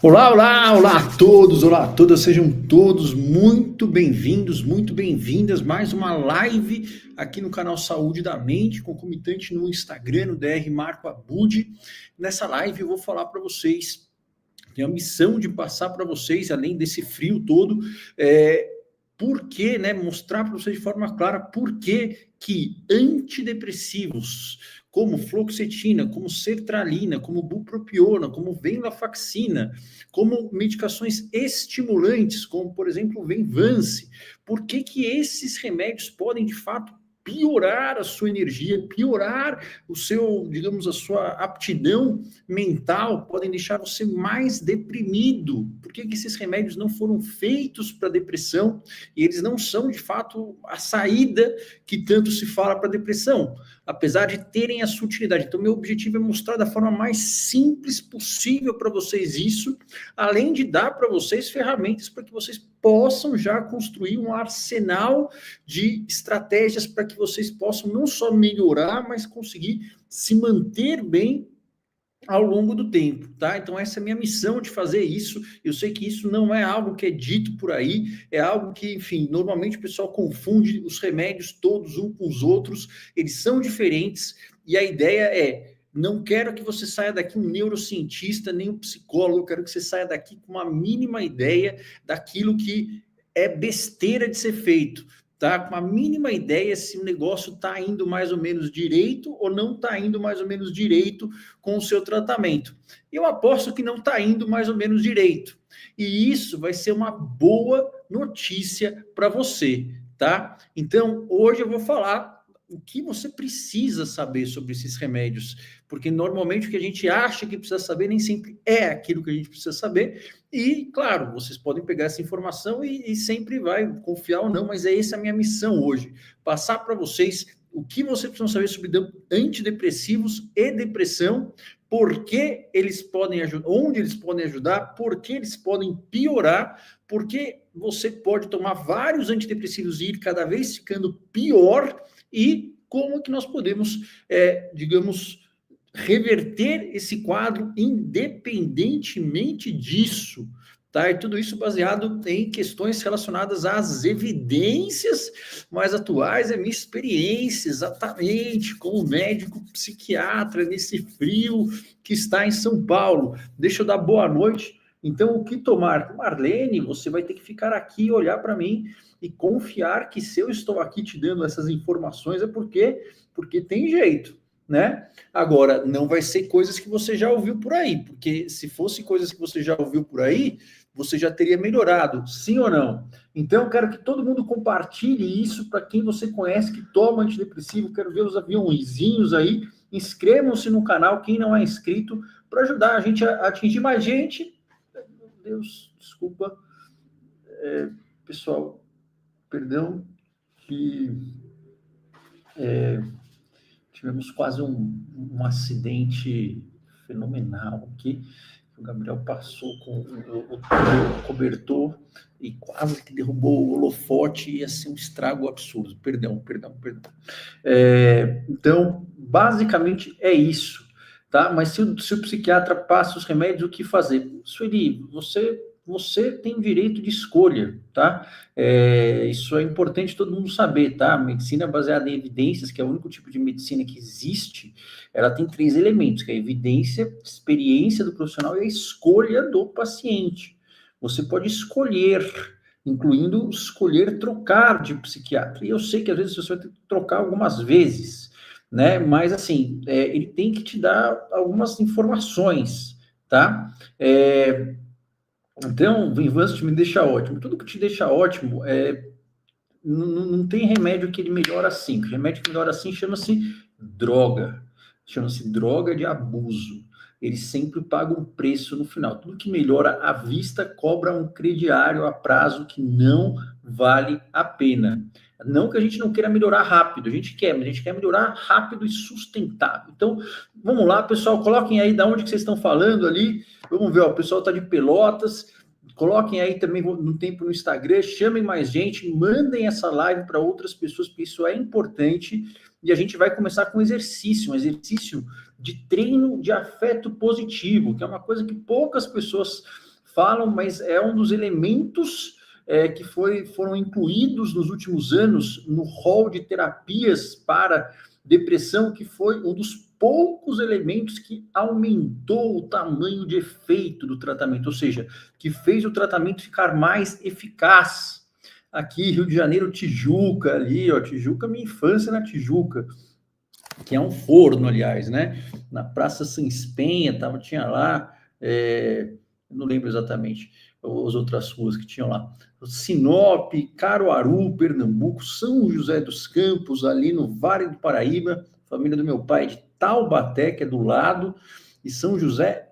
Olá, olá, olá a todos, olá a todas, sejam todos muito bem-vindos, muito bem-vindas. Mais uma live aqui no canal Saúde da Mente, concomitante no Instagram, no DR Marco Abud. Nessa live eu vou falar para vocês, tenho a missão de passar para vocês, além desse frio todo, por que, né, mostrar para vocês de forma clara por que antidepressivos, como fluoxetina, como sertralina, como bupropiona, como venlafaxina, como medicações estimulantes, como, por exemplo, o Venvance, por que esses remédios podem, de fato, piorar a sua energia, piorar o seu, digamos, a sua aptidão mental, podem deixar você mais deprimido. Por que esses remédios não foram feitos para depressão e eles não são, de fato, a saída que tanto se fala para depressão, apesar de terem a sua utilidade. Então, meu objetivo é mostrar da forma mais simples possível para vocês isso, além de dar para vocês ferramentas para que vocês possam já construir um arsenal de estratégias para que vocês possam não só melhorar, mas conseguir se manter bem ao longo do tempo, tá? Então essa é a minha missão de fazer isso. Eu sei que isso não é algo que é dito por aí, é algo que, enfim, normalmente o pessoal confunde os remédios todos uns com os outros, eles são diferentes, e a ideia é: não quero que você saia daqui um neurocientista, nem um psicólogo, eu quero que você saia daqui com uma mínima ideia daquilo que é besteira de ser feito, tá? Com a mínima ideia se o negócio está indo mais ou menos direito ou não está indo mais ou menos direito com o seu tratamento. Eu aposto que não está indo mais ou menos direito. E isso vai ser uma boa notícia para você, tá? Então, hoje eu vou falar o que você precisa saber sobre esses remédios, porque normalmente o que a gente acha que precisa saber nem sempre é aquilo que a gente precisa saber, e claro, vocês podem pegar essa informação e sempre vai confiar ou não, mas essa a minha missão hoje, passar para vocês o que vocês precisam saber sobre antidepressivos e depressão, por que eles podem ajudar, onde eles podem ajudar, por que eles podem piorar, porque você pode tomar vários antidepressivos e ir cada vez ficando pior, e como que nós podemos, digamos, reverter esse quadro independentemente disso, tá? E tudo isso baseado em questões relacionadas às evidências mais atuais, a minha experiência exatamente como médico psiquiatra nesse frio que está em São Paulo. Deixa eu dar boa noite. Então, o que tomar? Marlene, você vai ter que ficar aqui e olhar para mim e confiar que se eu estou aqui te dando essas informações é porque tem jeito, né? Agora, não vai ser coisas que você já ouviu por aí, porque se fosse coisas que você já ouviu por aí, você já teria melhorado, sim ou não? Então, eu quero que todo mundo compartilhe isso para quem você conhece que toma antidepressivo. Quero ver os aviãozinhos aí. Inscrevam-se no canal, quem não é inscrito, para ajudar a gente a atingir mais gente. Meu Deus, desculpa. Pessoal, perdão, que tivemos quase um acidente fenomenal aqui. O Gabriel passou com o cobertor e quase que derrubou o holofote, ia ser um estrago absurdo. Perdão. Então, basicamente é isso, tá? Mas se o psiquiatra passa os remédios, o que fazer? Sueli, você tem direito de escolha, tá? Isso é importante todo mundo saber, tá? Medicina baseada em evidências, que é o único tipo de medicina que existe, ela tem 3 elementos, que é a evidência, experiência do profissional e a escolha do paciente. Você pode escolher, incluindo escolher trocar de psiquiatra. E eu sei que às vezes você vai ter que trocar algumas vezes, né? Mas, assim, ele tem que te dar algumas informações, tá? Então, o Venvance me deixa ótimo. Tudo que te deixa ótimo não tem remédio que ele melhora assim. O remédio que melhora assim chama-se droga. Chama-se droga de abuso. Eles sempre pagam um preço no final. Tudo que melhora à vista cobra um crediário a prazo que não vale a pena. Não que a gente não queira melhorar rápido, a gente quer, mas a gente quer melhorar rápido e sustentável. Então, vamos lá, pessoal, coloquem aí de onde que vocês estão falando ali. Vamos ver, ó, o pessoal está de Pelotas. Coloquem aí também no tempo no Instagram, chamem mais gente, mandem essa live para outras pessoas, porque isso é importante. E a gente vai começar com um exercício de treino de afeto positivo, que é uma coisa que poucas pessoas falam, mas é um dos elementos que foram incluídos nos últimos anos no rol de terapias para depressão, que foi um dos poucos elementos que aumentou o tamanho de efeito do tratamento, ou seja, que fez o tratamento ficar mais eficaz. Aqui, Rio de Janeiro, Tijuca, ali, ó, Tijuca, minha infância na Tijuca, que é um forno, aliás, né? Na Praça Sans Penha, tinha lá, não lembro exatamente as outras ruas que tinham lá. Sinop, Caruaru, Pernambuco, São José dos Campos, ali no Vale do Paraíba, família do meu pai de Taubaté, que é do lado, e São José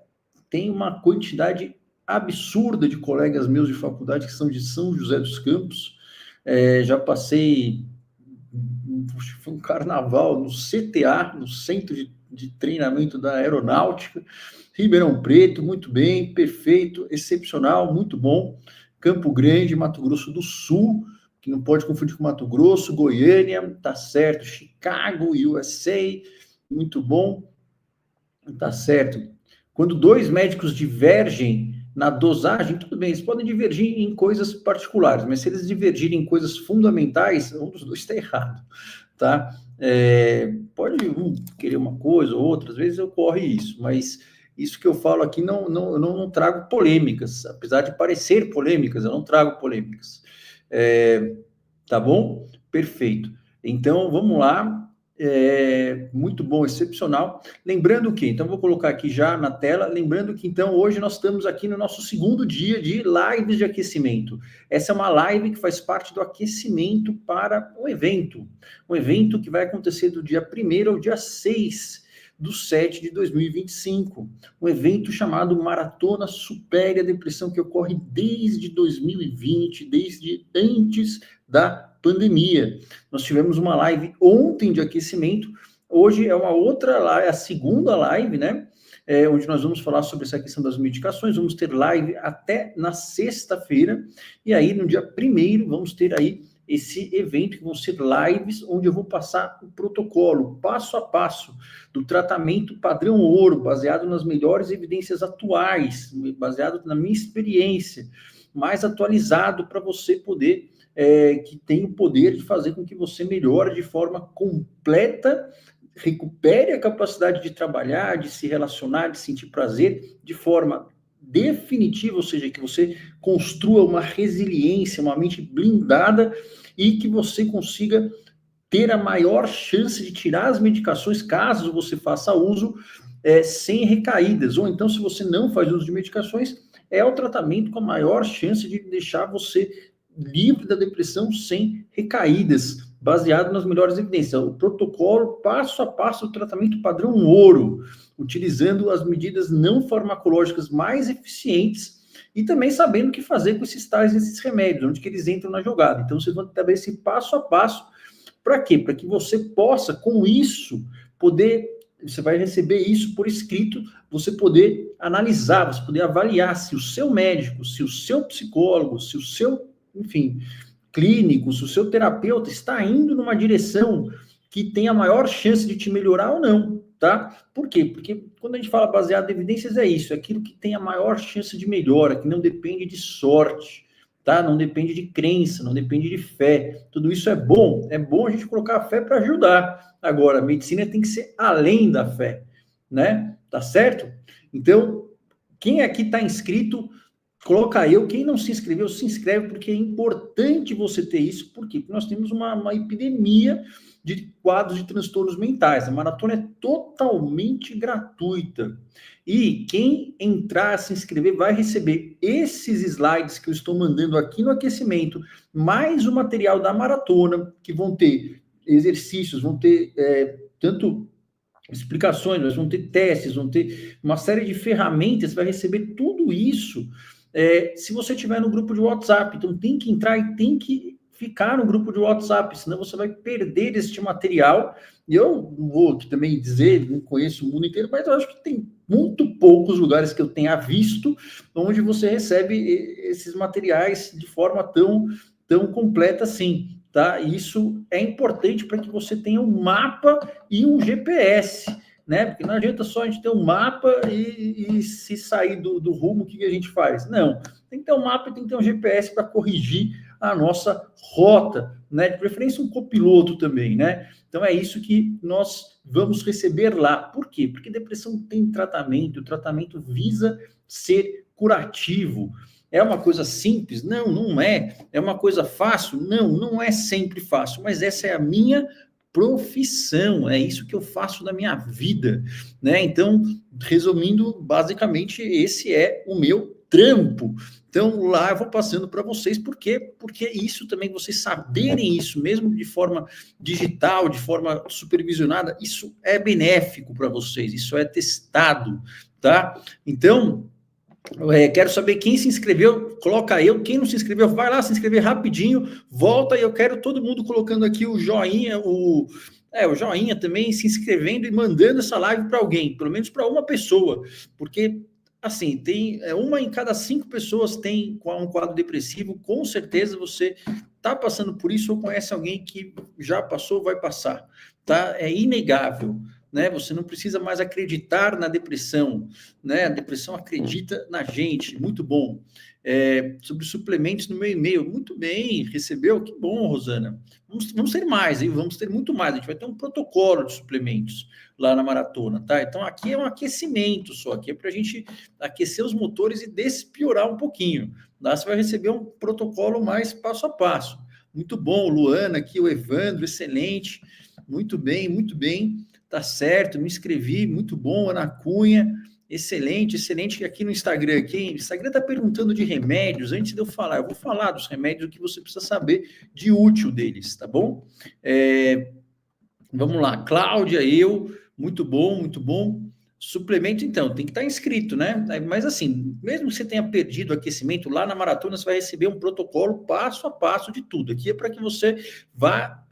tem uma quantidade absurda de colegas meus de faculdade que são de São José dos Campos. Já passei, foi um carnaval no CTA, no Centro de Treinamento da Aeronáutica, Ribeirão Preto, muito bem, perfeito, excepcional, muito bom. Campo Grande, Mato Grosso do Sul, que não pode confundir com Mato Grosso, Goiânia, tá certo, Chicago, USA, muito bom, tá certo. Quando dois médicos divergem na dosagem, tudo bem, eles podem divergir em coisas particulares, mas se eles divergirem em coisas fundamentais, um dos dois está errado, tá? Pode um querer uma coisa ou outra, às vezes ocorre isso, mas isso que eu falo aqui não trago polêmicas, apesar de parecer polêmicas, eu não trago polêmicas. Tá bom? Perfeito. Então, vamos lá. Muito bom, excepcional. Lembrando que, então, vou colocar aqui já na tela, lembrando que, então, hoje nós estamos aqui no nosso segundo dia de lives de aquecimento. Essa é uma live que faz parte do aquecimento para um evento que vai acontecer do dia 1º ao dia 6/7 de 2025, um evento chamado Maratona Supere a Depressão, que ocorre desde 2020, desde antes da pandemia. Nós tivemos uma live ontem de aquecimento, hoje é uma outra live, a segunda live, né? Onde nós vamos falar sobre essa questão das medicações, vamos ter live até na sexta-feira, e aí no dia 1º vamos ter aí esse evento, que vão ser lives, onde eu vou passar o protocolo, passo a passo, do tratamento padrão ouro, baseado nas melhores evidências atuais, baseado na minha experiência, mais atualizado para você poder, que tem o poder de fazer com que você melhore de forma completa, recupere a capacidade de trabalhar, de se relacionar, de sentir prazer, de forma definitiva, ou seja, que você construa uma resiliência, uma mente blindada e que você consiga ter a maior chance de tirar as medicações, caso você faça uso, sem recaídas. Ou então, se você não faz uso de medicações, é o tratamento com a maior chance de deixar você livre da depressão sem recaídas, baseado nas melhores evidências. O protocolo passo a passo do tratamento padrão ouro, utilizando as medidas não farmacológicas mais eficientes e também sabendo o que fazer com esses remédios, onde que eles entram na jogada. Então, vocês vão ter esse passo a passo. Para quê? Para que você possa, com isso, poder... Você vai receber isso por escrito, você poder analisar, você poder avaliar se o seu médico, se o seu psicólogo, se o seu, enfim, clínico, se o seu terapeuta está indo numa direção que tem a maior chance de te melhorar ou não, tá? Por quê? Porque quando a gente fala baseado em evidências, é isso, é aquilo que tem a maior chance de melhora, que não depende de sorte, tá? Não depende de crença, não depende de fé. Tudo isso é bom a gente colocar a fé para ajudar. Agora, a medicina tem que ser além da fé, né? Tá certo? Então, quem aqui está inscrito, coloca eu. Quem não se inscreveu, se inscreve, porque é importante você ter isso. Por quê? Porque nós temos uma epidemia de quadros de transtornos mentais. A maratona é totalmente gratuita. E quem entrar, se inscrever, vai receber esses slides que eu estou mandando aqui no aquecimento, mais o material da maratona, que vão ter exercícios, vão ter tanto explicações, mas vão ter testes, vão ter uma série de ferramentas, você vai receber tudo isso se você estiver no grupo de WhatsApp. Então tem que entrar e tem que ficar no grupo de WhatsApp, senão você vai perder este material. E eu não vou aqui também dizer, não conheço o mundo inteiro, mas eu acho que tem muito poucos lugares que eu tenha visto onde você recebe esses materiais de forma tão completa assim. Tá? Isso é importante para que você tenha um mapa e um GPS, né? Porque não adianta só a gente ter um mapa e se sair do rumo, o que a gente faz? Não, tem que ter um mapa e tem que ter um GPS para corrigir a nossa rota, né? De preferência um copiloto também, né? Então é isso que nós vamos receber lá. Por quê? Porque depressão tem tratamento, o tratamento visa ser curativo. É uma coisa simples? Não, não é. É uma coisa fácil? Não, não é sempre fácil, mas essa é a minha profissão, é isso que eu faço da minha vida, né? Então, resumindo, basicamente, esse é o meu trampo. Então, lá eu vou passando para vocês, por quê? Porque isso também, vocês saberem isso, mesmo de forma digital, de forma supervisionada, isso é benéfico para vocês, isso é testado, tá? Então, quero saber quem se inscreveu, coloca eu, quem não se inscreveu, vai lá se inscrever rapidinho, volta e eu quero todo mundo colocando aqui o joinha, o joinha também, se inscrevendo e mandando essa live para alguém, pelo menos para uma pessoa, porque assim, tem uma em cada 5 pessoas tem um quadro depressivo, com certeza você está passando por isso ou conhece alguém que já passou, vai passar, tá? É inegável. Né? Você não precisa mais acreditar na depressão, né? A depressão acredita na gente, muito bom. Sobre suplementos no meu e-mail, muito bem, recebeu, que bom, Rosana. Vamos ter mais, hein? Vamos ter muito mais. A gente vai ter um protocolo de suplementos lá na maratona, tá? Então aqui é um aquecimento só, aqui é para a gente aquecer os motores e despiorar um pouquinho. Lá você vai receber um protocolo mais passo a passo. Muito bom, Luana, aqui o Evandro, excelente, muito bem, muito bem. Tá certo, me inscrevi, muito bom, Ana Cunha, excelente, excelente. Aqui no Instagram, o Instagram tá perguntando de remédios, antes de eu falar, eu vou falar dos remédios, o que você precisa saber de útil deles, tá bom? Vamos lá, Cláudia, muito bom, muito bom. Suplemento, então, tem que estar inscrito, né? Mas assim, mesmo que você tenha perdido o aquecimento, lá na maratona você vai receber um protocolo passo a passo de tudo. Aqui é para que você vá,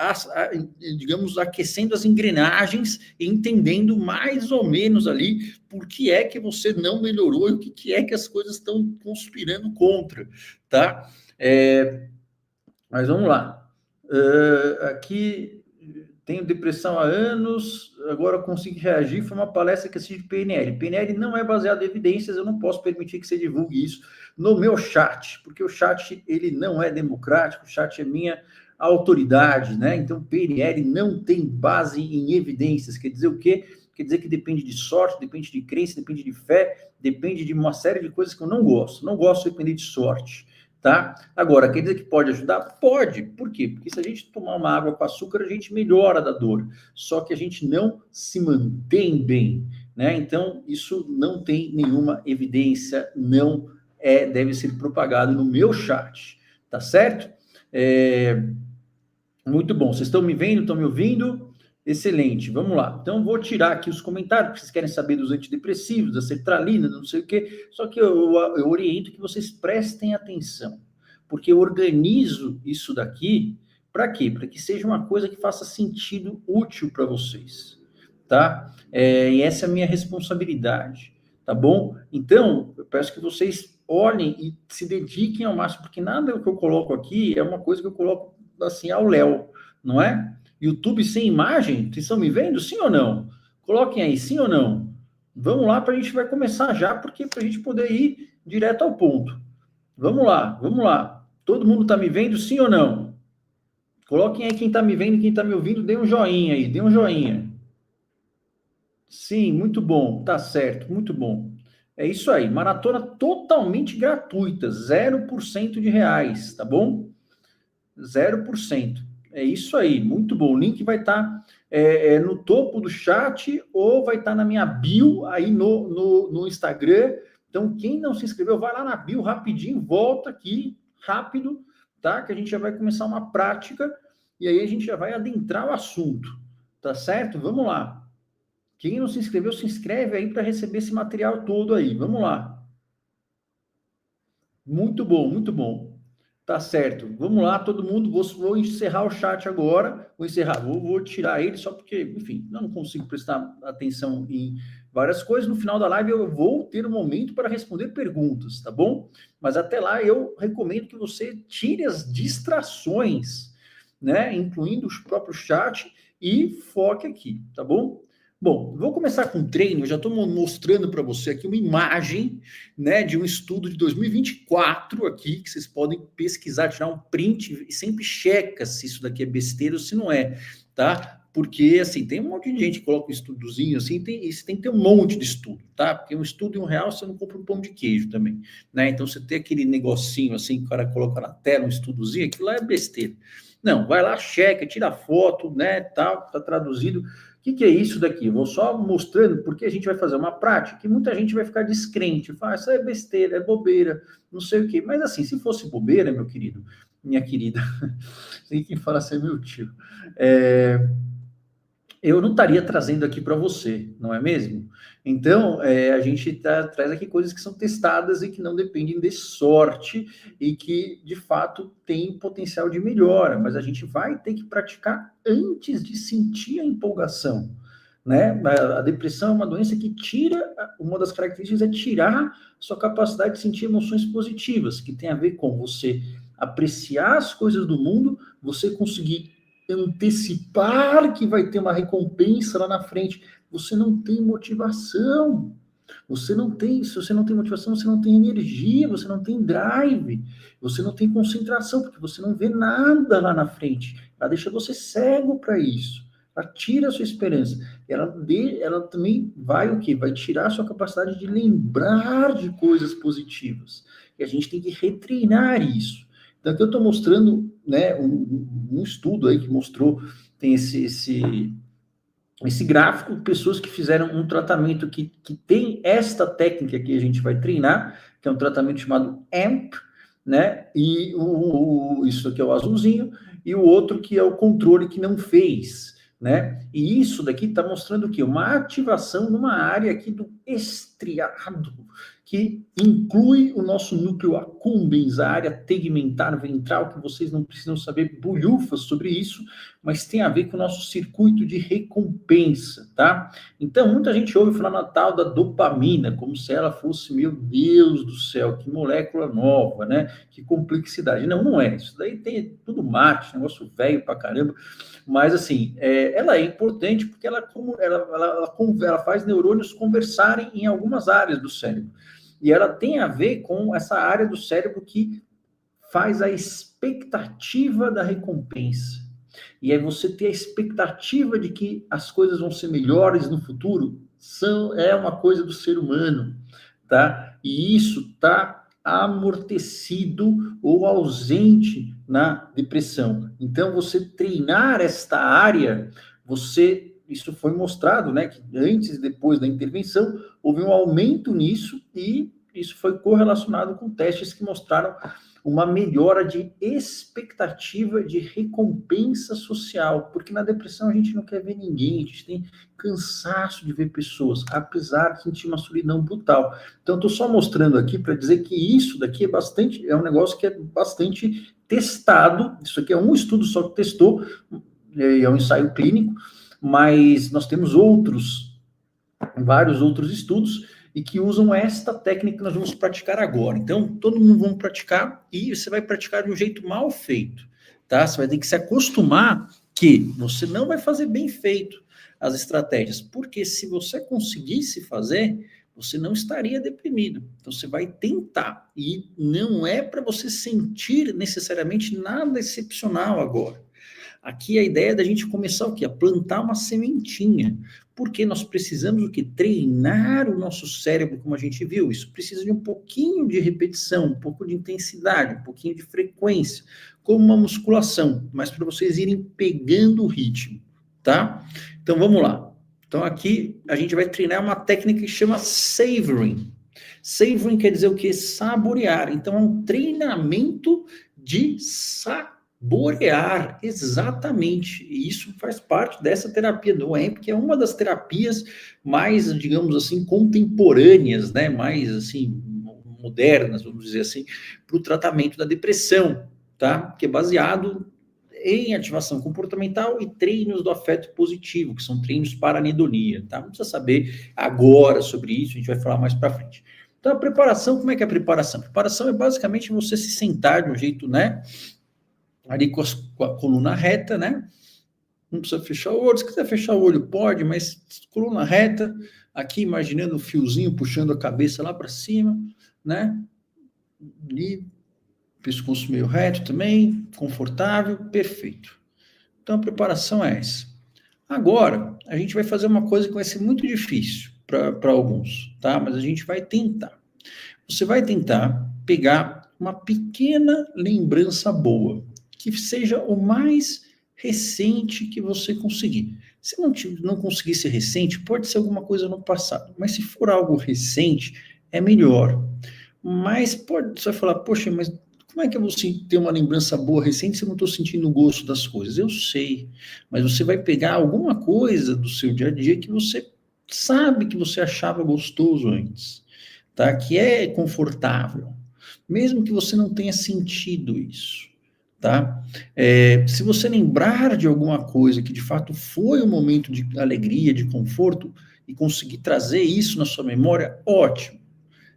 digamos, aquecendo as engrenagens e entendendo mais ou menos ali por que é que você não melhorou e o que é que as coisas estão conspirando contra, tá? Mas vamos lá. Aqui tenho depressão há anos, agora consigo reagir. Foi uma palestra que assisti de PNL. PNL não é baseado em evidências, eu não posso permitir que você divulgue isso no meu chat, porque o chat ele não é democrático, o chat é minha autoridade, né? Então, PNL não tem base em evidências. Quer dizer o quê? Quer dizer que depende de sorte, depende de crença, depende de fé, depende de uma série de coisas que eu não gosto. Não gosto de depender de sorte. Tá? Agora, quer dizer que pode ajudar? Pode. Por quê? Porque se a gente tomar uma água com açúcar, a gente melhora da dor. Só que a gente não se mantém bem, né? Então, isso não tem nenhuma evidência, não deve ser propagado no meu chat, tá certo? Muito bom. Vocês estão me vendo? Estão me ouvindo? Excelente, vamos lá. Então, vou tirar aqui os comentários, porque vocês querem saber dos antidepressivos, da sertralina, não sei o quê. Só que eu oriento que vocês prestem atenção, porque eu organizo isso daqui para quê? Para que seja uma coisa que faça sentido útil para vocês, tá? E essa é a minha responsabilidade, tá bom? Então, eu peço que vocês olhem e se dediquem ao máximo, porque nada do que eu coloco aqui é uma coisa que eu coloco assim ao léu, não é? YouTube sem imagem, vocês estão me vendo? Sim ou não? Coloquem aí, sim ou não? Vamos lá, para a gente vai começar já, porque para a gente poder ir direto ao ponto. Vamos lá, vamos lá. Todo mundo está me vendo, sim ou não? Coloquem aí quem está me vendo e quem está me ouvindo, dê um joinha aí, dê um joinha. Sim, muito bom, tá certo, muito bom. É isso aí, maratona totalmente gratuita, 0% de reais, tá bom? 0%. É isso aí, muito bom. O link vai estar no topo do chat ou vai estar na minha bio aí no Instagram. Então, quem não se inscreveu, vai lá na bio rapidinho, volta aqui, rápido, tá? Que a gente já vai começar uma prática e aí a gente já vai adentrar o assunto, tá certo? Vamos lá. Quem não se inscreveu, se inscreve aí para receber esse material todo aí. Vamos lá. Muito bom, muito bom. Tá certo. Vamos lá, todo mundo. Vou encerrar o chat agora. Vou encerrar. Vou tirar ele só porque, enfim, eu não consigo prestar atenção em várias coisas. No final da live eu vou ter um momento para responder perguntas, tá bom? Mas até lá eu recomendo que você tire as distrações, né? Incluindo o próprio chat e foque aqui, tá bom? Bom, vou começar com um treino. Eu já estou mostrando para você aqui uma imagem, né, de um estudo de 2024 aqui, que vocês podem pesquisar, tirar um print e sempre checa se isso daqui é besteira ou se não é, tá? Porque, assim, tem um monte de gente que coloca um estudozinho, assim, isso tem que ter um monte de estudo, tá? Porque um estudo em R$ 1 você não compra um pão de queijo também, né? Então, você tem aquele negocinho, assim, que o cara coloca na tela, um estudozinho, aquilo lá é besteira. Não, vai lá, checa, tira foto, né, tal, tá traduzido. O que é isso daqui? Vou só mostrando, porque a gente vai fazer uma prática que muita gente vai ficar descrente, fala, isso é besteira, é bobeira, não sei o quê. Mas assim, se fosse bobeira, meu querido, minha querida, sei quem fala assim é meu tio, eu não estaria trazendo aqui para você, não é mesmo? Então, a gente traz aqui coisas que são testadas e que não dependem de sorte e que, de fato, têm potencial de melhora, mas a gente vai ter que praticar antes de sentir a empolgação, né? A depressão é uma doença que tira, uma das características é tirar sua capacidade de sentir emoções positivas, que tem a ver com você apreciar as coisas do mundo, você conseguir antecipar que vai ter uma recompensa lá na frente. Você não tem motivação. Você não tem, se você não tem motivação, você não tem energia, você não tem drive, você não tem concentração, porque você não vê nada lá na frente. Ela deixa você cego para isso. Ela tira a sua esperança. Ela também vai o quê? Vai tirar a sua capacidade de lembrar de coisas positivas. E a gente tem que retreinar isso. Então, aqui eu estou mostrando, né, um estudo aí que mostrou, tem esse gráfico, pessoas que fizeram um tratamento que tem esta técnica que a gente vai treinar, que é um tratamento chamado AMP, né, e isso aqui é o azulzinho, e o outro que é o controle que não fez, né, e isso daqui está mostrando o quê? Uma ativação numa área aqui do estriado, que inclui o nosso núcleo accumbens, a área tegmentar ventral, que vocês não precisam saber bulhufas sobre isso, mas tem a ver com o nosso circuito de recompensa, tá? Então, muita gente ouve falar na tal da dopamina, como se ela fosse, meu Deus do céu, que molécula nova, né? Que complexidade. Não, não é. Isso daí tem tudo marketing, negócio velho pra caramba. Mas, assim, ela é importante porque ela faz neurônios conversarem em algumas áreas do cérebro. E ela tem a ver com essa área do cérebro que faz a expectativa da recompensa. E aí você ter a expectativa de que as coisas vão ser melhores no futuro, é uma coisa do ser humano, tá? E isso está amortecido ou ausente na depressão. Então, você treinar esta área, isso foi mostrado, né, que antes e depois da intervenção, houve um aumento nisso e isso foi correlacionado com testes que mostraram uma melhora de expectativa de recompensa social, porque na depressão a gente não quer ver ninguém, a gente tem cansaço de ver pessoas, apesar de sentir uma solidão brutal. Então, estou só mostrando aqui para dizer que isso daqui é um negócio que é bastante testado, isso aqui é um estudo só que testou, é um ensaio clínico, mas nós temos vários outros estudos, e que usam esta técnica que nós vamos praticar agora. Então, todo mundo vai praticar, e você vai praticar de um jeito mal feito, tá? Você vai ter que se acostumar que você não vai fazer bem feito as estratégias, porque se você conseguisse fazer, você não estaria deprimido. Então, você vai tentar, e não é para você sentir necessariamente nada excepcional agora. Aqui a ideia é da gente começar o quê? A plantar uma sementinha. Porque nós precisamos o quê? Treinar o nosso cérebro, como a gente viu. Isso precisa de um pouquinho de repetição, um pouco de intensidade, um pouquinho de frequência, como uma musculação, mas para vocês irem pegando o ritmo, tá? Então vamos lá. Então aqui a gente vai treinar uma técnica que chama savoring. Savoring quer dizer o quê? Saborear. Então é um treinamento de saborear, exatamente. E isso faz parte dessa terapia do EMP, que é uma das terapias mais, digamos assim, contemporâneas, né? Mais, assim, modernas, vamos dizer assim, para o tratamento da depressão, tá? Que é baseado em ativação comportamental e treinos do afeto positivo, que são treinos para anedonia, tá? Não precisa saber agora sobre isso, a gente vai falar mais para frente. Então, a preparação, como é que é a preparação? A preparação é basicamente você se sentar de um jeito, né? Ali com a coluna reta, né? não precisa fechar o olho. Se quiser fechar o olho, pode, mas coluna reta, aqui imaginando o fiozinho puxando a cabeça lá para cima, né? E pescoço meio reto também, confortável, perfeito. Então a preparação é essa. Agora, a gente vai fazer uma coisa que vai ser muito difícil para alguns, tá? Mas a gente vai tentar. Você vai tentar pegar uma pequena lembrança boa, que seja o mais recente que você conseguir. Se não conseguir ser recente, pode ser alguma coisa no passado, mas se for algo recente, é melhor. Mas você vai falar, poxa, mas como é que eu vou ter uma lembrança boa recente se eu não estou sentindo o gosto das coisas? Eu sei, mas você vai pegar alguma coisa do seu dia a dia que você sabe que você achava gostoso antes, tá? Que é confortável, mesmo que você não tenha sentido isso, tá? Se você lembrar de alguma coisa que de fato foi um momento de alegria, de conforto, e conseguir trazer isso na sua memória, ótimo.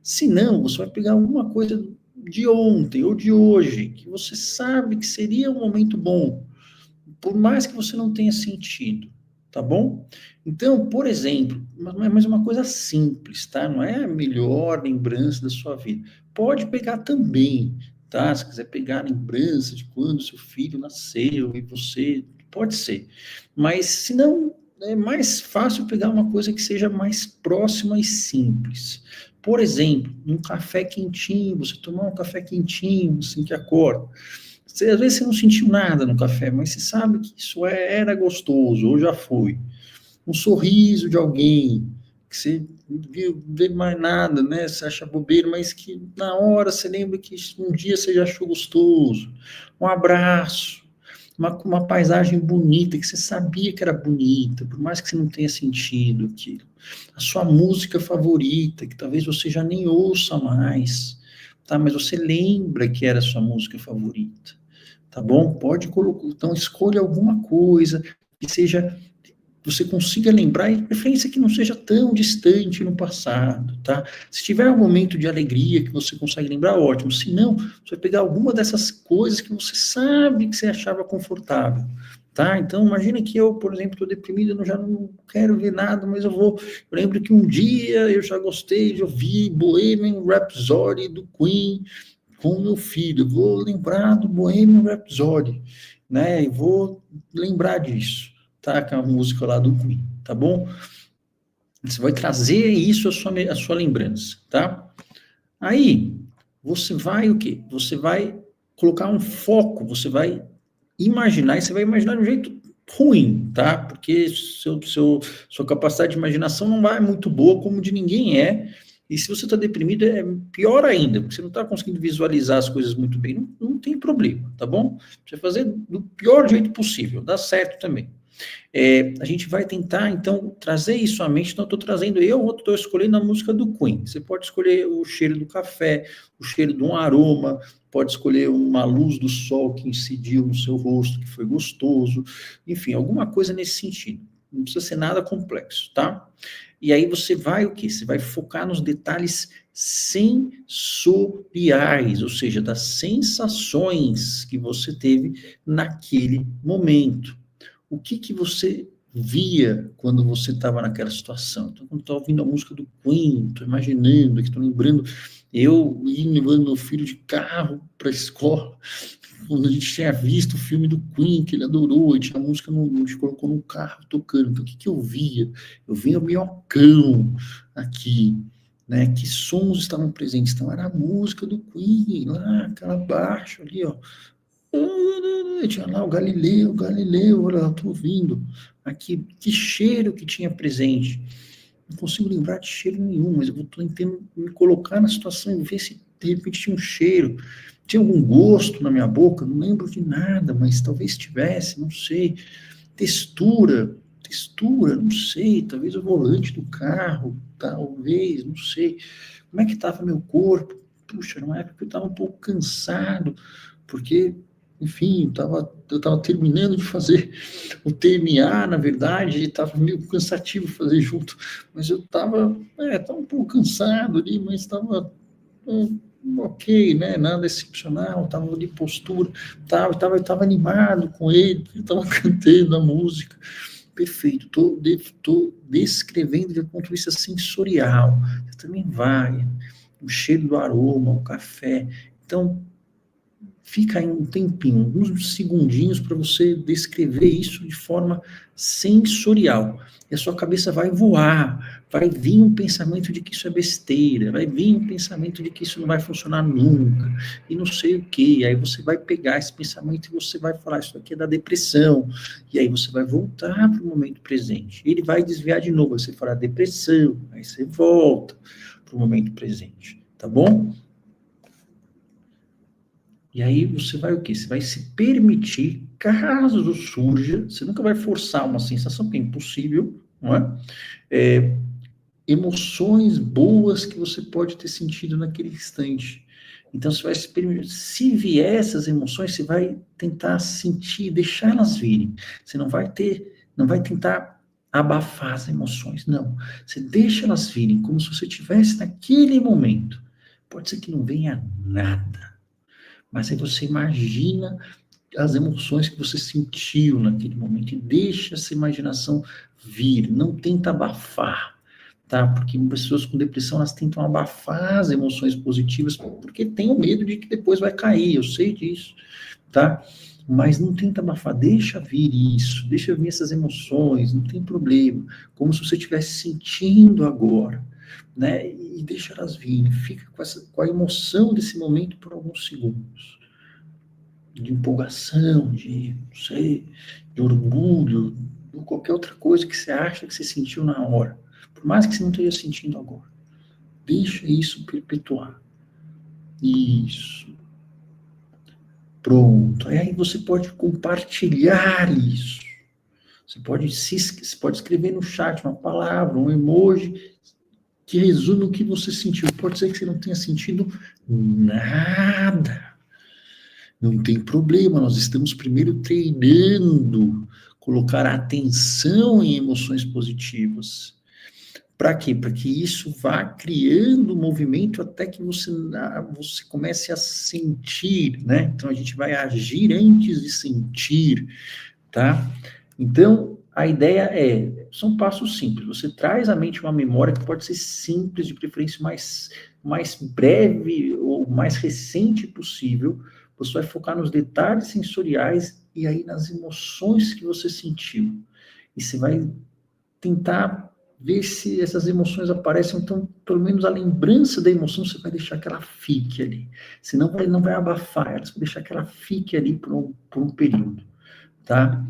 Se não, você vai pegar alguma coisa de ontem ou de hoje, que você sabe que seria um momento bom, por mais que você não tenha sentido, tá bom? Então, por exemplo, mas uma coisa simples, tá? Não é a melhor lembrança da sua vida. Pode pegar também, tá? Se quiser pegar a lembrança de quando seu filho nasceu e você, pode ser. Mas, se não, é mais fácil pegar uma coisa que seja mais próxima e simples. Por exemplo, um café quentinho, você tomar um café quentinho assim que acorda. Às vezes você não sentiu nada no café, mas você sabe que isso era gostoso, ou já foi. Um sorriso de alguém, que você viu, não vê mais nada, né? Você acha bobeira, mas que na hora você lembra que um dia você já achou gostoso. Um abraço, uma paisagem bonita, que você sabia que era bonita, por mais que você não tenha sentido aquilo. A sua música favorita, que talvez você já nem ouça mais, tá? Mas você lembra que era a sua música favorita. Tá bom? Pode colocar, então escolha alguma coisa que seja, você consiga lembrar, e de preferência que não seja tão distante no passado, tá? Se tiver um momento de alegria que você consegue lembrar, ótimo. Se não, você vai pegar alguma dessas coisas que você sabe que você achava confortável, tá? Então, imagina que eu, por exemplo, estou deprimido, eu já não quero ver nada, mas eu lembro que um dia eu já gostei de ouvir Bohemian Rhapsody do Queen, com o meu filho, eu vou lembrar do Bohemian Rhapsody, né? E vou lembrar disso, tá? Que é uma música lá do Queen, tá bom? Você vai trazer isso à sua lembrança, tá? Aí, você vai o quê? Você vai colocar um foco, você vai imaginar, e você vai imaginar de um jeito ruim, tá? Porque sua capacidade de imaginação não vai muito boa, como de ninguém é. E se você está deprimido, é pior ainda, porque você não está conseguindo visualizar as coisas muito bem. Não tem problema, tá bom? Você vai fazer do pior jeito possível, dá certo também. A gente vai tentar, então, trazer isso à mente. Então, eu estou trazendo, eu estou escolhendo a música do Queen. Você pode escolher o cheiro do café, o cheiro de um aroma, pode escolher uma luz do sol que incidiu no seu rosto, que foi gostoso, enfim, alguma coisa nesse sentido. Não precisa ser nada complexo, tá? E aí você vai o quê? Você vai focar nos detalhes sensoriais, ou seja, das sensações que você teve naquele momento. O que você via quando você estava naquela situação? Então, quando estou ouvindo a música do Queen, estou imaginando, estou lembrando, eu indo levando meu filho de carro para a escola, quando a gente tinha visto o filme do Queen, que ele adorou, e tinha a música, a gente colocou no carro tocando. Então, o que eu via? Eu via o minhocão aqui, né? Que sons estavam presentes? Então, era a música do Queen, lá, aquela baixo ali, ó. Tinha lá o Galileu, olha, eu tô ouvindo. Aqui, que cheiro que tinha presente. Não consigo lembrar de cheiro nenhum, mas eu estou tentando me colocar na situação e ver se de repente tinha um cheiro. Tinha algum gosto na minha boca? Não lembro de nada, mas talvez tivesse, não sei. Textura, não sei. Talvez o volante do carro, talvez, não sei. Como é que estava meu corpo? Puxa, numa época eu estava um pouco cansado, porque, enfim, eu estava terminando de fazer o TMA, na verdade, e estava meio cansativo fazer junto, mas eu estava um pouco cansado ali, mas estava ok, né? Nada excepcional, estava de postura, estava animado com ele, estava cantando a música. Perfeito, estou descrevendo do ponto de vista sensorial. Você também vai, o cheiro do aroma, o café. Então, fica aí um tempinho, alguns segundinhos para você descrever isso de forma sensorial. E a sua cabeça vai voar, vai vir um pensamento de que isso é besteira, vai vir um pensamento de que isso não vai funcionar nunca, e não sei o quê. Aí você vai pegar esse pensamento e você vai falar, isso aqui é da depressão, e aí você vai voltar para o momento presente. Ele vai desviar de novo, você fala depressão, aí você volta para o momento presente, tá bom? E aí você vai o quê? Você vai se permitir, caso surja, você nunca vai forçar uma sensação, que é impossível, não é? Emoções boas que você pode ter sentido naquele instante. Então você vai se permitir, se vier essas emoções, você vai tentar sentir, deixar elas virem. Você não vai tentar abafar as emoções, não. Você deixa elas virem, como se você estivesse naquele momento. Pode ser que não venha nada. Mas aí você imagina as emoções que você sentiu naquele momento e deixa essa imaginação vir, não tenta abafar, tá? Porque pessoas com depressão, elas tentam abafar as emoções positivas porque tem o medo de que depois vai cair, eu sei disso, tá? Mas não tenta abafar, deixa vir isso, deixa vir essas emoções, não tem problema, como se você estivesse sentindo agora, né? E deixa elas virem, fica com a emoção desse momento por alguns segundos, de empolgação, de, não sei, de orgulho, ou qualquer outra coisa que você acha que você sentiu na hora, por mais que você não esteja sentindo agora. Deixa isso perpetuar. Isso. Pronto. Aí você pode compartilhar isso. Você pode escrever no chat uma palavra, um emoji que resume o que você sentiu. Pode ser que você não tenha sentido nada. Não tem problema, nós estamos primeiro treinando colocar atenção em emoções positivas. Para quê? Para que isso vá criando movimento até que você comece a sentir, né? Então a gente vai agir antes de sentir, tá? Então a ideia são passos simples. Você traz à mente uma memória que pode ser simples, de preferência mais breve ou mais recente possível. Você vai focar nos detalhes sensoriais e aí nas emoções que você sentiu. E você vai tentar ver se essas emoções aparecem, então, pelo menos a lembrança da emoção, você vai deixar que ela fique ali. Senão, ele não vai abafar ela, você vai deixar que ela fique ali por um período, tá?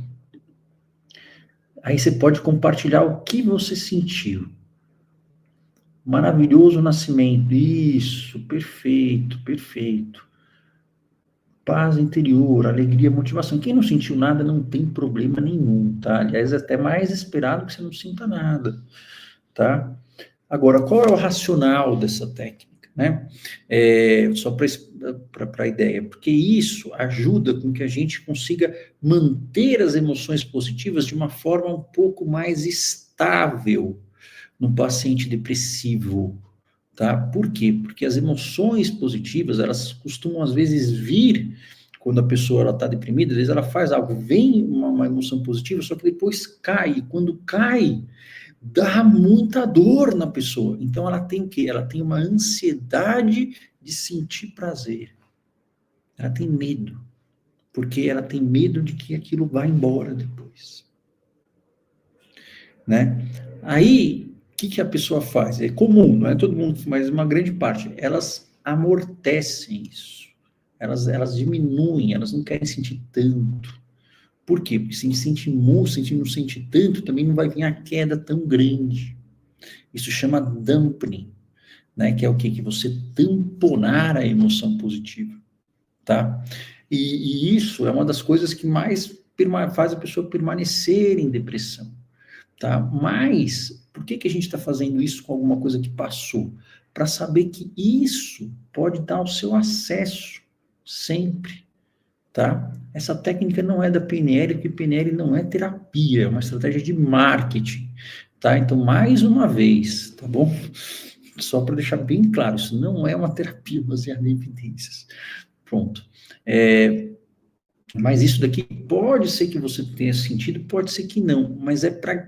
Aí você pode compartilhar o que você sentiu. Maravilhoso nascimento. Isso, perfeito, perfeito. Paz interior, alegria, motivação. Quem não sentiu nada não tem problema nenhum, tá? Aliás, é até mais esperado que você não sinta nada, tá? Agora, qual é o racional dessa técnica, né? Só para a ideia, porque isso ajuda com que a gente consiga manter as emoções positivas de uma forma um pouco mais estável no paciente depressivo, tá? Por quê? Porque as emoções positivas, elas costumam às vezes vir quando a pessoa está deprimida, às vezes ela faz algo, vem uma emoção positiva, só que depois cai, e quando cai, dá muita dor na pessoa. Então ela tem o quê? Ela tem uma ansiedade de sentir prazer. Ela tem medo, porque ela tem medo de que aquilo vá embora depois. Né? Aí, o que a pessoa faz? É comum, não é todo mundo, mas uma grande parte, elas amortecem isso. Elas diminuem, elas não querem sentir tanto. Por quê? Porque se sente muito, se não sente tanto, também não vai vir a queda tão grande. Isso chama dampening, né? Que é o quê? Que você tamponar a emoção positiva, tá? E isso é uma das coisas que mais faz a pessoa permanecer em depressão, tá? Mas, por que a gente está fazendo isso com alguma coisa que passou? Para saber que isso pode dar o seu acesso sempre, tá? Essa técnica não é da PNL, porque PNL não é terapia, é uma estratégia de marketing, tá? Então, mais uma vez, tá bom? Só para deixar bem claro, isso não é uma terapia baseada em evidências. Pronto. Mas isso daqui pode ser que você tenha sentido, pode ser que não. Mas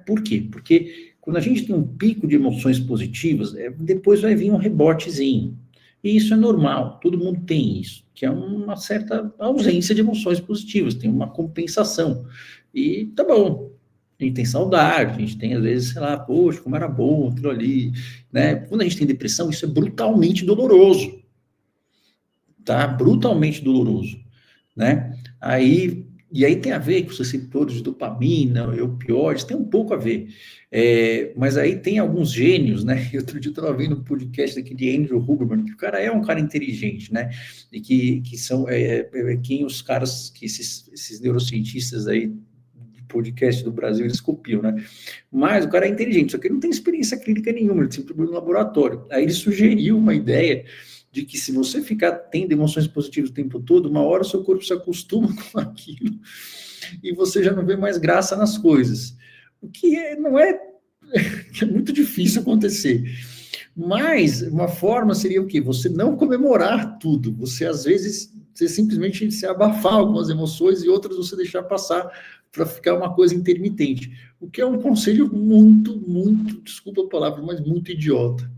por quê? Porque quando a gente tem um pico de emoções positivas, depois vai vir um rebotezinho. E isso é normal, todo mundo tem isso, que é uma certa ausência de emoções positivas, tem uma compensação. E tá bom, a gente tem saudade, a gente tem às vezes, sei lá, poxa, como era bom aquilo ali, né? Quando a gente tem depressão, isso é brutalmente doloroso, tá? Brutalmente doloroso, né? E aí tem a ver com os receptores de dopamina, opioides, tem um pouco a ver. Mas aí tem alguns gênios, né? Outro dia eu estava vendo um podcast aqui de Andrew Huberman, que o cara é um cara inteligente, né? E que são quem os caras, que esses neurocientistas aí de podcast do Brasil, eles copiam, né? Mas o cara é inteligente, só que ele não tem experiência clínica nenhuma, ele sempre trabalhou no laboratório. Aí ele sugeriu uma ideia de que se você ficar tendo emoções positivas o tempo todo, uma hora o seu corpo se acostuma com aquilo e você já não vê mais graça nas coisas. O que não é, é muito difícil acontecer. Mas uma forma seria o quê? Você não comemorar tudo. Você, às vezes, você simplesmente se abafar algumas emoções e outras você deixar passar para ficar uma coisa intermitente. O que é um conselho muito, muito, desculpa a palavra, mas muito idiota.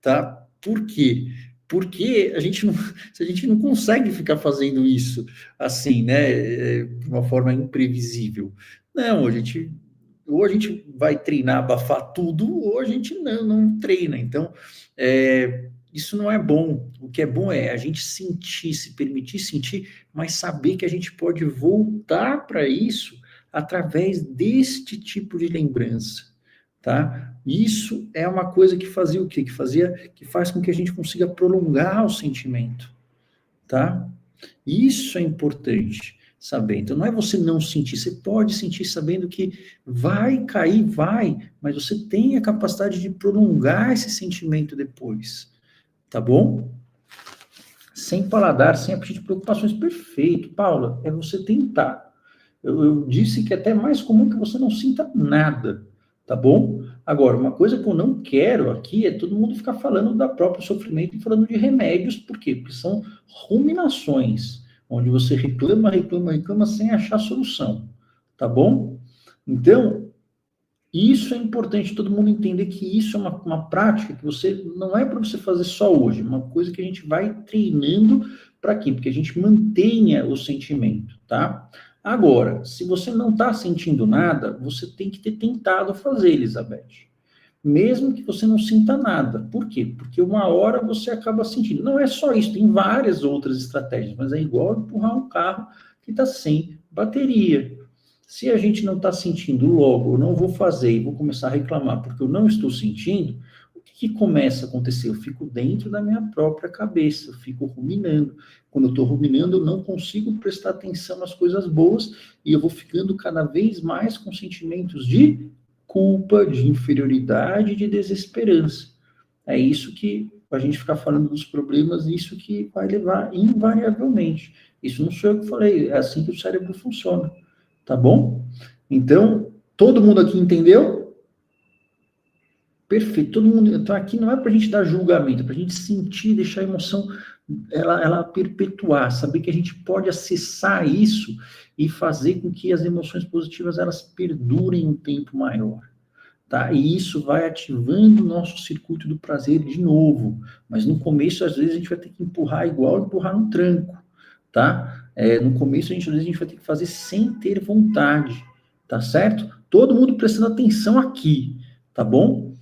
Tá? Por quê? Porque se a gente não consegue ficar fazendo isso assim, né, de uma forma imprevisível. Não, ou a gente vai treinar, abafar tudo, ou a gente não treina. Então, isso não é bom. O que é bom é a gente sentir, se permitir sentir, mas saber que a gente pode voltar para isso através deste tipo de lembrança. Tá? Isso é uma coisa que fazia o quê? Que faz com que a gente consiga prolongar o sentimento, tá? Isso é importante saber. Então, não é você não sentir, você pode sentir sabendo que vai cair, vai, mas você tem a capacidade de prolongar esse sentimento depois, tá bom? Sem paladar, sem apetite, preocupações, perfeito. Paula, é você tentar. Eu disse que é até mais comum que você não sinta nada, tá bom? Agora, uma coisa que eu não quero aqui é todo mundo ficar falando da próprio sofrimento e falando de remédios, por quê? Porque são ruminações, onde você reclama, reclama, reclama sem achar solução, tá bom? Então, isso é importante todo mundo entender que isso é uma prática que você não é para você fazer só hoje, é uma coisa que a gente vai treinando para quê? Porque a gente mantenha o sentimento, tá? Agora, se você não está sentindo nada, você tem que ter tentado fazer, Elizabeth. Mesmo que você não sinta nada. Por quê? Porque uma hora você acaba sentindo. Não é só isso, tem várias outras estratégias, mas é igual empurrar um carro que está sem bateria. Se a gente não está sentindo logo, eu não vou fazer e vou começar a reclamar porque eu não estou sentindo, o que começa a acontecer? Eu fico dentro da minha própria cabeça, eu fico ruminando. Quando eu estou ruminando, eu não consigo prestar atenção nas coisas boas e eu vou ficando cada vez mais com sentimentos de culpa, de inferioridade, de desesperança. É isso que a gente ficar falando dos problemas, isso que vai levar invariavelmente. Isso não sou eu que falei, é assim que o cérebro funciona. Tá bom? Então, todo mundo aqui entendeu? Perfeito. Todo mundo. Então, aqui não é para a gente dar julgamento, é para a gente sentir, deixar a emoção ela perpetuar, saber que a gente pode acessar isso e fazer com que as emoções positivas elas perdurem um tempo maior. Tá? E isso vai ativando o nosso circuito do prazer de novo. Mas no começo, às vezes, a gente vai ter que empurrar igual empurrar no tranco, tá? No começo, às vezes, a gente vai ter que fazer sem ter vontade, tá certo? Todo mundo prestando atenção aqui, tá bom?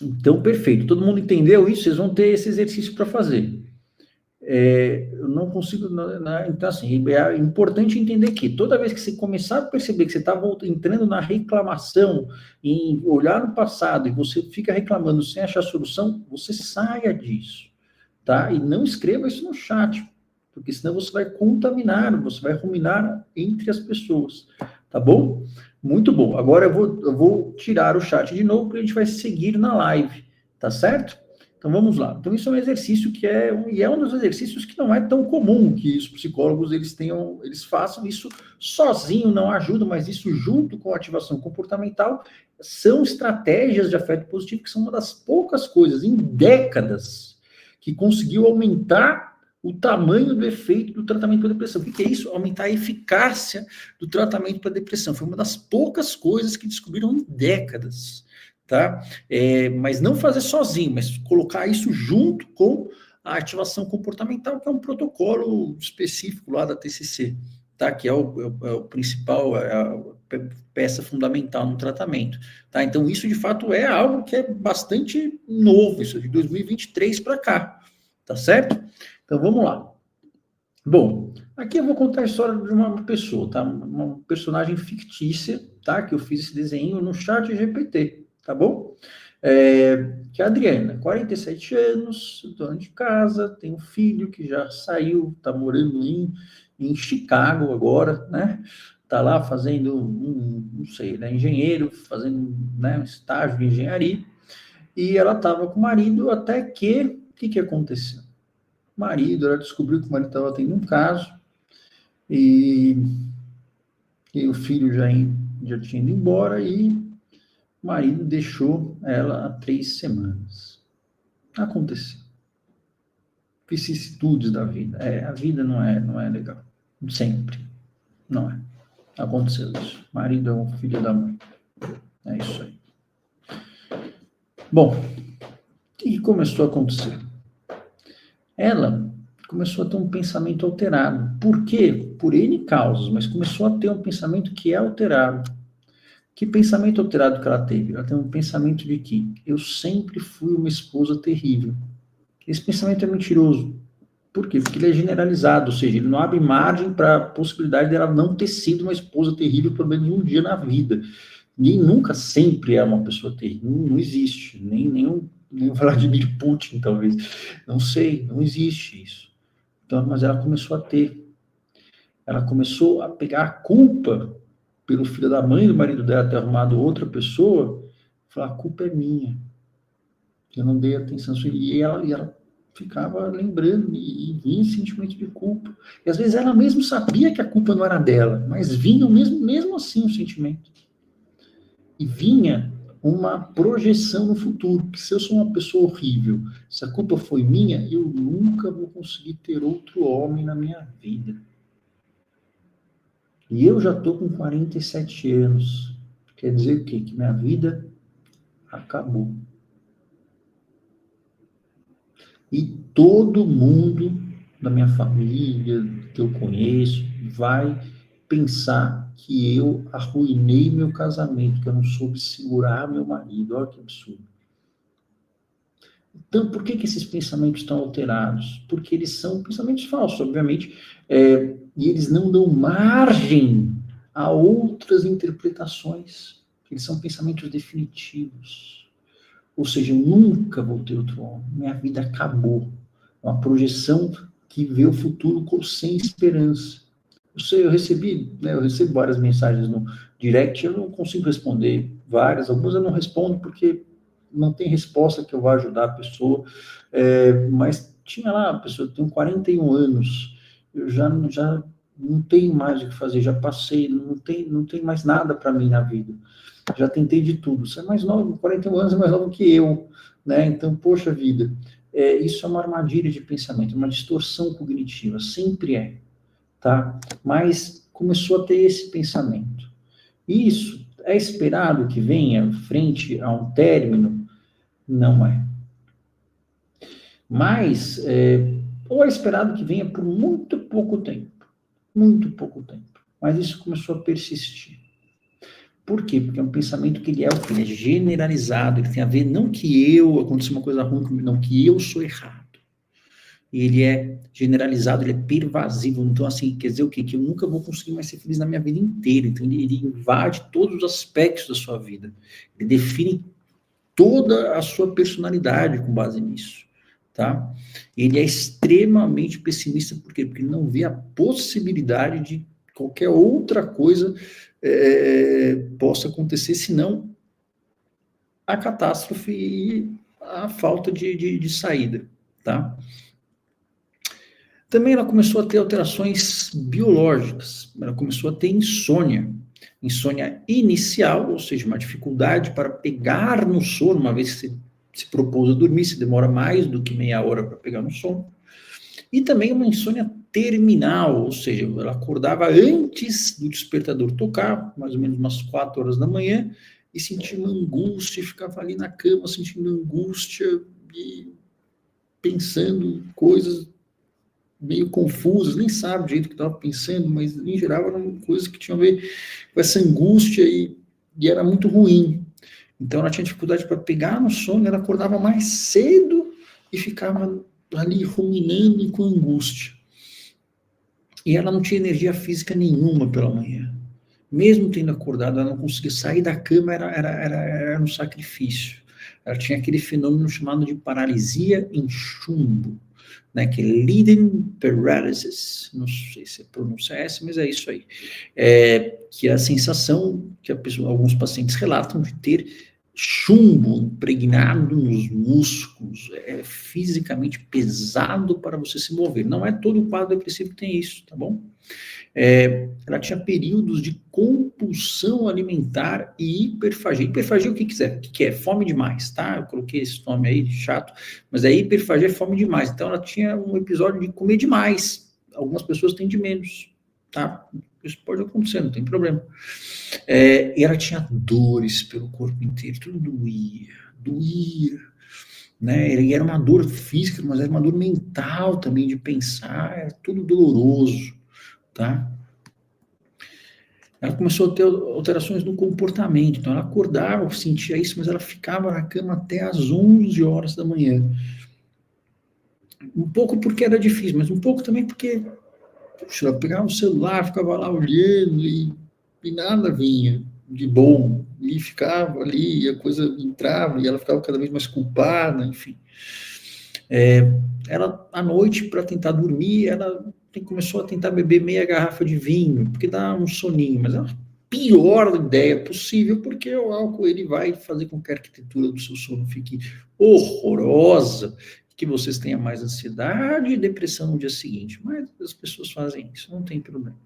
Então, perfeito. Todo mundo entendeu isso? Vocês vão ter esse exercício para fazer. Eu não consigo... Então, assim, é importante entender que toda vez que você começar a perceber que você está entrando na reclamação, em olhar no passado, e você fica reclamando sem achar solução, você saia disso, tá? E não escreva isso no chat, porque senão você vai contaminar, você vai ruminar entre as pessoas, tá bom? Muito bom. Agora eu vou tirar o chat de novo, porque a gente vai seguir na live, tá certo? Então vamos lá. Então isso é um exercício que é um dos exercícios que não é tão comum que os psicólogos eles façam isso sozinho, não ajuda, mas isso junto com a ativação comportamental são estratégias de afeto positivo que são uma das poucas coisas em décadas que conseguiu aumentar o tamanho do efeito do tratamento para depressão. O que é isso? Aumentar a eficácia do tratamento para depressão. Foi uma das poucas coisas que descobriram em décadas, tá? Mas não fazer sozinho, mas colocar isso junto com a ativação comportamental, que é um protocolo específico lá da TCC, tá? Que é o principal, a peça fundamental no tratamento, tá? Então, isso, de fato, é algo que é bastante novo, isso de 2023 para cá, tá certo? Então, vamos lá. Bom, aqui eu vou contar a história de uma pessoa, tá? Uma personagem fictícia, tá? Que eu fiz esse desenho no chat GPT, tá bom? Que é a Adriana, 47 anos, dona de casa, tem um filho que já saiu, tá morando em Chicago agora, né? Tá lá fazendo não sei, né? Engenheiro, fazendo, né, um estágio de engenharia, e ela tava com o marido até que, o que aconteceu? Marido, ela descobriu que o marido estava tendo um caso e o filho já tinha ido embora e o marido deixou ela há 3 semanas. Aconteceu. Vicissitudes da vida. A vida não é legal. Sempre. Não é. Aconteceu isso. Marido é um filho da mãe. É isso aí. Bom, o que começou a acontecer? Ela começou a ter um pensamento alterado. Por quê? Por N causas, mas começou a ter um pensamento que é alterado. Que pensamento alterado que ela teve? Ela tem um pensamento de que eu sempre fui uma esposa terrível. Esse pensamento é mentiroso. Por quê? Porque ele é generalizado, ou seja, ele não abre margem para a possibilidade dela não ter sido uma esposa terrível pelo menos um dia na vida. Ninguém nunca sempre é uma pessoa terrível. Não existe. Nem o Vladimir Putin, talvez. Não sei, não existe isso. Então, mas ela começou a ter. Ela começou a pegar a culpa pelo filho da mãe do marido dela ter arrumado outra pessoa, falar, a culpa é minha. Eu não dei atenção. E ela ficava lembrando e vinha esse sentimento de culpa. E às vezes ela mesma sabia que a culpa não era dela, mas vinha mesmo assim o sentimento. E vinha uma projeção no futuro, que se eu sou uma pessoa horrível, se a culpa foi minha, eu nunca vou conseguir ter outro homem na minha vida. E eu já estou com 47 anos. Quer dizer o quê? Que minha vida acabou. E todo mundo da minha família, que eu conheço, vai pensar que eu arruinei meu casamento, que eu não soube segurar meu marido. Olha que absurdo. Então, por que esses pensamentos estão alterados? Porque eles são pensamentos falsos, obviamente, e eles não dão margem a outras interpretações. Eles são pensamentos definitivos. Ou seja, eu nunca vou ter outro homem. Minha vida acabou. É uma projeção que vê o futuro sem esperança. Eu recebo várias mensagens no direct, eu não consigo responder várias, algumas eu não respondo porque não tem resposta que eu vá ajudar a pessoa, mas tinha lá, a pessoa tem 41 anos, eu já não tenho mais o que fazer, já passei, não tem mais nada para mim na vida. Já tentei de tudo. Você é mais novo, 41 anos é mais novo que eu, né? Então, poxa vida, isso é uma armadilha de pensamento, uma distorção cognitiva, sempre é, tá? Mas começou a ter esse pensamento. Isso é esperado que venha frente a um término? Não é. Mas, ou é esperado que venha por muito pouco tempo. Muito pouco tempo. Mas isso começou a persistir. Por quê? Porque é um pensamento que ele é generalizado, ele tem a ver, não que aconteceu uma coisa ruim comigo, não, que eu sou errado. Ele é generalizado, ele é pervasivo, então assim, quer dizer o quê? Que eu nunca vou conseguir mais ser feliz na minha vida inteira, então ele invade todos os aspectos da sua vida, ele define toda a sua personalidade com base nisso, tá? Ele é extremamente pessimista, por quê? Porque ele não vê a possibilidade de qualquer outra coisa possa acontecer, senão a catástrofe e a falta de saída, tá? Também ela começou a ter alterações biológicas, ela começou a ter insônia. insônia inicial, ou seja, uma dificuldade para pegar no sono, uma vez que você se propôs a dormir, se demora mais do que meia hora para pegar no sono. E também uma insônia terminal, ou seja, ela acordava antes do despertador tocar, mais ou menos umas 4 horas da manhã, e sentia uma angústia, ficava ali na cama sentindo angústia e pensando coisas meio confusas, nem sabe o jeito que estava pensando, mas em geral eram coisas que tinham a ver com essa angústia e era muito ruim. Então ela tinha dificuldade para pegar no sono, ela acordava mais cedo e ficava ali ruminando e com angústia. E ela não tinha energia física nenhuma pela manhã. Mesmo tendo acordado, ela não conseguia sair da cama, era um sacrifício. Ela tinha aquele fenômeno chamado de paralisia em chumbo, né, que é leading paralysis, não sei se a pronúncia é essa, mas é isso aí, que é a sensação que alguns pacientes relatam de ter chumbo impregnado nos músculos, é fisicamente pesado para você se mover. Não é todo o quadro depressivo que tem isso, tá bom? Ela tinha períodos de compulsão alimentar e hiperfagia. Hiperfagia, o que quiser, o que é? Fome demais, tá? Eu coloquei esse nome aí, chato, mas aí hiperfagia é fome demais. Então ela tinha um episódio de comer demais. Algumas pessoas têm de menos, tá? Isso pode acontecer, não tem problema. E ela tinha dores pelo corpo inteiro, tudo doía, né? E era uma dor física, mas era uma dor mental também, de pensar, era tudo doloroso, tá? Ela começou a ter alterações no comportamento, então ela acordava, sentia isso, mas ela ficava na cama até às 11 horas da manhã. Um pouco porque era difícil, mas um pouco também porque, puxa, ela pegava o celular, ficava lá olhando e nada vinha de bom, e ficava ali, e a coisa entrava, e ela ficava cada vez mais culpada, enfim. Ela, à noite, para tentar dormir, ela começou a tentar beber meia garrafa de vinho, porque dá um soninho, mas é a pior ideia possível, porque o álcool ele vai fazer com que a arquitetura do seu sono fique horrorosa, que vocês tenham mais ansiedade e depressão no dia seguinte, mas as pessoas fazem isso, não tem problema.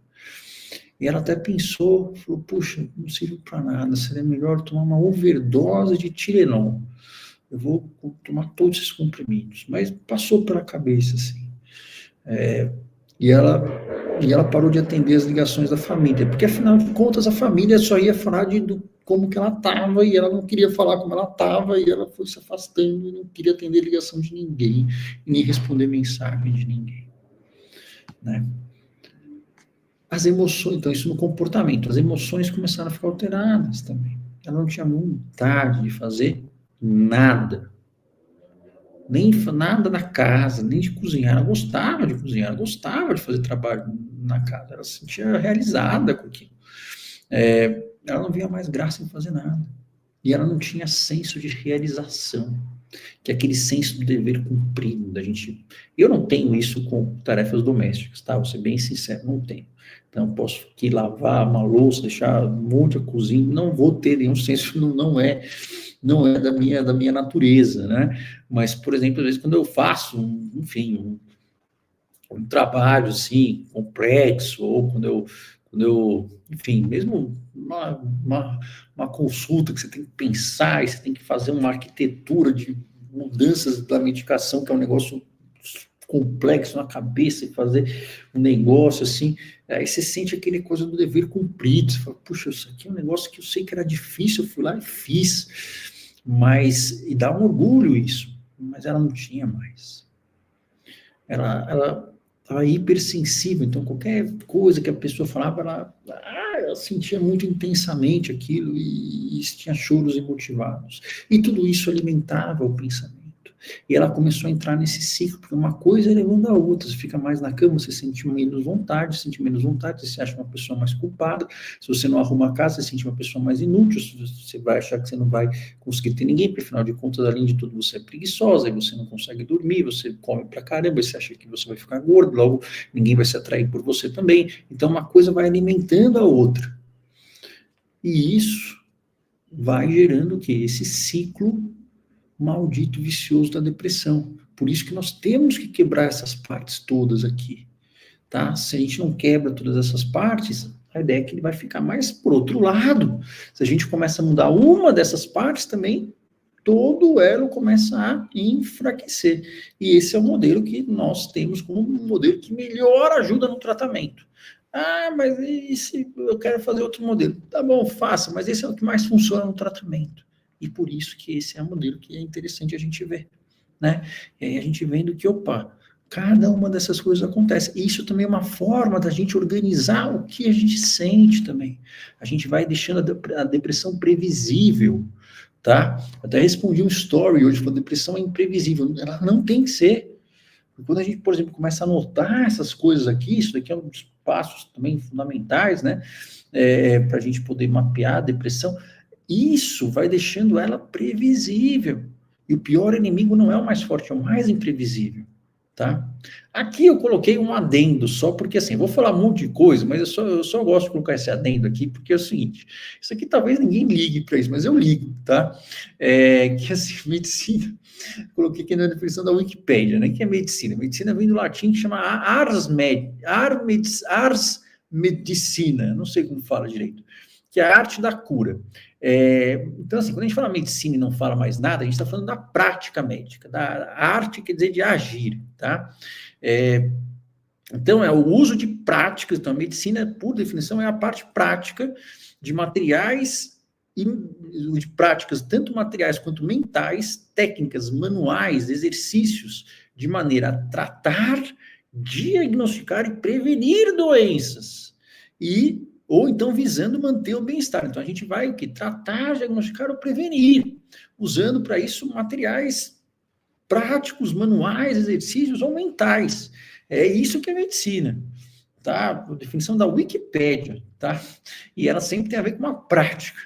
E ela até pensou, falou, puxa, não sirvo para nada, seria melhor tomar uma overdose de Tilenol. Eu vou tomar todos esses comprimidos. Mas passou pela cabeça, assim. E ela parou de atender as ligações da família, porque afinal de contas a família só ia falar do como que ela estava, e ela não queria falar como ela estava, e ela foi se afastando e não queria atender ligação de ninguém, e nem responder mensagem de ninguém, né? As emoções, então isso no comportamento, as emoções começaram a ficar alteradas também. Ela não tinha vontade de fazer nada. Nem nada na casa, nem de cozinhar. Ela gostava de cozinhar, ela gostava de fazer trabalho na casa, ela se sentia realizada com aquilo. Ela não via mais graça em fazer nada. E ela não tinha senso de realização, que é aquele senso do dever cumprido da gente. Eu não tenho isso com tarefas domésticas, tá? Vou ser bem sincero, não tenho. Então, posso aqui lavar uma louça, deixar um monte a cozinha, não vou ter nenhum senso, não é da minha natureza, né? Mas, por exemplo, às vezes quando eu faço, um trabalho assim, complexo, ou quando eu enfim, mesmo uma consulta que você tem que pensar, e você tem que fazer uma arquitetura de mudanças da medicação, que é um negócio complexo na cabeça, e fazer um negócio assim, aí você sente aquele coisa do dever cumprido, você fala, puxa, isso aqui é um negócio que eu sei que era difícil, eu fui lá e fiz, e dá um orgulho isso, mas ela não tinha mais. Ela estava hipersensível, então qualquer coisa que a pessoa falava, ela sentia muito intensamente aquilo e tinha choros imotivados. E tudo isso alimentava o pensamento. E ela começou a entrar nesse ciclo, porque uma coisa é levando a outra. Você fica mais na cama, você sente menos vontade, você se acha uma pessoa mais culpada. Se você não arruma a casa, você se sente uma pessoa mais inútil, você vai achar que você não vai conseguir ter ninguém, porque afinal de contas, além de tudo, você é preguiçosa, e você não consegue dormir, você come pra caramba, você acha que você vai ficar gordo, logo ninguém vai se atrair por você também. Então uma coisa vai alimentando a outra. E isso vai gerando o quê? Esse ciclo maldito, vicioso da depressão. Por isso que nós temos que quebrar essas partes todas aqui, tá? Se a gente não quebra todas essas partes, A ideia é que ele vai ficar mais por outro lado. Se a gente começa a mudar uma dessas partes também, todo o elo começa a enfraquecer. E esse é o modelo que nós temos como um modelo que melhor ajuda no tratamento. Ah, mas e se eu quero fazer outro modelo? Tá bom, faça, mas esse é o que mais funciona no tratamento. E por isso que esse é o modelo que é interessante a gente ver, né? E aí a gente vendo que, opa, cada uma dessas coisas acontece. E isso também é uma forma da gente organizar o que a gente sente também. A gente vai deixando a depressão previsível, tá? Até respondi um story hoje, falou, depressão é imprevisível. Ela não tem que ser. Quando a gente, por exemplo, começa a notar essas coisas aqui, isso daqui é um dos passos também fundamentais, né? Para a gente poder mapear a depressão, isso vai deixando ela previsível. E o pior inimigo não é o mais forte, é o mais imprevisível, tá? Aqui eu coloquei um adendo só, porque assim, eu vou falar um monte de coisa, mas eu só gosto de colocar esse adendo aqui, porque é o seguinte, isso aqui talvez ninguém ligue para isso, mas eu ligo, tá? Que assim, medicina, coloquei aqui na definição da Wikipédia, né? Que é medicina? Medicina vem do latim que chama ars medicina, não sei como fala direito, que é a arte da cura. Então, assim, quando a gente fala medicina e não fala mais nada, a gente está falando da prática médica, da arte, quer dizer, de agir, tá? Então, é o uso de práticas, então a medicina, por definição, é a parte prática de materiais e de práticas, tanto materiais quanto mentais, técnicas, manuais, exercícios, de maneira a tratar, diagnosticar e prevenir doenças. Ou então visando manter o bem-estar. Então, a gente vai o quê? Tratar, diagnosticar ou prevenir, usando para isso materiais práticos, manuais, exercícios ou mentais. É isso que é medicina, tá? A definição da Wikipédia, tá? E ela sempre tem a ver com uma prática,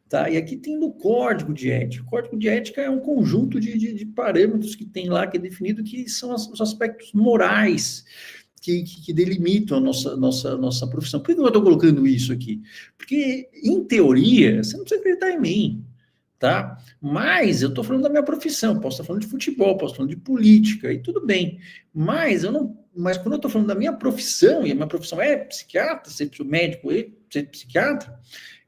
tá? E aqui tem no Código de Ética. O Código de Ética é um conjunto de parâmetros que tem lá, que é definido, que são os aspectos morais que delimitam a nossa profissão. Por que eu estou colocando isso aqui? Porque, em teoria, você não precisa acreditar em mim, tá? Mas eu estou falando da minha profissão, posso estar falando de futebol, posso estar falando de política, e tudo bem. Mas quando eu estou falando da minha profissão, e a minha profissão é psiquiatra, ser médico e ser psiquiatra,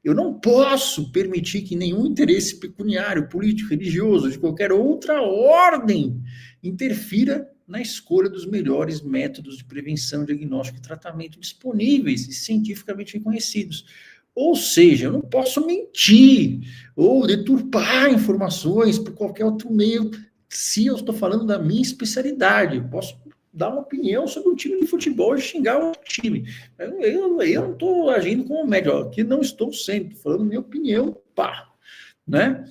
eu não posso permitir que nenhum interesse pecuniário, político, religioso, de qualquer outra ordem, interfira na escolha dos melhores métodos de prevenção, diagnóstico e tratamento disponíveis e cientificamente reconhecidos. Ou seja, eu não posso mentir ou deturpar informações por qualquer outro meio, se eu estou falando da minha especialidade. Eu posso dar uma opinião sobre um time de futebol e xingar o time. Eu não estou agindo como médico, aqui não estou sempre falando minha opinião, pá, né?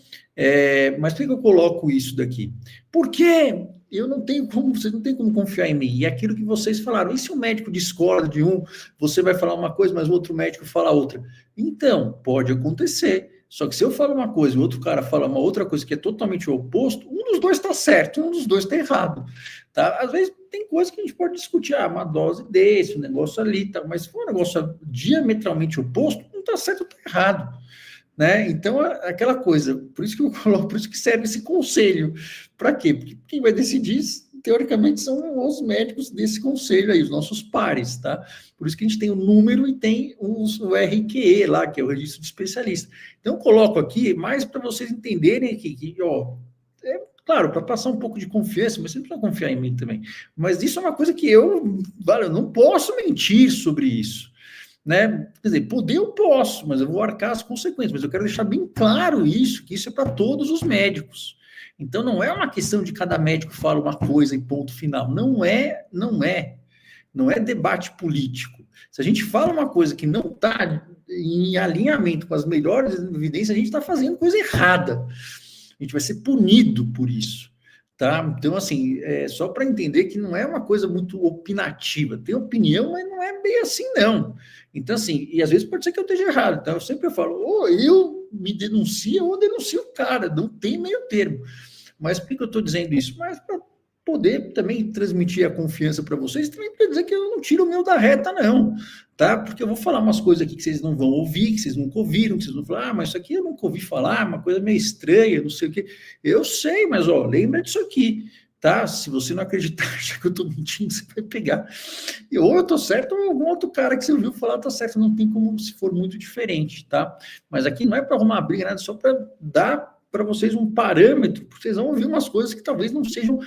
Mas por que eu coloco isso daqui? Porque você não tem como confiar em mim. E é aquilo que vocês falaram, e se o médico discorda de um, você vai falar uma coisa, mas o outro médico fala outra? Então, pode acontecer. Só que se eu falo uma coisa e o outro cara fala uma outra coisa que é totalmente o oposto, um dos dois está certo, um dos dois está errado. Tá? Às vezes tem coisa que a gente pode discutir, uma dose desse, um negócio ali, tá? Mas se for um negócio diametralmente oposto, não está certo ou está errado. Né? Então, aquela coisa, por isso que eu coloco, por isso que serve esse conselho. Para quê? Porque quem vai decidir, teoricamente, são os médicos desse conselho aí, os nossos pares, tá? Por isso que a gente tem o número e tem o RQE lá, que é o registro de especialista. Então, eu coloco aqui mais para vocês entenderem que claro, para passar um pouco de confiança, mas você não precisa confiar em mim também. Mas isso é uma coisa que eu não posso mentir sobre isso. Né? Quer dizer, poder eu posso, mas eu vou arcar as consequências, mas eu quero deixar bem claro isso, que isso é para todos os médicos. Então, não é uma questão de cada médico fala uma coisa e ponto final. Não é debate político. Se a gente fala uma coisa que não está em alinhamento com as melhores evidências, a gente está fazendo coisa errada. A gente vai ser punido por isso. Tá? Então, assim, só para entender que não é uma coisa muito opinativa. Tem opinião, mas não é bem assim, não. Então, assim, e às vezes pode ser que eu esteja errado. Então, eu sempre falo, ou eu me denuncio, ou denuncio o cara. Não tem meio termo. Mas por que eu estou dizendo isso? Mas para poder também transmitir a confiança para vocês, também para dizer que eu não tiro o meu da reta, não. Tá? Porque eu vou falar umas coisas aqui que vocês não vão ouvir, que vocês nunca ouviram, que vocês vão falar, mas isso aqui eu nunca ouvi falar, uma coisa meio estranha, não sei o quê. Eu sei, mas lembra disso aqui. tá? Se você não acreditar, já que eu tô mentindo, você vai pegar. E ou eu tô certo, ou algum outro cara que você ouviu falar tá certo. Não tem como se for muito diferente, tá? Mas aqui não é para arrumar briga, nada, só para dar para vocês um parâmetro, porque vocês vão ouvir umas coisas que talvez não sejam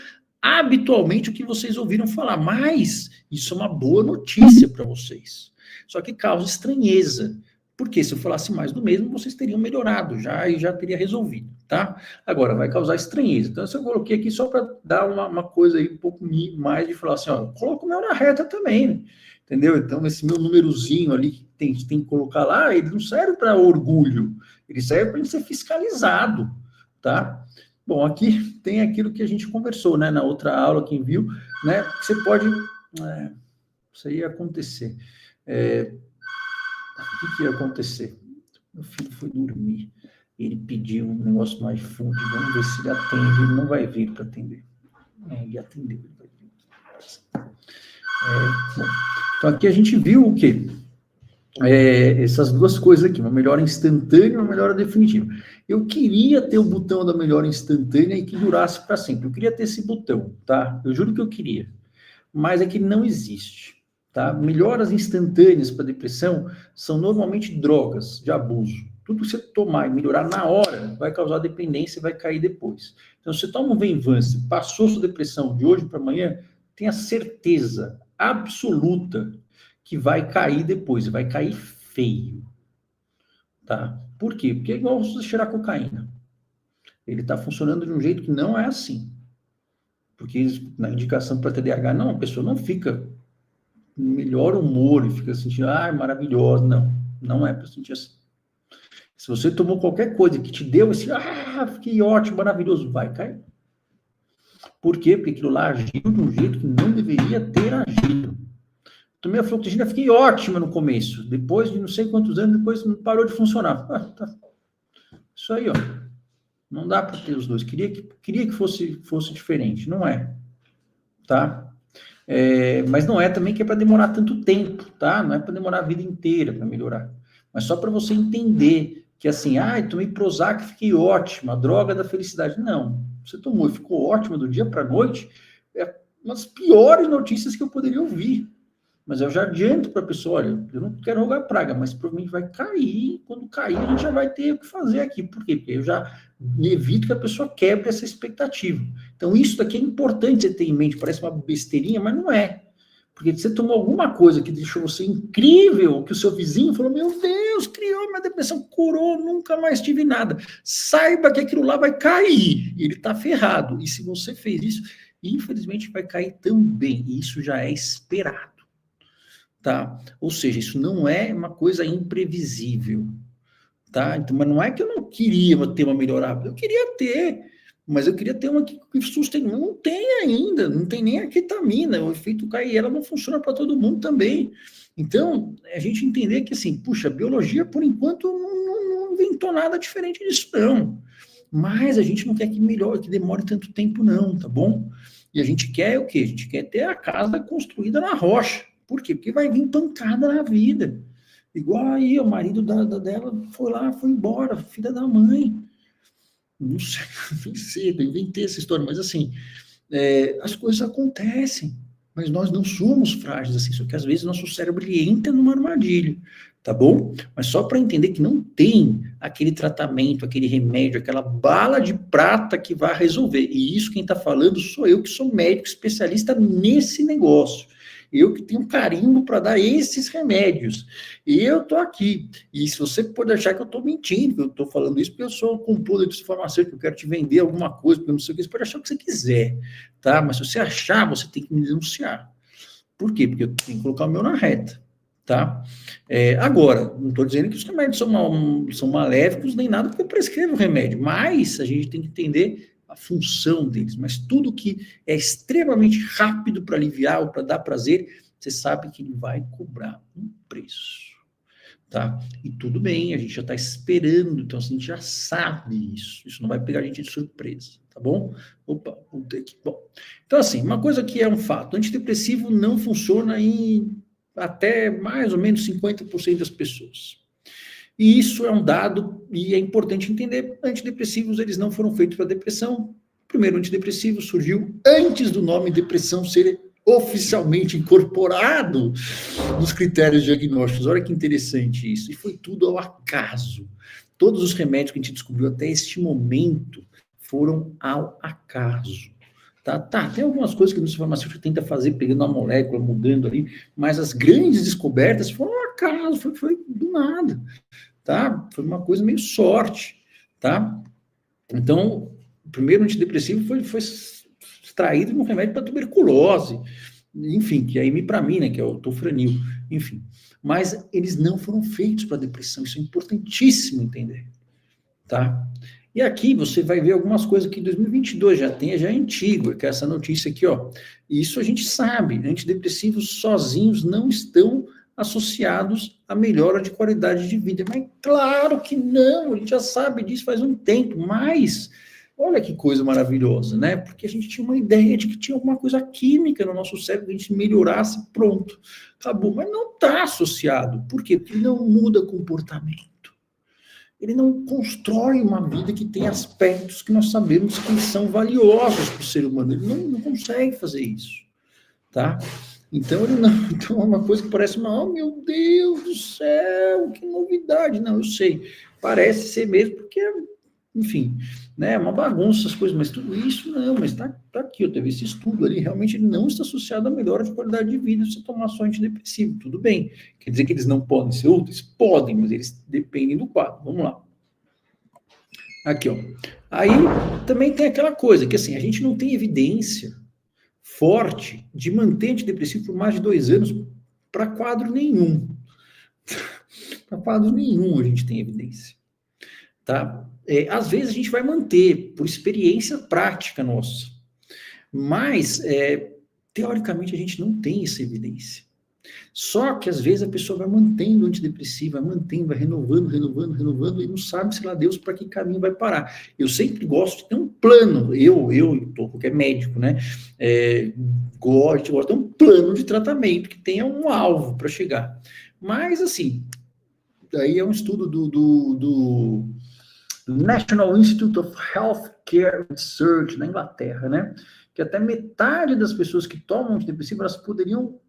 habitualmente o que vocês ouviram falar, mas isso é uma boa notícia para vocês. Só que causa estranheza. Porque se eu falasse mais do mesmo, vocês teriam melhorado já e já teria resolvido, tá? Agora, vai causar estranheza. Então, eu coloquei aqui só para dar uma coisa aí um pouco mais de falar assim, ó, coloca o meu na reta também, entendeu? Então, esse meu númerozinho ali que tem que colocar lá, ele não serve para orgulho, ele serve para ele ser fiscalizado, tá? Bom, aqui tem aquilo que a gente conversou, né, na outra aula, quem viu, né, que você pode... isso aí ia acontecer. O que ia acontecer? Meu filho foi dormir. Ele pediu um negócio no iFood. Vamos ver se ele atende. Ele não vai vir para atender. Ele atendeu. Ele vai vir. Bom. Então, aqui a gente viu o quê? Essas duas coisas aqui. Uma melhora instantânea e uma melhora definitiva. Eu queria ter o botão da melhora instantânea e que durasse para sempre. Eu queria ter esse botão, tá? Eu juro que eu queria. Mas é que não existe. Tá? Melhoras instantâneas para depressão são normalmente drogas de abuso. Tudo que você tomar e melhorar na hora vai causar dependência e vai cair depois. Então, se você toma um Venvance, passou sua depressão de hoje para amanhã, tenha certeza absoluta que vai cair depois, vai cair feio. Tá? Por quê? Porque é igual você cheirar cocaína. Ele está funcionando de um jeito que não é assim. Porque na indicação para TDAH, não, a pessoa não fica melhor humor e fica sentindo, maravilhosa. Não, não é para sentir assim. Se você tomou qualquer coisa que te deu esse, fiquei ótimo, maravilhoso, vai cair. Por quê? Porque aquilo lá agiu de um jeito que não deveria ter agido. Tomei a fluoxetina, fiquei ótima no começo. Depois de não sei quantos anos, depois parou de funcionar. Tá. Isso aí, ó. Não dá para ter os dois. Queria que fosse diferente. Não é. Tá? Mas não é também que é para demorar tanto tempo, tá? Não é para demorar a vida inteira para melhorar. Mas só para você entender que assim, tomei Prozac, fiquei ótima, a droga da felicidade. Não, você tomou e ficou ótima do dia para a noite, é uma das piores notícias que eu poderia ouvir. Mas eu já adianto para a pessoa, olha, eu não quero rogar praga, mas provavelmente vai cair, quando cair a gente já vai ter o que fazer aqui. Por quê? Porque eu já evito que a pessoa quebre essa expectativa. Então isso daqui é importante você ter em mente, parece uma besteirinha, mas não é. Porque você tomou alguma coisa que deixou você incrível, que o seu vizinho falou, meu Deus, criou minha depressão, curou, nunca mais tive nada. Saiba que aquilo lá vai cair, ele está ferrado. E se você fez isso, infelizmente vai cair também. E isso já é esperado. Tá? Ou seja, isso não é uma coisa imprevisível, tá? Então, mas não é que eu não queria ter uma melhorada, eu queria ter, mas eu queria ter uma que sustente. Não tem ainda, não tem nem a ketamina, o efeito CAI, ela não funciona para todo mundo também. Então, a gente entender que, assim, puxa, a biologia, por enquanto, não inventou nada diferente disso, não. Mas a gente não quer que melhore, que demore tanto tempo, não, tá bom? E a gente quer o quê? A gente quer ter a casa construída na rocha. Por quê? Porque vai vir pancada na vida. Igual aí, o marido dela foi lá, foi embora, filha da mãe. Não sei, eu inventei essa história, mas assim, as coisas acontecem, mas nós não somos frágeis assim, só que às vezes nosso cérebro ele entra numa armadilha, tá bom? Mas só para entender que não tem aquele tratamento, aquele remédio, aquela bala de prata que vai resolver. E isso quem está falando sou eu, que sou médico especialista nesse negócio. Eu que tenho carimbo para dar esses remédios. E eu estou aqui. E se você pode achar que eu estou mentindo, que eu estou falando isso porque eu sou um compulso de farmacêutico, eu quero te vender alguma coisa, porque eu não sei o que, você pode achar o que você quiser, tá? Mas se você achar, você tem que me denunciar. Por quê? Porque eu tenho que colocar o meu na reta, tá? Agora, não estou dizendo que os remédios são maléficos nem nada, porque eu prescrevo remédio, mas a gente tem que entender a função deles, mas tudo que é extremamente rápido para aliviar ou para dar prazer, você sabe que ele vai cobrar um preço, tá? E tudo bem, a gente já está esperando, então a gente já sabe isso não vai pegar a gente de surpresa, tá bom? Opa, voltei aqui. Bom, então assim, uma coisa que é um fato, antidepressivo não funciona em até mais ou menos 50% das pessoas. E isso é um dado, e é importante entender, antidepressivos, eles não foram feitos para depressão, primeiro antidepressivo surgiu antes do nome depressão ser oficialmente incorporado nos critérios diagnósticos. Olha que interessante isso. E foi tudo ao acaso. Todos os remédios que a gente descobriu até este momento foram ao acaso. Tá, tem algumas coisas que a indústria farmacêutica tenta fazer, pegando uma molécula, mudando ali, mas as grandes descobertas foram ao acaso, foi do nada, tá? Foi uma coisa meio sorte, tá? Então, o primeiro antidepressivo foi extraído no remédio para tuberculose, enfim, que é a imipramina, que é o tofranil, enfim. Mas eles não foram feitos para depressão, isso é importantíssimo entender, tá? E aqui você vai ver algumas coisas que em 2022 já é antigo, que é essa notícia aqui, ó. Isso a gente sabe, antidepressivos sozinhos não estão associados à melhora de qualidade de vida. Mas claro que não, a gente já sabe disso faz um tempo, mas olha que coisa maravilhosa, né? Porque a gente tinha uma ideia de que tinha alguma coisa química no nosso cérebro, que a gente melhorasse, pronto, acabou. Mas não está associado. Por quê? Porque não muda comportamento. Ele não constrói uma vida que tem aspectos que nós sabemos que são valiosos para o ser humano. Ele não consegue fazer isso, tá? Então, então é uma coisa que parece oh, meu Deus do céu, que novidade. Não, eu sei, parece ser mesmo, porque, enfim, né, é uma bagunça as coisas, mas tudo isso não, mas tá aqui, eu teve esse estudo ali, realmente ele não está associado à melhora de qualidade de vida se você tomar só antidepressivo, tudo bem. Quer dizer que eles não podem ser úteis? Podem, mas eles dependem do quadro. Vamos lá. Aqui, ó. Aí também tem aquela coisa que assim, a gente não tem evidência forte de manter antidepressivo por mais de 2 anos para quadro nenhum. Para quadro nenhum a gente tem evidência. Tá? Às vezes a gente vai manter por experiência prática nossa. Mas, teoricamente, a gente não tem essa evidência. Só que, às vezes, a pessoa vai mantendo o antidepressivo, vai mantendo, vai renovando, e não sabe, sei lá, Deus, para que caminho vai parar. Eu sempre gosto de ter um plano, qualquer médico, né, gosto de ter um plano de tratamento, que tenha um alvo para chegar. Mas, assim, daí é um estudo do National Institute of Healthcare Research, na Inglaterra, né, que até metade das pessoas que tomam antidepressivo, elas poderiam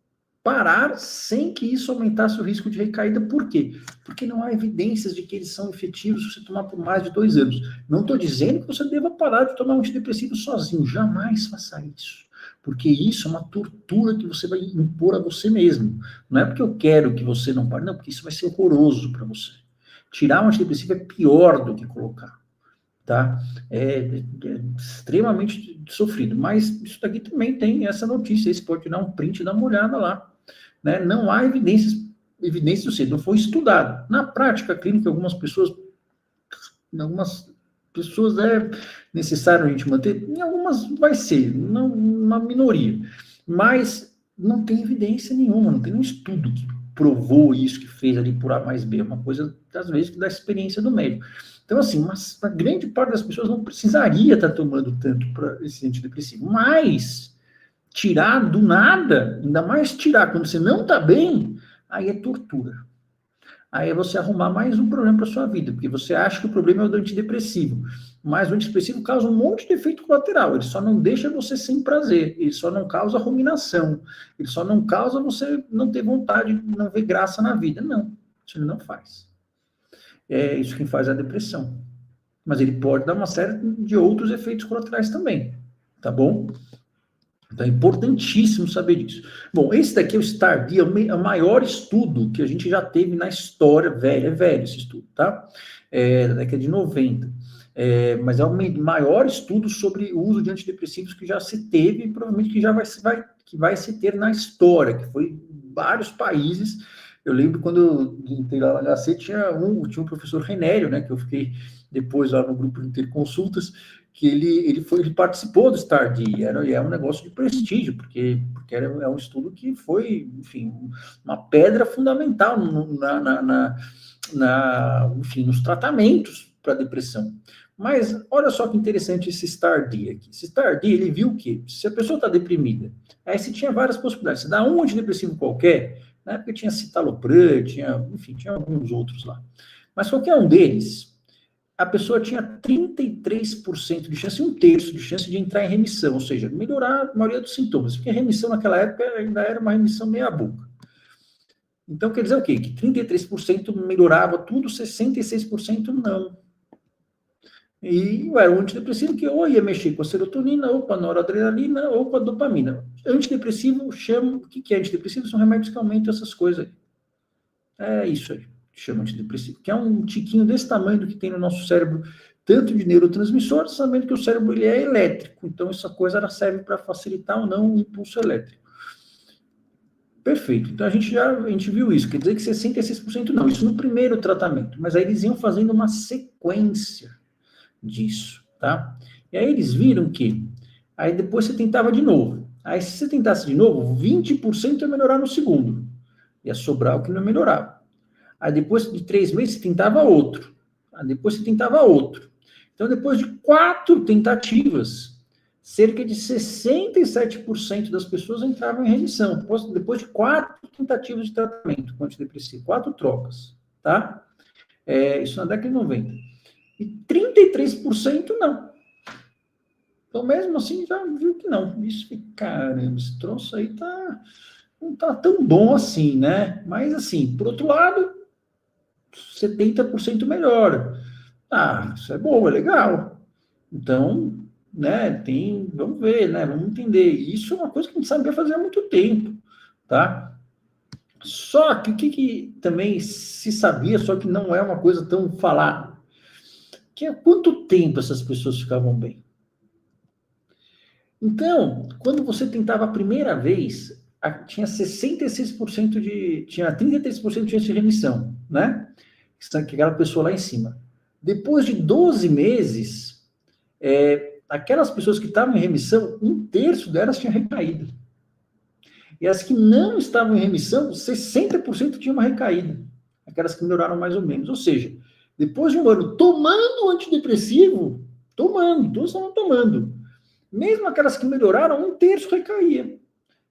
parar sem que isso aumentasse o risco de recaída. Por quê? Porque não há evidências de que eles são efetivos se você tomar por mais de 2 anos. Não estou dizendo que você deva parar de tomar um antidepressivo sozinho. Jamais faça isso. Porque isso é uma tortura que você vai impor a você mesmo. Não é porque eu quero que você não pare, não, porque isso vai ser horroroso para você. Tirar um antidepressivo é pior do que colocar. Tá? É extremamente sofrido. Mas isso daqui também tem essa notícia. Você pode tirar um print e dar uma olhada lá. Né? Não há evidências do ser, não foi estudado. Na prática clínica, algumas pessoas é necessário a gente manter, em algumas vai ser, não uma minoria, mas não tem evidência nenhuma, não tem um estudo que provou isso, que fez ali por A mais B, é uma coisa, às vezes, da experiência do médico. Então, assim, a grande parte das pessoas não precisaria estar tomando tanto para esse antidepressivo, mas tirar do nada, ainda mais tirar quando você não está bem, aí é tortura. Aí é você arrumar mais um problema para sua vida, porque você acha que o problema é o do antidepressivo, mas o antidepressivo causa um monte de efeito colateral, ele só não deixa você sem prazer, ele só não causa ruminação, ele só não causa você não ter vontade, não ver graça na vida. Não, isso ele não faz. É isso quem faz a depressão. Mas ele pode dar uma série de outros efeitos colaterais também, tá bom? Então é importantíssimo saber disso. Bom, esse daqui é o STAR-D, é o maior estudo que a gente já teve na história, é velho esse estudo, tá? Da década de 90. Mas é o maior estudo sobre o uso de antidepressivos que já se teve e provavelmente que já vai se ter na história, que foi em vários países. Eu lembro quando eu entrei lá na HC, tinha um professor Renério, né, que eu fiquei depois lá no grupo de interconsultas, que ele participou do STAR-D, é um negócio de prestígio, porque é um estudo que foi, enfim, uma pedra fundamental enfim, nos tratamentos para depressão. Mas olha só que interessante esse STAR-D aqui. Esse STAR-D, ele viu que se a pessoa está deprimida, aí você tinha várias possibilidades. Você dá um antidepressivo qualquer, na época tinha citalopram, tinha alguns outros lá. Mas qualquer um deles, a pessoa tinha 33% de chance, um terço de chance de entrar em remissão, ou seja, melhorar a maioria dos sintomas, porque a remissão naquela época ainda era uma remissão meia boca. Então, quer dizer o quê? Que 33% melhorava tudo, 66% não. E era um antidepressivo que ou ia mexer com a serotonina, ou com a noradrenalina, ou com a dopamina. Antidepressivo chama... O que é antidepressivo? São remédios que aumentam essas coisas aí. É isso aí, que chama antidepressivo. Que é um tiquinho desse tamanho do que tem no nosso cérebro, tanto de neurotransmissores, sabendo que o cérebro ele é elétrico. Então, essa coisa ela serve para facilitar ou não o impulso elétrico. Perfeito. Então, a gente viu isso. Quer dizer que 66% não. Isso no primeiro tratamento. Mas aí eles iam fazendo uma sequência disso, tá? E aí eles viram que aí depois você tentava de novo. Aí se você tentasse de novo, 20% ia melhorar no segundo. Ia sobrar o que não melhorava. Aí depois de 3 meses você tentava outro. Aí depois você tentava outro. Então depois de 4 tentativas, cerca de 67% das pessoas entravam em remissão. Depois de 4 tentativas de tratamento com antidepressivo, 4 trocas, tá? Isso na década de 90. E 33% não. Então, mesmo assim, já viu que não. Isso, caramba, esse troço aí não tá tão bom assim, né? Mas, assim, por outro lado, 70% melhora. Ah, isso é bom, é legal. Então, né, vamos ver, né? Vamos entender. Isso é uma coisa que a gente sabia fazer há muito tempo, tá? Só que o que também se sabia, só que não é uma coisa tão falada, que é quanto tempo essas pessoas ficavam bem. Então, quando você tentava a primeira vez, tinha 66% tinha 33% de chance de remissão, né? Aquela pessoa lá em cima. Depois de 12 meses, aquelas pessoas que estavam em remissão, um terço delas tinha recaído. E as que não estavam em remissão, 60% tinham uma recaída. Aquelas que melhoraram mais ou menos. Ou seja, depois de um ano tomando antidepressivo, todos estavam tomando. Mesmo aquelas que melhoraram, um terço recaía.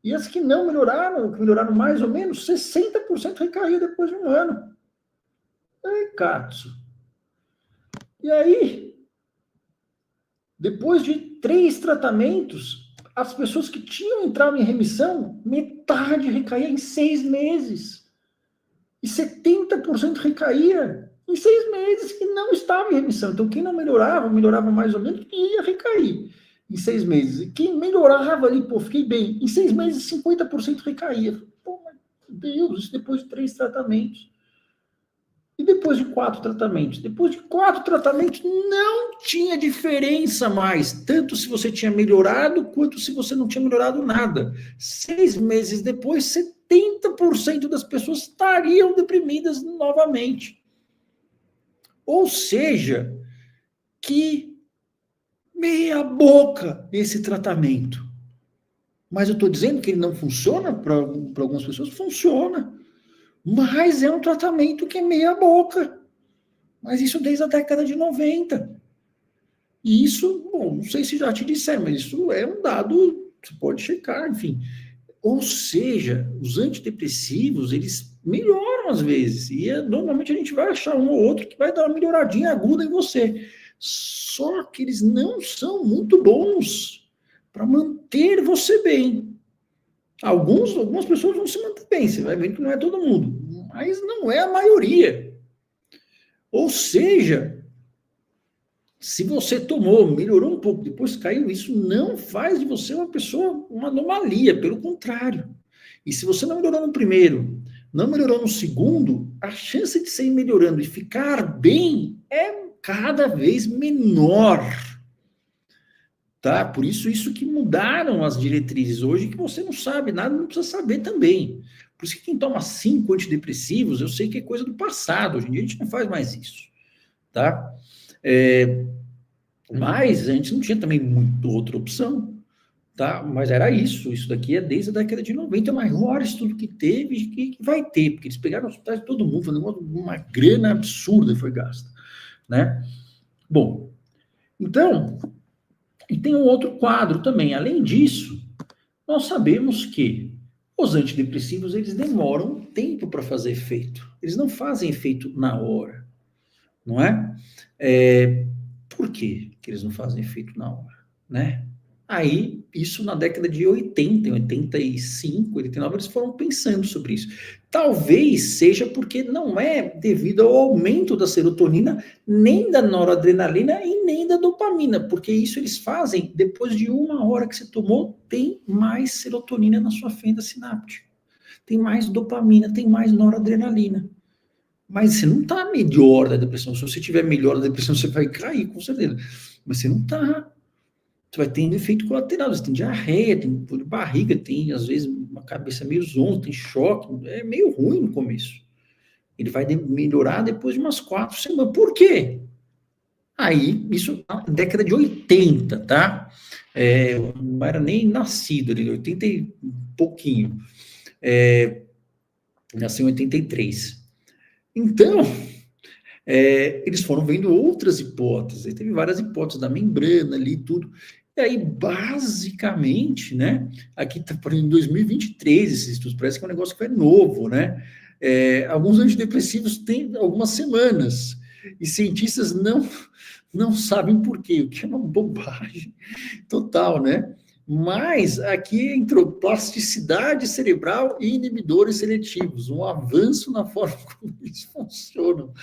E as que não melhoraram, que melhoraram mais ou menos, 60% recaía depois de um ano. Ai, Katsu. E aí, depois de 3 tratamentos, as pessoas que tinham entrado em remissão, metade recaía em 6 meses. E 70% recaía em 6 meses que não estava em remissão. Então, quem não melhorava mais ou menos, ia recair em 6 meses. E quem melhorava ali, fiquei bem, em 6 meses, 50% recaía. Pô, meu Deus, isso depois de 3 tratamentos. E depois de 4 tratamentos? Depois de 4 tratamentos, não tinha diferença mais, tanto se você tinha melhorado, quanto se você não tinha melhorado nada. 6 meses depois, 70% das pessoas estariam deprimidas novamente. Ou seja, que meia boca esse tratamento. Mas eu estou dizendo que ele não funciona para algumas pessoas? Funciona. Mas é um tratamento que é meia boca. Mas isso desde a década de 90. E isso, bom, não sei se já te disseram, mas isso é um dado, você pode checar, enfim. Ou seja, os antidepressivos, eles melhoram às vezes. E normalmente a gente vai achar um ou outro que vai dar uma melhoradinha aguda em você. Só que eles não são muito bons para manter você bem. Algumas pessoas vão se manter bem, você vai ver que não é todo mundo, mas não é a maioria. Ou seja, se você tomou, melhorou um pouco, depois caiu, isso não faz de você uma pessoa, uma anomalia, pelo contrário. E se você não melhorou no primeiro, não melhorou no segundo, a chance de você ir melhorando e ficar bem é cada vez menor. Tá? Por isso que mudaram as diretrizes hoje, que você não sabe nada, não precisa saber também. Por isso que quem toma 5 antidepressivos, eu sei que é coisa do passado, hoje em dia a gente não faz mais isso, tá? Mas a gente não tinha também muito outra opção, tá? Mas era isso daqui é desde a década de 90, é o maior estudo que teve e que vai ter, porque eles pegaram os hospitais de todo mundo, foi uma grana absurda foi gasta, né? Bom, então... E tem um outro quadro também. Além disso, nós sabemos que os antidepressivos, eles demoram tempo para fazer efeito. Eles não fazem efeito na hora. não é? Por que eles não fazem efeito na hora, né? Aí, isso na década de 80, 85, 89, eles foram pensando sobre isso. Talvez seja porque não é devido ao aumento da serotonina, nem da noradrenalina e nem da dopamina, porque isso eles fazem depois de 1 hora que você tomou, tem mais serotonina na sua fenda sináptica, tem mais dopamina, tem mais noradrenalina. Mas você não está melhor da depressão. Se você tiver melhor da depressão, você vai cair, com certeza. Mas você não está. Você vai ter um efeito colateral. Você tem diarreia, tem dor de barriga, tem, às vezes, uma cabeça meio zonza, tem choque. É meio ruim no começo. Ele vai melhorar depois de umas 4 semanas. Por quê? Aí, isso na década de 80, tá? Não era nem nascido, ali, 80 e pouquinho. Nasceu em 83. Então, eles foram vendo outras hipóteses, teve várias hipóteses da membrana ali e tudo, e aí basicamente, né, aqui está em 2023 esses estudos, parece que é um negócio que é novo, né, alguns antidepressivos têm algumas semanas, e cientistas não sabem por quê, o que é uma bobagem total, né, mas aqui entrou plasticidade cerebral e inibidores seletivos, um avanço na forma como eles funcionam.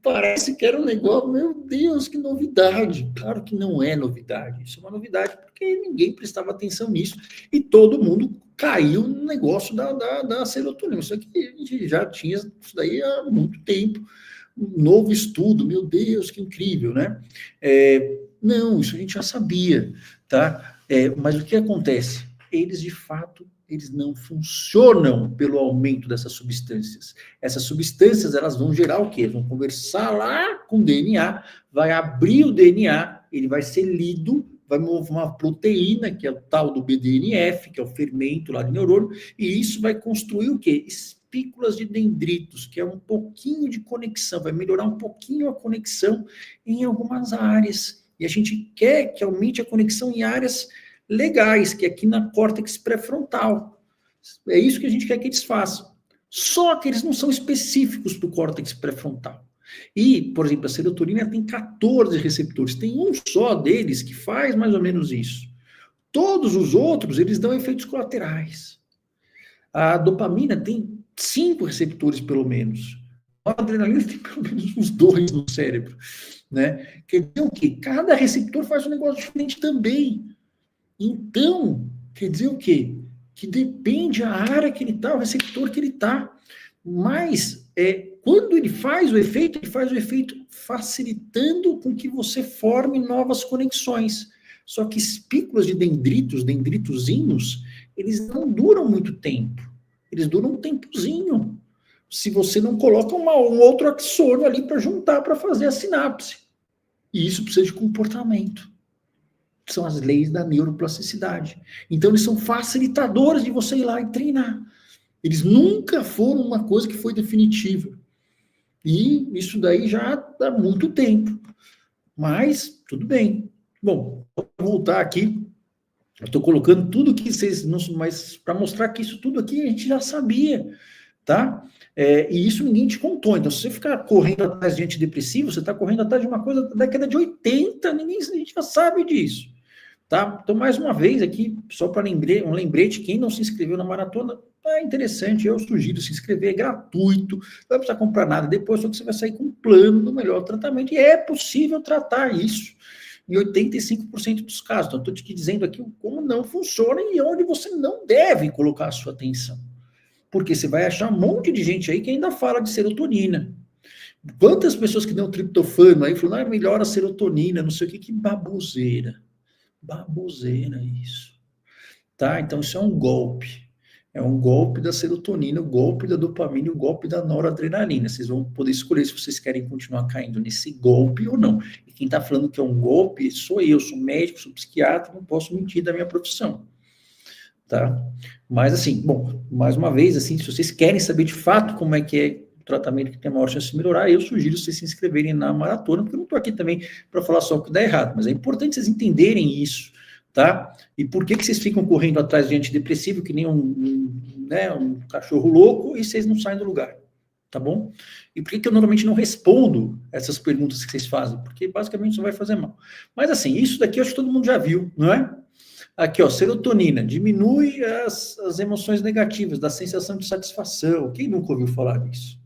Parece que era um negócio, meu Deus, que novidade. Claro que não é novidade. Isso é uma novidade porque ninguém prestava atenção nisso e todo mundo caiu no negócio da serotonina. Isso aqui a gente já tinha isso daí há muito tempo. Um novo estudo, meu Deus, que incrível, né? Não, isso a gente já sabia, tá? Mas o que acontece? Eles, de fato, eles não funcionam pelo aumento dessas substâncias. Essas substâncias, elas vão gerar o quê? Eles vão conversar lá com o DNA, vai abrir o DNA, ele vai ser lido, vai mover uma proteína, que é o tal do BDNF, que é o fermento lá de neurônio, e isso vai construir o quê? Espículas de dendritos, que é um pouquinho de conexão, vai melhorar um pouquinho a conexão em algumas áreas. E a gente quer que aumente a conexão em áreas legais, que é aqui na córtex pré-frontal. É isso que a gente quer que eles façam. Só que eles não são específicos para o córtex pré-frontal. E, por exemplo, a serotonina tem 14 receptores, tem um só deles que faz mais ou menos isso. Todos os outros, eles dão efeitos colaterais. A dopamina tem 5 receptores, pelo menos. A adrenalina tem pelo menos uns 2 no cérebro, né? Quer dizer o quê? Cada receptor faz um negócio diferente também. Então, quer dizer o quê? Que depende a área que ele está, o receptor que ele está. Mas, quando ele faz o efeito facilitando com que você forme novas conexões. Só que espículas de dendritozinhos, eles não duram muito tempo. Eles duram um tempozinho. Se você não coloca um outro axônio ali para juntar, para fazer a sinapse. E isso precisa de comportamento. São as leis da neuroplasticidade. Então, eles são facilitadores de você ir lá e treinar. Eles nunca foram uma coisa que foi definitiva. E isso daí já há muito tempo. Mas, tudo bem. Bom, vou voltar aqui. Eu estou colocando tudo que vocês não, mas para mostrar que isso tudo aqui a gente já sabia, tá? E isso ninguém te contou. Então, se você ficar correndo atrás de antidepressivo, você está correndo atrás de uma coisa da década de 80, a gente já sabe disso, tá? Então, mais uma vez aqui, só para um lembrete, quem não se inscreveu na maratona, é interessante, eu sugiro se inscrever, é gratuito, não vai precisar comprar nada depois, só que você vai sair com um plano do melhor tratamento, e é possível tratar isso em 85% dos casos. Então, estou te dizendo aqui como não funciona e onde você não deve colocar a sua atenção. Porque você vai achar um monte de gente aí que ainda fala de serotonina. Quantas pessoas que dão triptofano aí falam, melhora a serotonina, não sei o que baboseira. Baboseira isso. Tá? Então, isso é um golpe. É um golpe da serotonina, o golpe da dopamina, o golpe da noradrenalina. Vocês vão poder escolher se vocês querem continuar caindo nesse golpe ou não. E quem está falando que é um golpe sou eu, sou médico, sou psiquiatra, não posso mentir da minha profissão. Tá? Mas assim, bom, mais uma vez, assim, se vocês querem saber de fato como é que é o tratamento que tem a maior chance de melhorar, eu sugiro vocês se inscreverem na maratona, porque eu não estou aqui também para falar só o que dá errado, mas é importante vocês entenderem isso, tá? E por que vocês ficam correndo atrás de antidepressivo que nem um cachorro louco e vocês não saem do lugar, tá bom? E por que eu normalmente não respondo essas perguntas que vocês fazem? Porque basicamente isso vai fazer mal. Mas assim, isso daqui eu acho que todo mundo já viu, não é? Aqui, ó, serotonina, diminui as emoções negativas, da sensação de satisfação. Quem nunca ouviu falar disso?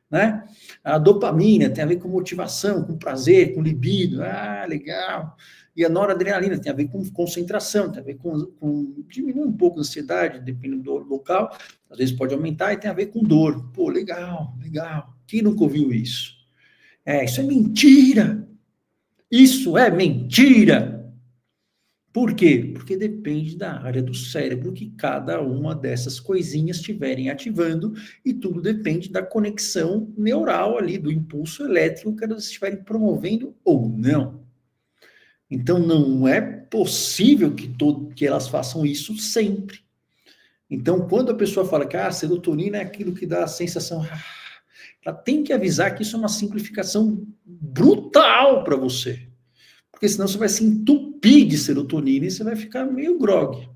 Né? A dopamina tem a ver com motivação, com prazer, com libido. Ah, legal. E a noradrenalina tem a ver com concentração, tem a ver com diminui um pouco a ansiedade, dependendo do local. Às vezes pode aumentar e tem a ver com dor. Pô, legal, legal. Quem nunca ouviu isso? Isso é mentira. Isso é mentira. Por quê? Porque depende da área do cérebro que cada uma dessas coisinhas estiverem ativando e tudo depende da conexão neural ali, do impulso elétrico que elas estiverem promovendo ou não. Então, não é possível que elas façam isso sempre. Então, quando a pessoa fala que a serotonina é aquilo que dá a sensação... ela tem que avisar que isso é uma simplificação brutal para você. Porque senão você vai se entupir de serotonina e você vai ficar meio grogue.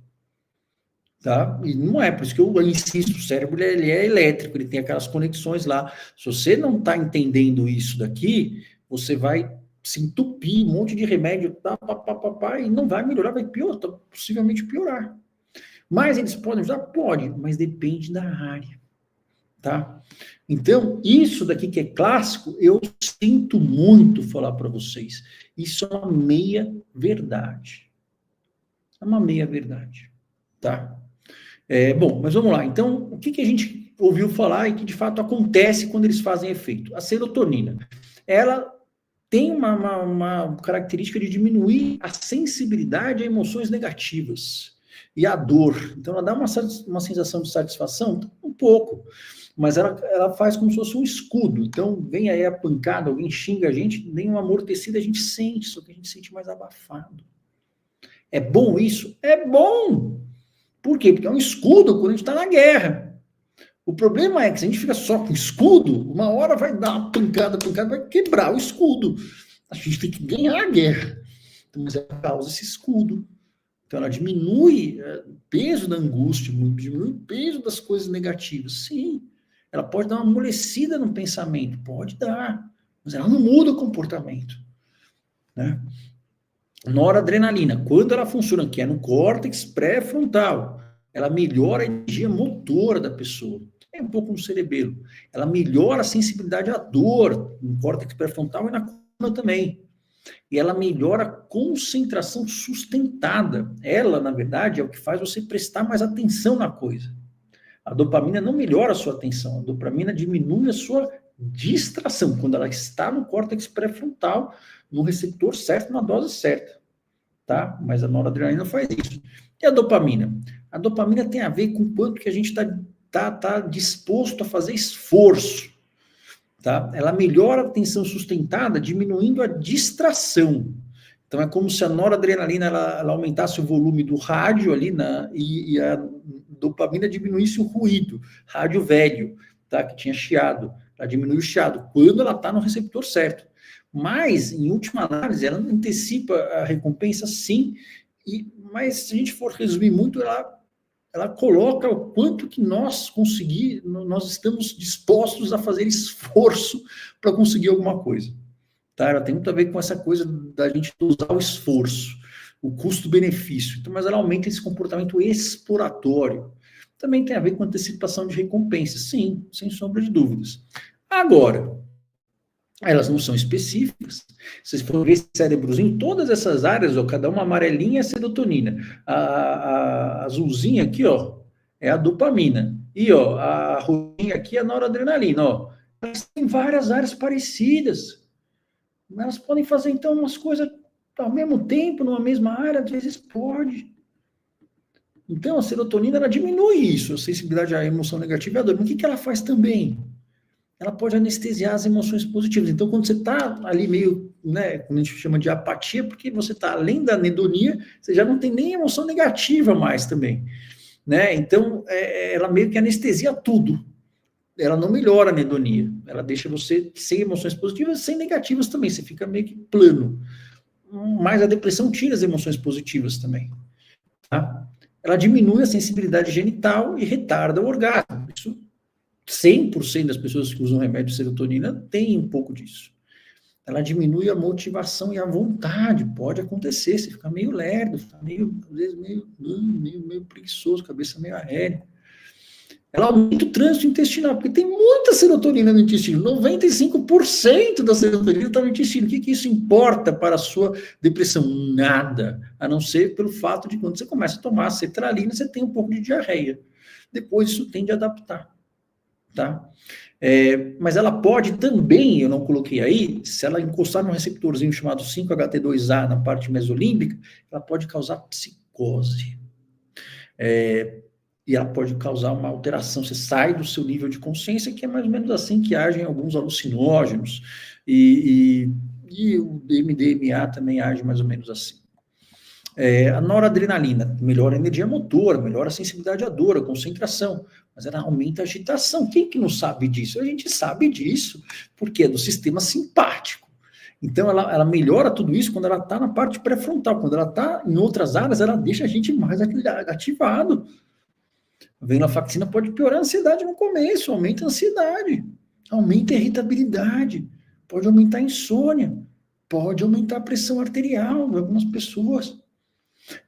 Tá? E não é, por isso que eu insisto, o cérebro ele é elétrico, ele tem aquelas conexões lá. Se você não está entendendo isso daqui, você vai se entupir, um monte de remédio, e não vai melhorar, vai piorar, possivelmente piorar. Mas eles podem ajudar? Pode, mas depende da área. Tá? Então, isso daqui que é clássico, eu sinto muito falar para vocês. Isso é uma meia-verdade. É uma meia-verdade. Tá? Bom, mas vamos lá. Então, o que a gente ouviu falar e que de fato acontece quando eles fazem efeito? A serotonina. Ela tem uma característica de diminuir a sensibilidade a emoções negativas e a dor. Então, ela dá uma sensação de satisfação um pouco, mas ela faz como se fosse um escudo. Então, vem aí a pancada, alguém xinga a gente, nem um amortecido a gente sente, só que a gente sente mais abafado. É bom isso? É bom! Por quê? Porque é um escudo quando a gente está na guerra. O problema é que se a gente fica só com escudo, uma hora vai dar uma pancada, vai quebrar o escudo. A gente tem que ganhar a guerra. Então, mas ela causa esse escudo. Então, ela diminui o peso da angústia, diminui o peso das coisas negativas. Sim. Ela pode dar uma amolecida no pensamento. Pode dar. Mas ela não muda o comportamento. Né? Noradrenalina, quando ela funciona, que é no córtex pré-frontal, ela melhora a energia motora da pessoa. É um pouco no cerebelo. Ela melhora a sensibilidade à dor no córtex pré-frontal e na coluna também. E ela melhora a concentração sustentada. Ela, na verdade, é o que faz você prestar mais atenção na coisa. A dopamina não melhora a sua atenção, a dopamina diminui a sua distração, quando ela está no córtex pré-frontal, no receptor certo, na dose certa. Tá? Mas a noradrenalina faz isso. E a dopamina? A dopamina tem a ver com o quanto que a gente tá disposto a fazer esforço. Tá? Ela melhora a atenção sustentada, diminuindo a distração. Então, é como se a noradrenalina ela aumentasse o volume do rádio ali, e a dopamina diminuísse o ruído, rádio velho, tá? Que tinha chiado. Ela diminui o chiado, quando ela está no receptor certo. Mas, em última análise, ela antecipa a recompensa, sim, mas se a gente for resumir muito, ela coloca o quanto que nós estamos dispostos a fazer esforço para conseguir alguma coisa. Tá? Ela tem muito a ver com essa coisa da gente usar o esforço, o custo-benefício. Então, mas ela aumenta esse comportamento exploratório. Também tem a ver com antecipação de recompensa. Sim, sem sombra de dúvidas. Agora, elas não são específicas. Vocês for ver esse cérebrozinho, todas essas áreas, ó, cada uma amarelinha é serotonina. A azulzinha aqui, ó, é a dopamina. E, ó, a roxinha aqui é a noradrenalina, ó. Elas têm várias áreas parecidas. Elas podem fazer, então, umas coisas ao mesmo tempo, numa mesma área, às vezes pode. Então, a serotonina, ela diminui isso, a sensibilidade à emoção negativa e à dor. Mas o que ela faz também? Ela pode anestesiar as emoções positivas. Então, quando você está ali meio, né, como a gente chama de apatia, porque você está além da anedonia, você já não tem nem emoção negativa mais também. Né? Então, ela meio que anestesia tudo. Ela não melhora a anedonia. Ela deixa você sem emoções positivas, sem negativas também. Você fica meio que plano. Mas a depressão tira as emoções positivas também. Tá? Ela diminui a sensibilidade genital e retarda o orgasmo. Isso 100% das pessoas que usam remédio de serotonina têm um pouco disso. Ela diminui a motivação e a vontade, pode acontecer, você fica meio lerdo, fica às vezes meio preguiçoso, cabeça meio aérea. Ela aumenta o trânsito intestinal, porque tem muita serotonina no intestino, 95% da serotonina está no intestino. O que isso importa para a sua depressão? Nada, a não ser pelo fato de quando você começa a tomar sertralina, você tem um pouco de diarreia. Depois isso tende a adaptar, tá? Mas ela pode também, eu não coloquei aí, se ela encostar num receptorzinho chamado 5-HT2A na parte mesolímbica, ela pode causar psicose. E ela pode causar uma alteração, você sai do seu nível de consciência, que é mais ou menos assim que agem alguns alucinógenos, e o MDMA também age mais ou menos assim. A noradrenalina melhora a energia motora, melhora a sensibilidade à dor, a concentração, mas ela aumenta a agitação. Quem que não sabe disso? A gente sabe disso, porque é do sistema simpático. Então, ela melhora tudo isso quando ela está na parte pré-frontal. Quando ela está em outras áreas, ela deixa a gente mais ativado. A venlafaxina pode piorar a ansiedade no começo, aumenta a ansiedade, aumenta a irritabilidade, pode aumentar a insônia, pode aumentar a pressão arterial de algumas pessoas.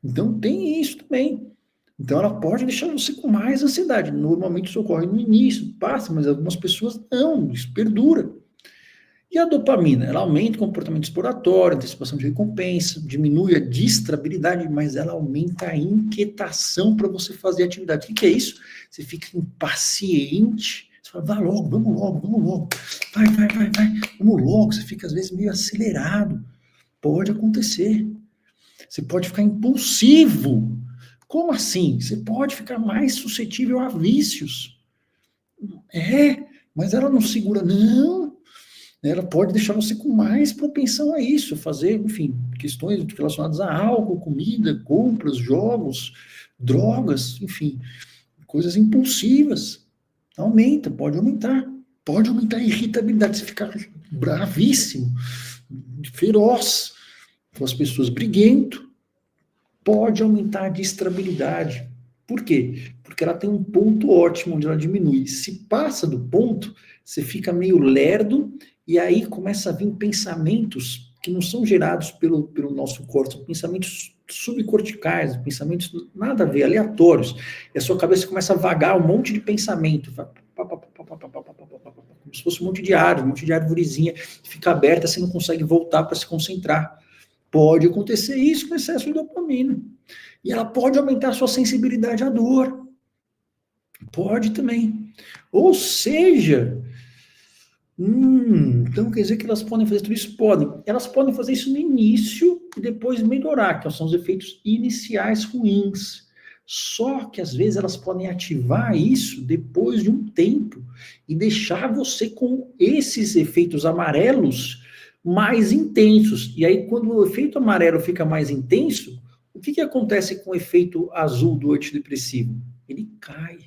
Então, tem isso também. Então, ela pode deixar você com mais ansiedade. Normalmente, isso ocorre no início, passa, mas algumas pessoas não, isso perdura. E a dopamina? Ela aumenta o comportamento exploratório, antecipação de recompensa, diminui a distrabilidade, mas ela aumenta a inquietação para você fazer atividade. O que é isso? Você fica impaciente, você fala, vai logo, vamos logo, vai, vamos logo, você fica às vezes meio acelerado. Pode acontecer. Você pode ficar impulsivo. Como assim? Você pode ficar mais suscetível a vícios. Mas ela não segura, não. Ela pode deixar você com mais propensão a isso, fazer, enfim, questões relacionadas a álcool, comida, compras, jogos, drogas, enfim, coisas impulsivas. Pode aumentar a irritabilidade, você ficar bravíssimo, feroz, com as pessoas briguento, pode aumentar a distrabilidade. Por quê? Porque ela tem um ponto ótimo onde ela diminui. Se passa do ponto, você fica meio lerdo, e aí começa a vir pensamentos que não são gerados pelo nosso corpo, são pensamentos subcorticais, pensamentos nada a ver, aleatórios. E a sua cabeça começa a vagar um monte de pensamento, como se fosse um monte de árvorezinha, fica aberta, você não consegue voltar para se concentrar. Pode acontecer isso com excesso de dopamina. E ela pode aumentar a sua sensibilidade à dor. Pode também. Ou seja, então quer dizer que elas podem fazer tudo isso? Podem. Elas podem fazer isso no início e depois melhorar, que são os efeitos iniciais ruins. Só que às vezes elas podem ativar isso depois de um tempo e deixar você com esses efeitos amarelos mais intensos. E aí, quando o efeito amarelo fica mais intenso, o que acontece com o efeito azul do antidepressivo? Ele cai.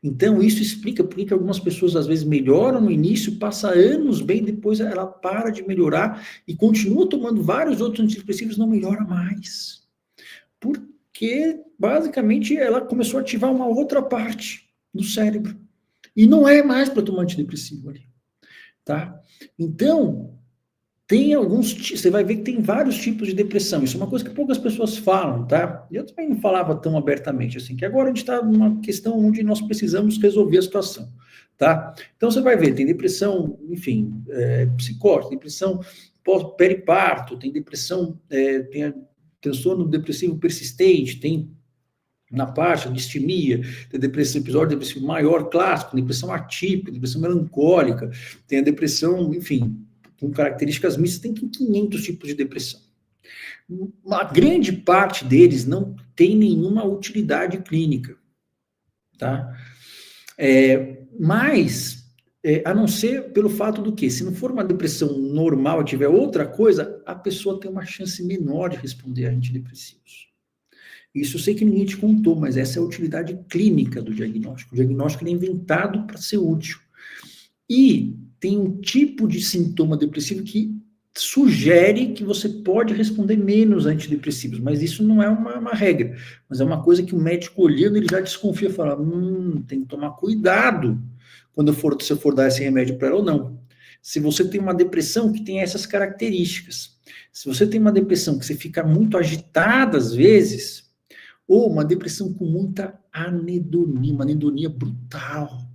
Então, isso explica por que algumas pessoas, às vezes, melhoram no início, passa anos bem, depois ela para de melhorar e continua tomando vários outros antidepressivos, não melhora mais. Porque, basicamente, ela começou a ativar uma outra parte do cérebro. E não é mais para tomar antidepressivo ali. Tá? Então, tem alguns, você vai ver que tem vários tipos de depressão. Isso é uma coisa que poucas pessoas falam, tá? Eu também não falava tão abertamente assim, que agora a gente está numa questão onde nós precisamos resolver a situação, tá? Então você vai ver, tem depressão, enfim, psicose, depressão pós-periparto, tem depressão, tem transtorno depressivo persistente, tem na parte de distimia, tem depressão, episódio depressivo maior clássico, depressão atípica, depressão melancólica, tem a depressão, enfim, com características mistas, tem 500 tipos de depressão. Uma grande parte deles não tem nenhuma utilidade clínica, tá? Mas, a não ser pelo fato do que, se não for uma depressão normal, tiver outra coisa, a pessoa tem uma chance menor de responder a antidepressivos. Isso eu sei que ninguém te contou, mas essa é a utilidade clínica do diagnóstico. O diagnóstico é inventado para ser útil. E tem um tipo de sintoma depressivo que sugere que você pode responder menos a antidepressivos, mas isso não é uma regra, mas é uma coisa que o médico olhando, ele já desconfia, fala, tem que tomar cuidado quando você for dar esse remédio para ela ou não. Se você tem uma depressão que tem essas características, se você tem uma depressão que você fica muito agitada às vezes, ou uma depressão com muita anedonia, uma anedonia brutal.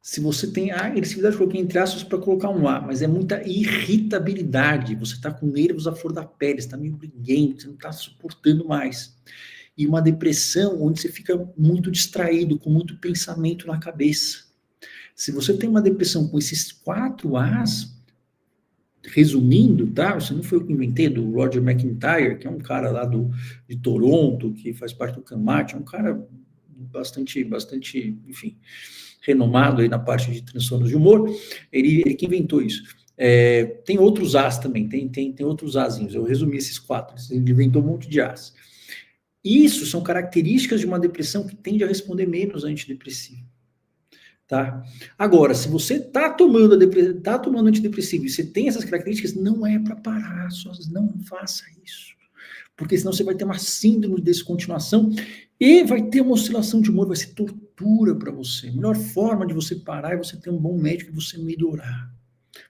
Se você tem a agressividade, coloquei entre aspas para colocar um A, mas é muita irritabilidade, você está com nervos à flor da pele, está meio briguento, você não está suportando mais. E uma depressão onde você fica muito distraído, com muito pensamento na cabeça. Se você tem uma depressão com esses 4 As, resumindo, tá? Isso não foi eu que inventei, do Roger McIntyre, que é um cara lá de Toronto, que faz parte do CAMAT, é um cara bastante, enfim, renomado aí na parte de transtornos de humor, ele que inventou isso. Tem outros As também, tem outros Azinhos, eu resumi esses 4, ele inventou um monte de As. Isso são características de uma depressão que tende a responder menos a antidepressivo. Tá? Agora, se você está tomando antidepressivo e você tem essas características, não é para parar, não faça isso. Porque senão você vai ter uma síndrome de descontinuação e vai ter uma oscilação de humor, vai ser tortura para você. A melhor forma de você parar é você ter um bom médico e você melhorar.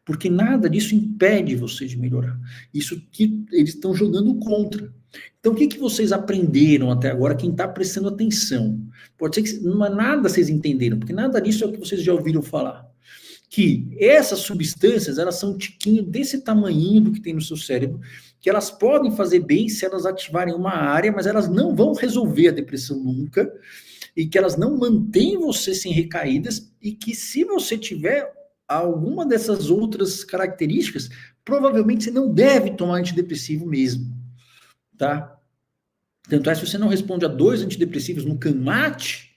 Porque nada disso impede você de melhorar. Isso que eles estão jogando contra. Então, o que vocês aprenderam até agora, quem está prestando atenção? Pode ser que não é nada vocês entenderam, porque nada disso é o que vocês já ouviram falar. Que essas substâncias, elas são um tiquinho desse tamanhinho do que tem no seu cérebro, que elas podem fazer bem se elas ativarem uma área, mas elas não vão resolver a depressão nunca, e que elas não mantêm você sem recaídas, e que se você tiver alguma dessas outras características, provavelmente você não deve tomar antidepressivo mesmo, tá? Tanto é, se você não responde a 2 antidepressivos no CAMAT,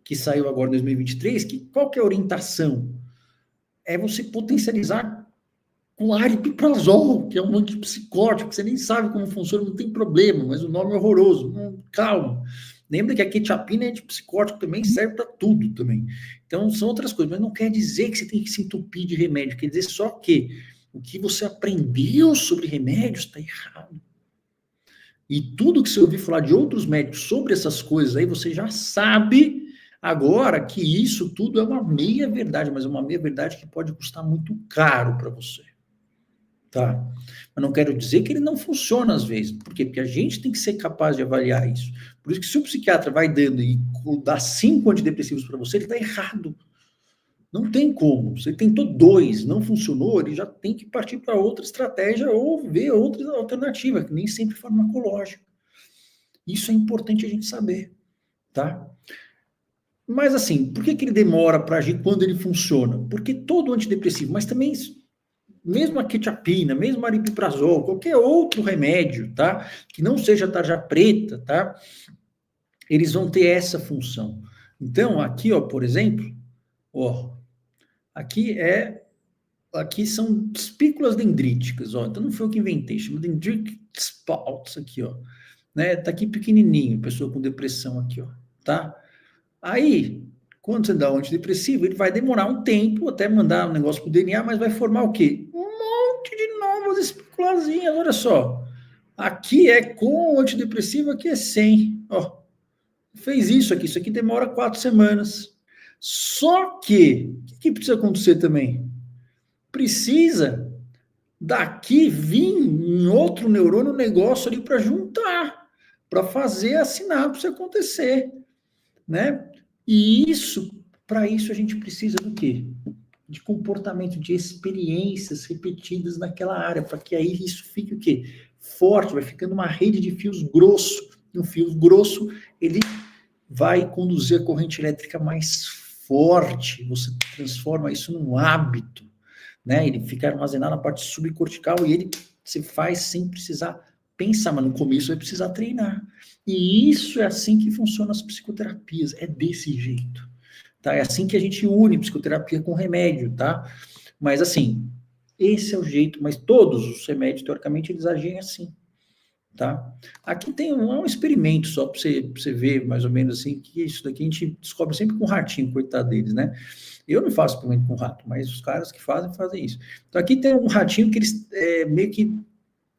que saiu agora em 2023, qual que é a orientação? É você potencializar com aripiprazol, que é um antipsicótico, que você nem sabe como funciona, não tem problema, mas o nome é horroroso. Calma. Lembra que a quetiapina é antipsicótico também, serve para tudo também. Então, são outras coisas, mas não quer dizer que você tem que se entupir de remédio, quer dizer só que o que você aprendeu sobre remédios está errado. E tudo que você ouvir falar de outros médicos sobre essas coisas aí, você já sabe agora que isso tudo é uma meia-verdade, mas é uma meia-verdade que pode custar muito caro para você. Tá? Mas não quero dizer que ele não funciona às vezes. Por quê? Porque a gente tem que ser capaz de avaliar isso. Por isso que se o psiquiatra vai dando e dá 5 antidepressivos para você, ele está errado. Não tem como. Você tentou 2, não funcionou, ele já tem que partir para outra estratégia ou ver outra alternativa, que nem sempre farmacológica. Isso é importante a gente saber, tá? Mas assim, por que ele demora para agir quando ele funciona? Porque todo antidepressivo, mas também mesmo a quetiapina, mesmo a aripiprazol, qualquer outro remédio, tá? Que não seja tarja preta, tá? Eles vão ter essa função. Então, aqui, ó, por exemplo, ó, aqui são espículas dendríticas, ó. Então não foi eu que inventei, chama dendritic spots aqui, ó. Né? Tá aqui pequenininho, pessoa com depressão aqui, ó, tá? Aí, quando você dá o antidepressivo, ele vai demorar um tempo até mandar um negócio pro DNA, mas vai formar o quê? Um monte de novas espículazinhas, olha só. Aqui é com o antidepressivo, aqui é sem, ó. Fez isso aqui demora 4 semanas. Só que, o que precisa acontecer também? Precisa daqui vir em outro neurônio um negócio ali para juntar, para fazer a sinapse acontecer, né? E isso, para isso a gente precisa do quê? De comportamento, de experiências repetidas naquela área, para que aí isso fique o quê? Forte, vai ficando uma rede de fios grosso. E um fio grosso, ele vai conduzir a corrente elétrica mais forte, você transforma isso num hábito, né? Ele fica armazenado na parte subcortical e ele se faz sem precisar pensar, mas no começo vai precisar treinar. E isso é assim que funcionam as psicoterapias, é desse jeito, tá? É assim que a gente une psicoterapia com remédio, tá? Mas assim, esse é o jeito, mas todos os remédios, teoricamente, eles agem assim, tá? Aqui tem um experimento, só para você ver, mais ou menos assim, que isso daqui a gente descobre sempre com o ratinho, coitado deles, né? Eu não faço experimento com rato, mas os caras que fazem isso. Então aqui tem um ratinho que eles meio que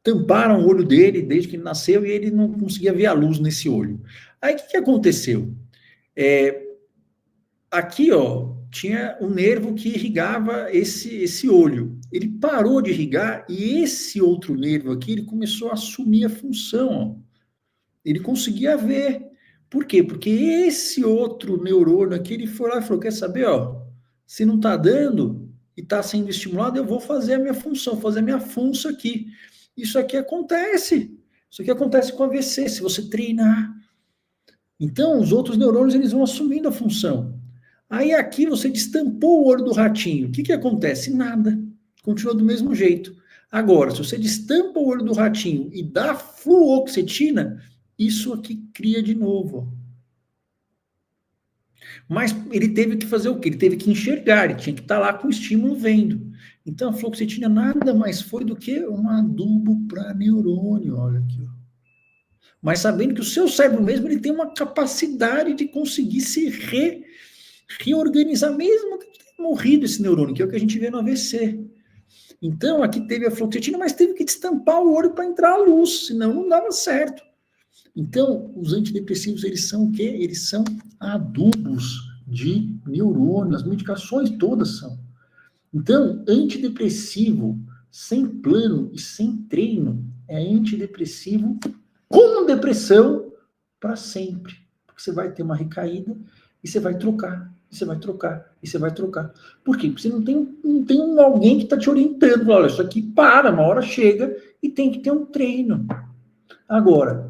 tamparam o olho dele desde que ele nasceu e ele não conseguia ver a luz nesse olho. Aí o que aconteceu? Aqui, ó, tinha um nervo que irrigava esse olho. Ele parou de irrigar e esse outro nervo aqui, ele começou a assumir a função, ó. Ele conseguia ver. Por quê? Porque esse outro neurônio aqui, ele foi lá e falou, quer saber, ó, se não está dando e está sendo estimulado, eu vou fazer a minha função, fazer a minha função aqui. Isso aqui acontece. Isso aqui acontece com AVC, se você treinar. Então, os outros neurônios, eles vão assumindo a função. Aí aqui você destampou o olho do ratinho. O que acontece? Nada. Continua do mesmo jeito. Agora, se você destampa o olho do ratinho e dá fluoxetina, isso aqui cria de novo. Mas ele teve que fazer o quê? Ele teve que enxergar, ele tinha que estar lá com o estímulo vendo. Então a fluoxetina nada mais foi do que um adubo para neurônio, olha aqui. Ó. Mas sabendo que o seu cérebro mesmo ele tem uma capacidade de conseguir se reorganizar, mesmo que tenha morrido esse neurônio, que é o que a gente vê no AVC. Então aqui teve a fluoxetina, mas teve que destampar o olho para entrar a luz, senão não dava certo. Então, os antidepressivos, eles são o quê? Eles são adubos de neurônio, as medicações todas são. Então, antidepressivo sem plano e sem treino é antidepressivo com depressão para sempre. Porque você vai ter uma recaída e você vai trocar, e você vai trocar, e você vai trocar. Por quê? Porque você não tem alguém que está te orientando. Olha, isso aqui para, uma hora chega e tem que ter um treino. Agora,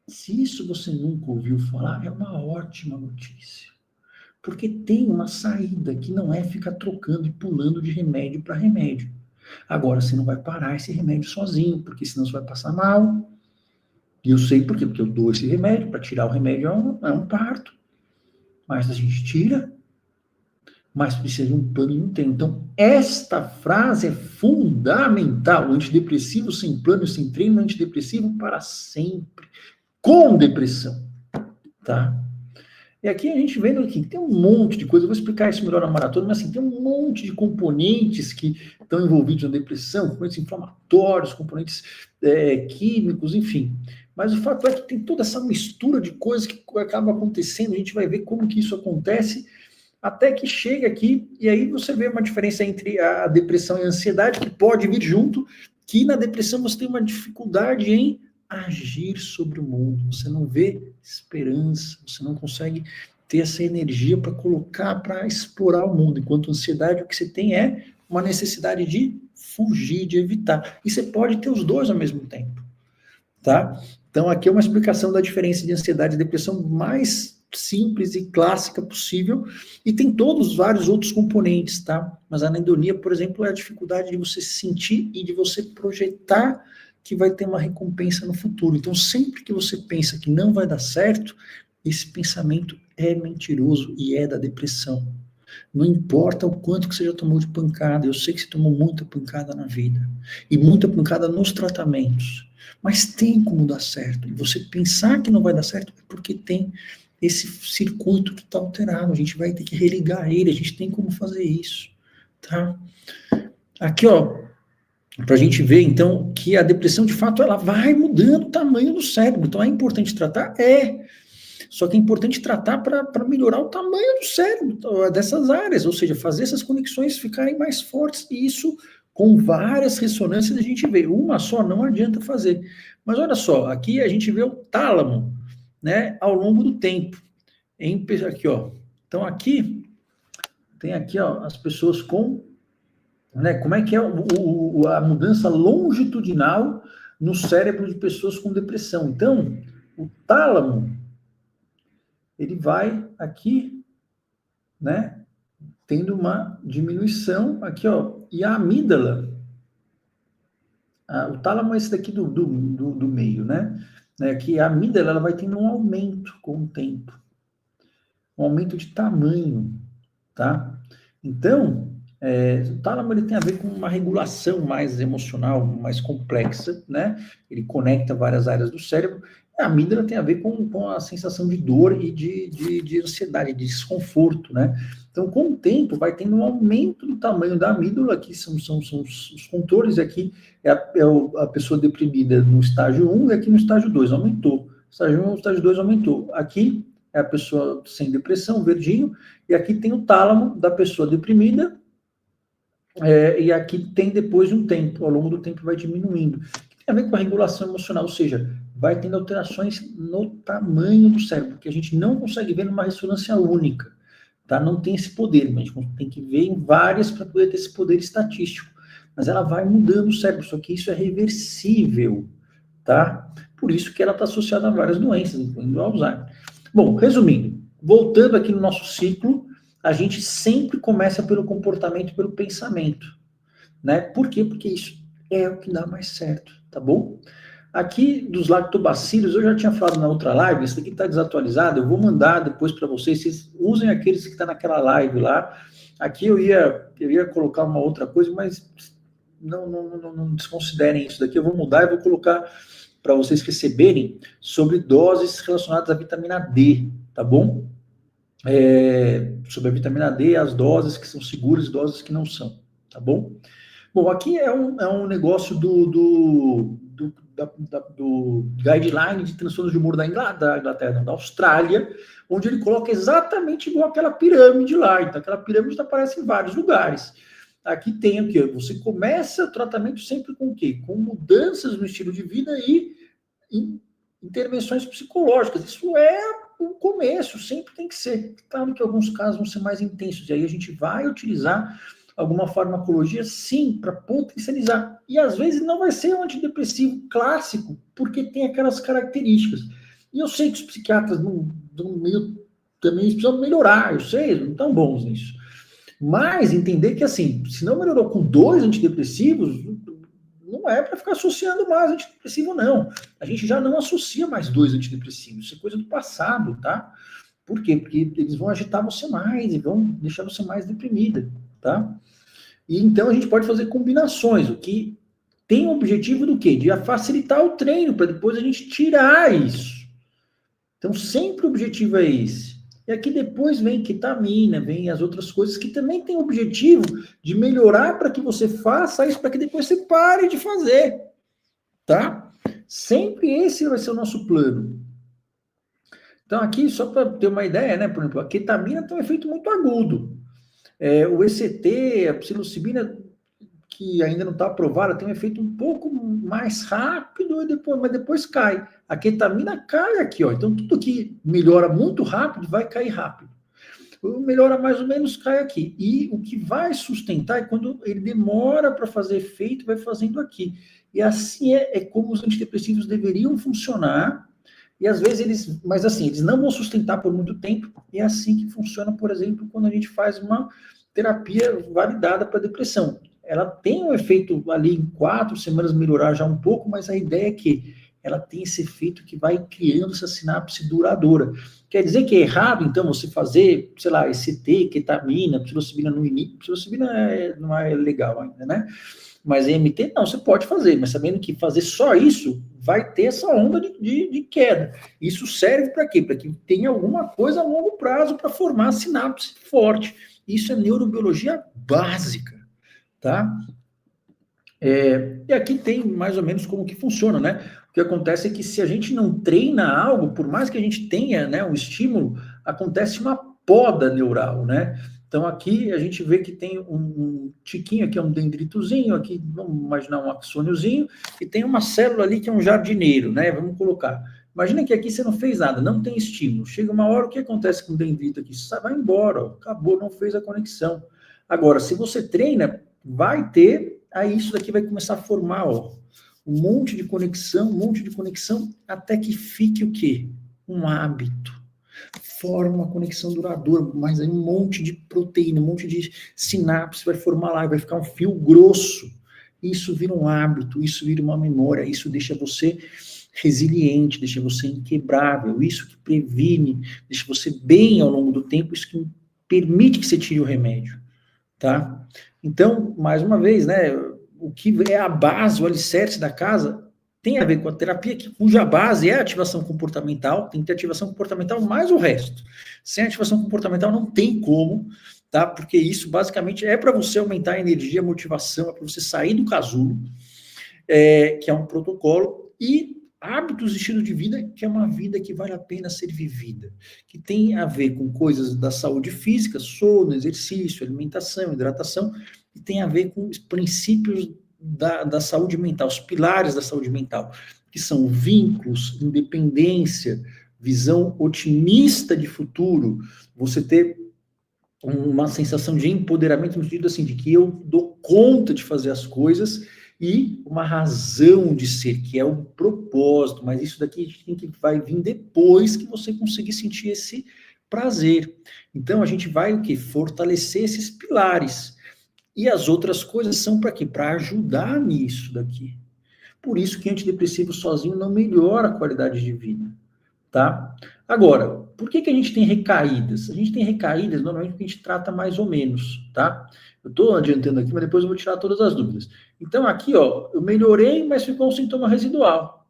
se isso você nunca ouviu falar, é uma ótima notícia. Porque tem uma saída que não é ficar trocando e pulando de remédio para remédio. Agora, você não vai parar esse remédio sozinho, porque senão você vai passar mal. E eu sei por quê, porque eu dou esse remédio, para tirar o remédio é um parto. Mas a gente tira, mas precisa de um plano e um treino. Então, esta frase é fundamental. O antidepressivo sem plano e sem treino, antidepressivo para sempre. Com depressão, tá? E aqui a gente vendo que tem um monte de coisa, eu vou explicar isso melhor na maratona, mas assim, tem um monte de componentes que estão envolvidos na depressão, componentes inflamatórios, componentes químicos, enfim. Mas o fato é que tem toda essa mistura de coisas que acaba acontecendo, a gente vai ver como que isso acontece, até que chega aqui, e aí você vê uma diferença entre a depressão e a ansiedade, que pode vir junto, que na depressão você tem uma dificuldade em agir sobre o mundo, você não vê esperança, você não consegue ter essa energia para colocar, para explorar o mundo, enquanto a ansiedade o que você tem é uma necessidade de fugir, de evitar, e você pode ter os dois ao mesmo tempo, tá? Então aqui é uma explicação da diferença de ansiedade e depressão mais simples e clássica possível, e tem todos vários outros componentes, tá? Mas a anedonia, por exemplo, é a dificuldade de você sentir e de você projetar que vai ter uma recompensa no futuro. Então, sempre que você pensa que não vai dar certo, esse pensamento é mentiroso e é da depressão. Não importa o quanto que você já tomou de pancada, eu sei que você tomou muita pancada na vida, e muita pancada nos tratamentos, mas tem como dar certo. E você pensar que não vai dar certo é porque tem esse circuito que está alterado, a gente vai ter que religar ele, a gente tem como fazer isso, tá? Aqui, ó, para a gente ver, então, que a depressão, de fato, ela vai mudando o tamanho do cérebro. Então, é importante tratar? É. Só que é importante tratar para melhorar o tamanho do cérebro, dessas áreas, ou seja, fazer essas conexões ficarem mais fortes. E isso, com várias ressonâncias, a gente vê. Uma só não adianta fazer. Mas olha só, aqui a gente vê o tálamo, né, ao longo do tempo. Aqui, ó. Então, aqui, tem aqui, ó, as pessoas com... Né? Como é que é a mudança longitudinal no cérebro de pessoas com depressão? Então, o tálamo, ele vai aqui, né, tendo uma diminuição aqui, ó, e a amígdala, o tálamo é esse daqui do meio, né, que a amígdala ela vai tendo um aumento com o tempo, um aumento de tamanho, tá? Então, O tálamo ele tem a ver com uma regulação mais emocional, mais complexa, né? Ele conecta várias áreas do cérebro. A amígdala tem a ver com a sensação de dor e de ansiedade, de desconforto, né? Então, com o tempo, vai tendo um aumento do tamanho da amígdala, aqui são os controles, aqui a pessoa deprimida no estágio 1 e aqui no estágio 2, aumentou. Estágio 1 e estágio 2 aumentou. Aqui é a pessoa sem depressão, verdinho, e aqui tem o tálamo da pessoa deprimida, e aqui tem depois de um tempo, ao longo do tempo vai diminuindo. Tem a ver com a regulação emocional, ou seja, vai tendo alterações no tamanho do cérebro, que a gente não consegue ver numa ressonância única, tá? Não tem esse poder, mas a gente tem que ver em várias para poder ter esse poder estatístico. Mas ela vai mudando o cérebro, só que isso é reversível, tá? Por isso que ela está associada a várias doenças, incluindo o Alzheimer. Bom, resumindo, voltando aqui no nosso ciclo, a gente sempre começa pelo comportamento, pelo pensamento, né? Por quê? Porque isso é o que dá mais certo, tá bom? Aqui dos lactobacilos, eu já tinha falado na outra live, esse daqui está desatualizado, eu vou mandar depois para vocês usem aqueles que estão naquela live lá. Aqui eu ia colocar uma outra coisa, mas não desconsiderem isso daqui, eu vou mudar e vou colocar para vocês receberem sobre doses relacionadas à vitamina D, tá bom? Sobre a vitamina D, as doses que são seguras e doses que não são, tá bom? Bom, aqui é um negócio do guideline de transtornos de humor da Inglaterra, não, da Austrália, onde ele coloca exatamente igual aquela pirâmide lá. Então, aquela pirâmide aparece em vários lugares. Aqui tem o quê? Você começa o tratamento sempre com o quê? Com mudanças no estilo de vida e intervenções psicológicas. Isso é o começo, sempre tem que ser. Claro que alguns casos vão ser mais intensos, e aí a gente vai utilizar alguma farmacologia, sim, para potencializar. E às vezes não vai ser um antidepressivo clássico, porque tem aquelas características. E eu sei que os psiquiatras também precisam melhorar, eu sei, eles não estão bons nisso. Mas entender que, assim, se não melhorou com 2 antidepressivos, não é para ficar associando mais antidepressivo, não. A gente já não associa mais 2 antidepressivos. Isso é coisa do passado, tá? Por quê? Porque eles vão agitar você mais e vão deixar você mais deprimida, tá? E então a gente pode fazer combinações, o que tem o objetivo do quê? De facilitar o treino, para depois a gente tirar isso. Então sempre o objetivo é esse. E aqui depois vem ketamina, vem as outras coisas que também tem o objetivo de melhorar para que você faça isso, para que depois você pare de fazer, tá? Sempre esse vai ser o nosso plano. Então aqui, só para ter uma ideia, né? Por exemplo, a ketamina tem um efeito muito agudo. O ECT, a psilocibina, que ainda não está aprovada, tem um efeito um pouco mais rápido, mas depois cai. A ketamina cai aqui, ó. Então, tudo que melhora muito rápido vai cair rápido. O melhora mais ou menos cai aqui. E o que vai sustentar é quando ele demora para fazer efeito, vai fazendo aqui. E assim é como os antidepressivos deveriam funcionar. E às vezes mas assim, eles não vão sustentar por muito tempo. E é assim que funciona, por exemplo, quando a gente faz uma terapia validada para depressão. Ela tem um efeito ali em 4 semanas melhorar já um pouco, mas a ideia é que ela tem esse efeito que vai criando essa sinapse duradoura. Quer dizer que é errado, então, você fazer, sei lá, ECT, ketamina, psilocibina no início. Psilocibina não é legal ainda, né? Mas EMT, não, você pode fazer, mas sabendo que fazer só isso vai ter essa onda de queda. Isso serve para quê? Para que tenha alguma coisa a longo prazo para formar a sinapse forte. Isso é neurobiologia básica, tá? E aqui tem mais ou menos como que funciona, né? O que acontece é que se a gente não treina algo, por mais que a gente tenha, né, um estímulo, acontece uma poda neural, né? Então aqui a gente vê que tem um tiquinho, aqui é um dendritozinho, aqui vamos imaginar um axôniozinho, e tem uma célula ali que é um jardineiro, né? Vamos colocar. Imagina que aqui você não fez nada, não tem estímulo. Chega uma hora, o que acontece com o dendrito aqui? Você vai embora, ó, acabou, não fez a conexão. Agora, se você treina, vai ter, aí isso daqui vai começar a formar, ó, um monte de conexão, até que fique o quê? Um hábito. Forma uma conexão duradoura, mas aí um monte de proteína, um monte de sinapse vai formar lá, vai ficar um fio grosso. Isso vira um hábito, isso vira uma memória, isso deixa você resiliente, deixa você inquebrável, isso que previne, deixa você bem ao longo do tempo, isso que permite que você tire o remédio, tá? Então, mais uma vez, né, o que é a base, o alicerce da casa, tem a ver com a terapia, cuja base é a ativação comportamental, tem que ter ativação comportamental mais o resto. Sem ativação comportamental não tem como, tá? Porque isso basicamente é para você aumentar a energia, a motivação, é para você sair do casulo, que é um protocolo, e hábitos, estilo de vida, que é uma vida que vale a pena ser vivida, que tem a ver com coisas da saúde física, sono, exercício, alimentação, hidratação, e tem a ver com os princípios da saúde mental, os pilares da saúde mental, que são vínculos, independência, visão otimista de futuro, você ter uma sensação de empoderamento no sentido assim, de que eu dou conta de fazer as coisas, e uma razão de ser, que é o propósito, mas isso daqui a gente tem que vai vir depois que você conseguir sentir esse prazer. Então a gente vai o quê? Fortalecer esses pilares. E as outras coisas são para quê? Para ajudar nisso daqui. Por isso que antidepressivo sozinho não melhora a qualidade de vida, tá? Agora, por que a gente tem recaídas? A gente tem recaídas normalmente porque a gente trata mais ou menos, tá? Eu estou adiantando aqui, mas depois eu vou tirar todas as dúvidas. Então, aqui, ó, eu melhorei, mas ficou um sintoma residual.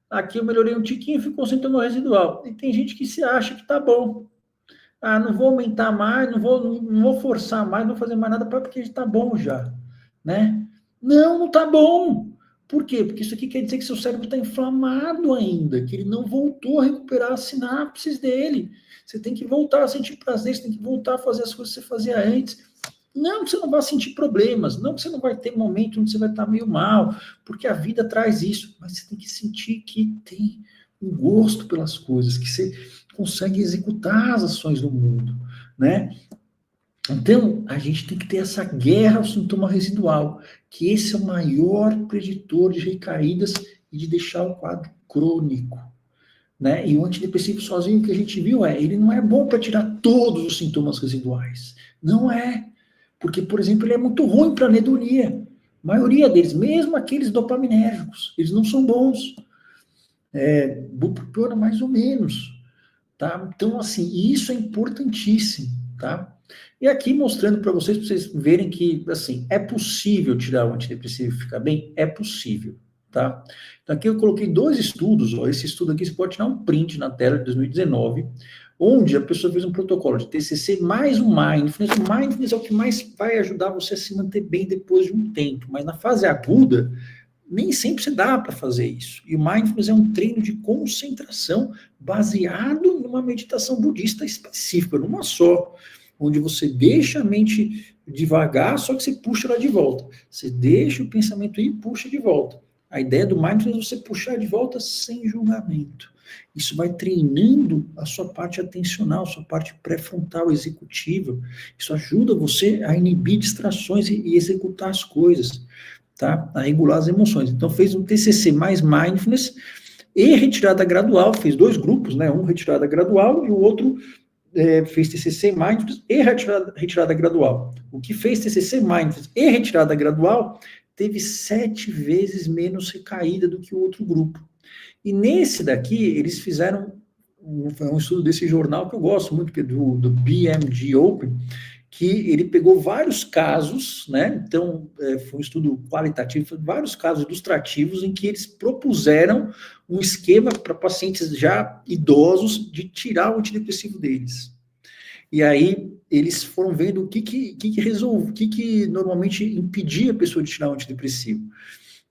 Aqui eu melhorei um tiquinho, ficou um sintoma residual. E tem gente que se acha que tá bom. Ah, não vou aumentar mais, não vou forçar mais, não vou fazer mais nada porque está bom já, né? Não, não tá bom. Por quê? Porque isso aqui quer dizer que seu cérebro está inflamado ainda, que ele não voltou a recuperar as sinapses dele. Você tem que voltar a sentir prazer, você tem que voltar a fazer as coisas que você fazia antes. Não que você não vai sentir problemas, não que você não vai ter momento onde você vai estar meio mal, porque a vida traz isso, mas você tem que sentir que tem um gosto pelas coisas, que você consegue executar as ações no mundo, né? Então, a gente tem que ter essa guerra ao sintoma residual, que esse é o maior preditor de recaídas e de deixar o quadro crônico, né? E o antidepressivo sozinho, que a gente viu, ele não é bom para tirar todos os sintomas residuais. Não é. Porque, por exemplo, ele é muito ruim para anedonia. A maioria deles, mesmo aqueles dopaminérgicos, eles não são bons. Bupropiona mais ou menos, tá? Então, assim, isso é importantíssimo, tá? E aqui mostrando para vocês verem que, assim, é possível tirar o antidepressivo e ficar bem? É possível, tá? Então, aqui eu coloquei 2 estudos, ó, esse estudo aqui você pode tirar um print na tela de 2019, onde a pessoa fez um protocolo de TCC mais um mindfulness. O mindfulness é o que mais vai ajudar você a se manter bem depois de um tempo, mas na fase aguda, nem sempre você dá para fazer isso. E o mindfulness é um treino de concentração baseado numa meditação budista específica, numa só, onde você deixa a mente devagar, só que você puxa ela de volta. Você deixa o pensamento ir e puxa de volta. A ideia do mindfulness é você puxar de volta sem julgamento. Isso vai treinando a sua parte atencional, a sua parte pré-frontal executiva. Isso ajuda você a inibir distrações e executar as coisas, tá? A regular as emoções. Então, fez um TCC mais mindfulness e retirada gradual, fez 2 grupos, né? Um retirada gradual e o outro fez TCC mindfulness e retirada gradual. O que fez TCC mindfulness e retirada gradual teve 7 vezes menos recaída do que o outro grupo. E nesse daqui, eles fizeram um estudo desse jornal que eu gosto muito, que é do BMG Open, que ele pegou vários casos, né? Então, foi um estudo qualitativo, vários casos ilustrativos em que eles propuseram um esquema para pacientes já idosos de tirar o antidepressivo deles. E aí eles foram vendo o que normalmente impedia a pessoa de tirar o antidepressivo.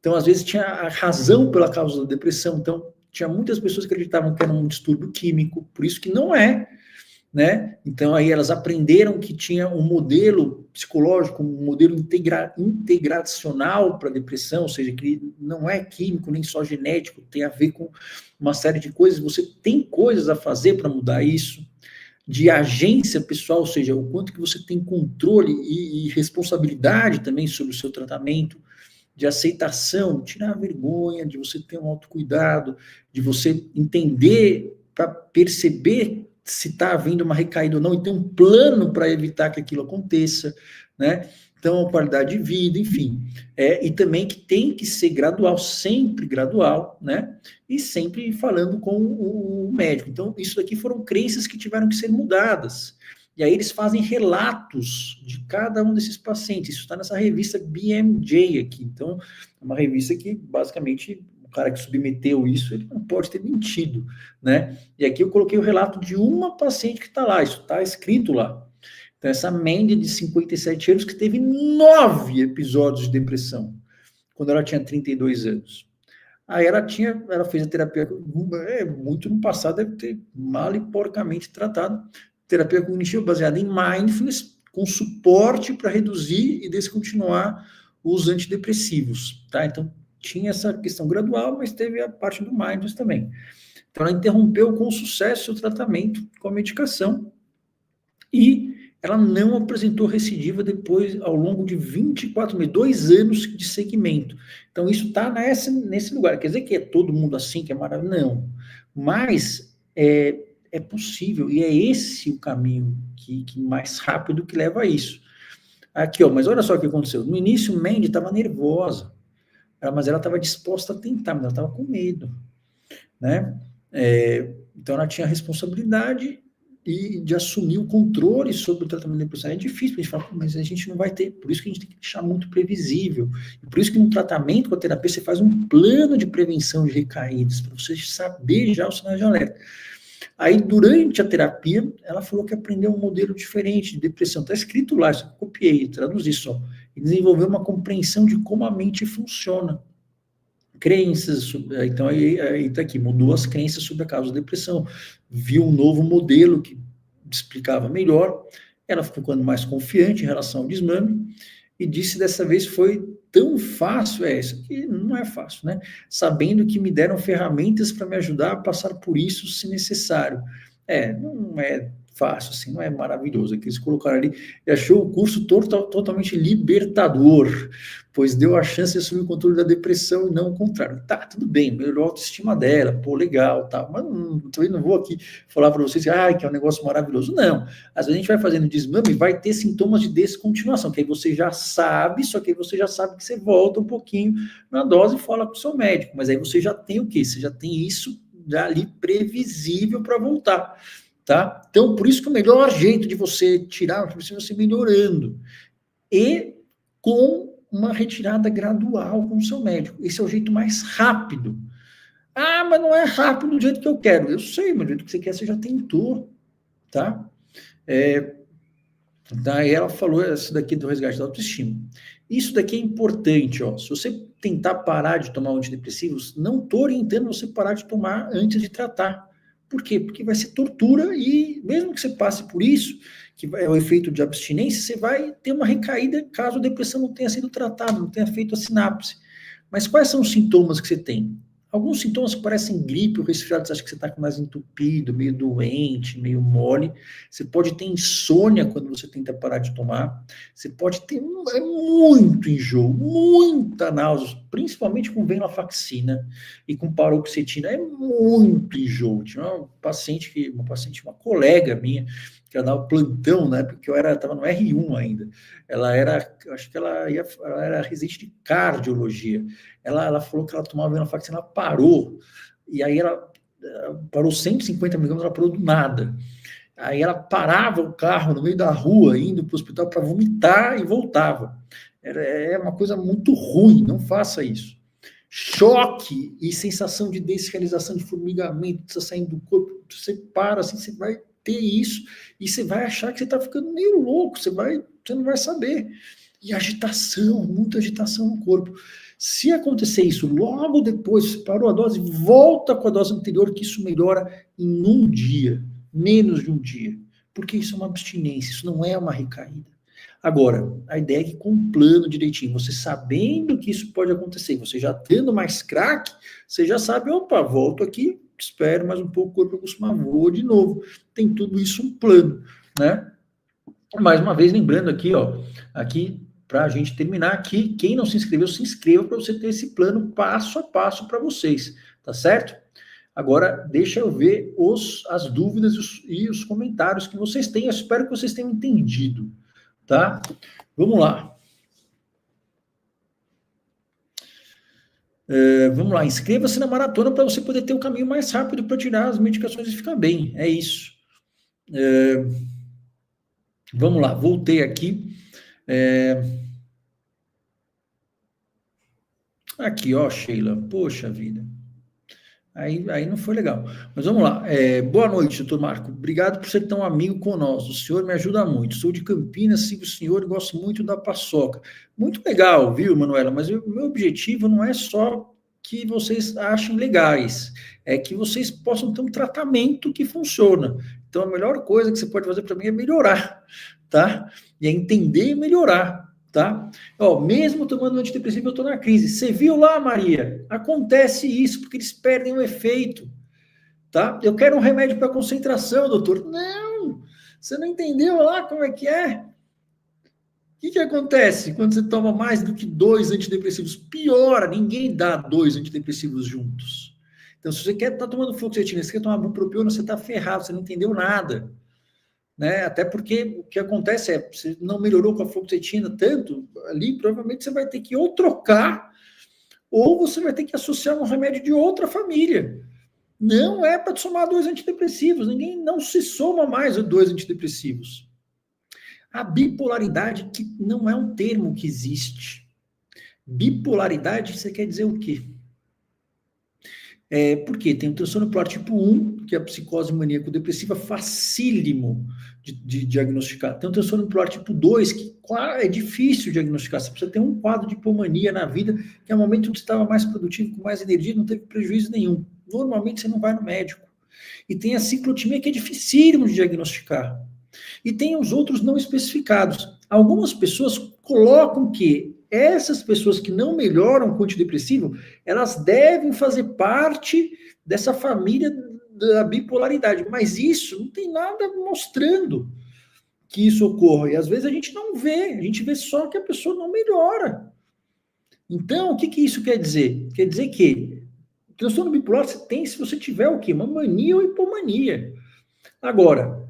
Então, às vezes, tinha a razão pela causa da depressão. Então, tinha muitas pessoas que acreditavam que era um distúrbio químico, por isso que não é, né? Então, aí elas aprenderam que tinha um modelo psicológico, um modelo integracional para a depressão, ou seja, que não é químico, nem só genético, tem a ver com uma série de coisas. Você tem coisas a fazer para mudar isso, de agência pessoal, ou seja, o quanto que você tem controle e responsabilidade também sobre o seu tratamento, de aceitação, tirar a vergonha, de você ter um autocuidado, de você entender para perceber se está havendo uma recaída ou não, e ter um plano para evitar que aquilo aconteça, né? Então, a qualidade de vida, enfim. E também que tem que ser gradual, sempre gradual, né? E sempre falando com o médico. Então, isso daqui foram crenças que tiveram que ser mudadas. E aí eles fazem relatos de cada um desses pacientes. Isso está nessa revista BMJ aqui. Então, é uma revista que, basicamente, o cara que submeteu isso, ele não pode ter mentido, né? E aqui eu coloquei o relato de uma paciente que está lá. Isso está escrito lá. Então, essa Mandy de 57 anos que teve 9 episódios de depressão quando ela tinha 32 anos. Aí ela fez a terapia, muito no passado, deve ter mal e porcamente tratado, terapia cognitiva baseada em mindfulness, com suporte para reduzir e descontinuar os antidepressivos, tá? Então, tinha essa questão gradual, mas teve a parte do mindfulness também. Então, ela interrompeu com sucesso o tratamento com a medicação e ela não apresentou recidiva depois, ao longo de 24 meses, 2 anos de seguimento. Então, isso está nesse lugar. Quer dizer que é todo mundo assim, que é maravilhoso? Não. Mas é possível, e é esse o caminho que mais rápido que leva a isso. Aqui, ó, mas olha só o que aconteceu. No início, Mandy estava nervosa, mas ela estava disposta a tentar, mas ela estava com medo, né? Então, ela tinha responsabilidade e de assumir o controle sobre o tratamento da depressão. É difícil, a gente fala, mas a gente não vai ter, por isso que a gente tem que deixar muito previsível. E por isso que no tratamento com a terapia você faz um plano de prevenção de recaídas, para você saber já os sinais de alerta. Aí, durante a terapia, ela falou que aprendeu um modelo diferente de depressão. Está escrito lá, eu copiei, traduzi só. E desenvolveu uma compreensão de como a mente funciona. Crenças, então aí está aqui, mudou as crenças sobre a causa da depressão, viu um novo modelo que explicava melhor, ela ficou mais confiante em relação ao desmame, e disse dessa vez foi tão fácil, isso aqui não é fácil, né? Sabendo que me deram ferramentas para me ajudar a passar por isso se necessário. Não é fácil, assim, não é maravilhoso. Aqui eles colocaram ali, e achou o curso totalmente libertador, pois deu a chance de assumir o controle da depressão e não o contrário. Tá, tudo bem, melhorou a autoestima dela, pô, legal, tá, mas também não vou aqui falar para vocês, que é um negócio maravilhoso. Não, às vezes a gente vai fazendo desmame e vai ter sintomas de descontinuação, que aí você já sabe, só que aí você já sabe que você volta um pouquinho na dose e fala com o seu médico, mas aí você já tem o quê? Você já tem isso ali previsível para voltar. Tá? Então, por isso que o melhor jeito de você tirar é você melhorando. E com uma retirada gradual com o seu médico. Esse é o jeito mais rápido. Mas não é rápido do jeito que eu quero. Eu sei, mas do jeito que você quer, você já tentou. Tá? Daí ela falou isso daqui do resgate da autoestima. Isso daqui é importante, ó. Se você tentar parar de tomar antidepressivos, não estou orientando você parar de tomar antes de tratar. Por quê? Porque vai ser tortura e mesmo que você passe por isso, que é o efeito de abstinência, você vai ter uma recaída caso a depressão não tenha sido tratada, não tenha feito a sinapse. Mas quais são os sintomas que você tem? Alguns sintomas que parecem gripe ou resfriado, você acha que você está mais entupido, meio doente, meio mole. Você pode ter insônia quando você tenta parar de tomar. Você pode ter muito enjoo, muita náusea, principalmente com venlafaxina e com paroxetina. É muito enjoo. Tinha uma colega minha, que ela dava plantão, né? Porque eu estava no R1 ainda. Acho que ela era residente de cardiologia. Ela falou que ela tomava venlafaxina, ela parou, e aí ela parou 150 miligramas, ela parou do nada. Aí ela parava o carro no meio da rua, indo para o hospital para vomitar e voltava. É uma coisa muito ruim, não faça isso. Choque e sensação de desrealização, de formigamento, está saindo do corpo, você para, assim, você vai ter isso, e você vai achar que você está ficando meio louco, você não vai saber. E agitação, muita agitação no corpo. Se acontecer isso logo depois, você parou a dose, volta com a dose anterior, que isso melhora em um dia, menos de um dia. Porque isso é uma abstinência, isso não é uma recaída. Agora, a ideia é que com um plano direitinho, você sabendo que isso pode acontecer, você já tendo mais crack, você já sabe, opa, volto aqui, espero mais um pouco, o corpo acostumar, vou de novo. Tem tudo isso um plano, né? Mais uma vez, lembrando aqui, ó, aqui, para a gente terminar aqui, quem não se inscreveu, se inscreva para você ter esse plano passo a passo para vocês, tá certo? Agora, deixa eu ver as dúvidas e os comentários que vocês têm. Eu espero que vocês tenham entendido, tá? Vamos lá. Vamos lá, inscreva-se na maratona para você poder ter o caminho mais rápido para tirar as medicações e ficar bem. É isso. Vamos lá, voltei aqui. Aqui, ó, Sheila. Poxa vida. Aí não foi legal. Mas vamos lá. Boa noite, doutor Marco. Obrigado por ser tão amigo conosco. O senhor me ajuda muito. Sou de Campinas, sigo o senhor e gosto muito da paçoca. Muito legal, viu, Manuela? Mas o meu objetivo não é só que vocês achem legais, é que vocês possam ter um tratamento que funciona. Então, a melhor coisa que você pode fazer para mim é melhorar, tá? E é entender e melhorar, tá? Ó, mesmo tomando antidepressivo, eu estou na crise. Você viu lá, Maria? Acontece isso, porque eles perdem o efeito, tá? Eu quero um remédio para concentração, doutor. Não, você não entendeu lá como é que é? O que acontece quando você toma mais do que 2 antidepressivos? Piora, ninguém dá 2 antidepressivos juntos. Então, se você quer estar tomando fluoxetina, se você quer tomar bupropiona, você está ferrado, você não entendeu nada. Né? Até porque o que acontece é, você não melhorou com a fluoxetina tanto, ali provavelmente você vai ter que ou trocar, ou você vai ter que associar um remédio de outra família. Não é para somar 2 antidepressivos, ninguém não se soma mais 2 antidepressivos. A bipolaridade, que não é um termo que existe. Bipolaridade, você quer dizer o quê? Porque tem o transtorno bipolar tipo 1, que é a psicose maníaco-depressiva, facílimo de diagnosticar. Tem o transtorno bipolar tipo 2, que é difícil diagnosticar. Você precisa ter um quadro de hipomania na vida, que é o momento onde você estava mais produtivo, com mais energia, não teve prejuízo nenhum. Normalmente você não vai no médico. E tem a ciclotimia, que é dificílimo de diagnosticar. E tem os outros não especificados. Algumas pessoas colocam que essas pessoas que não melhoram com o antidepressivo, elas devem fazer parte dessa família da bipolaridade. Mas isso não tem nada mostrando que isso ocorra. E às vezes a gente não vê, a gente vê só que a pessoa não melhora. Então, o que isso quer dizer? Quer dizer que o transtorno bipolar você tem se você tiver o quê? Uma mania ou hipomania. Agora,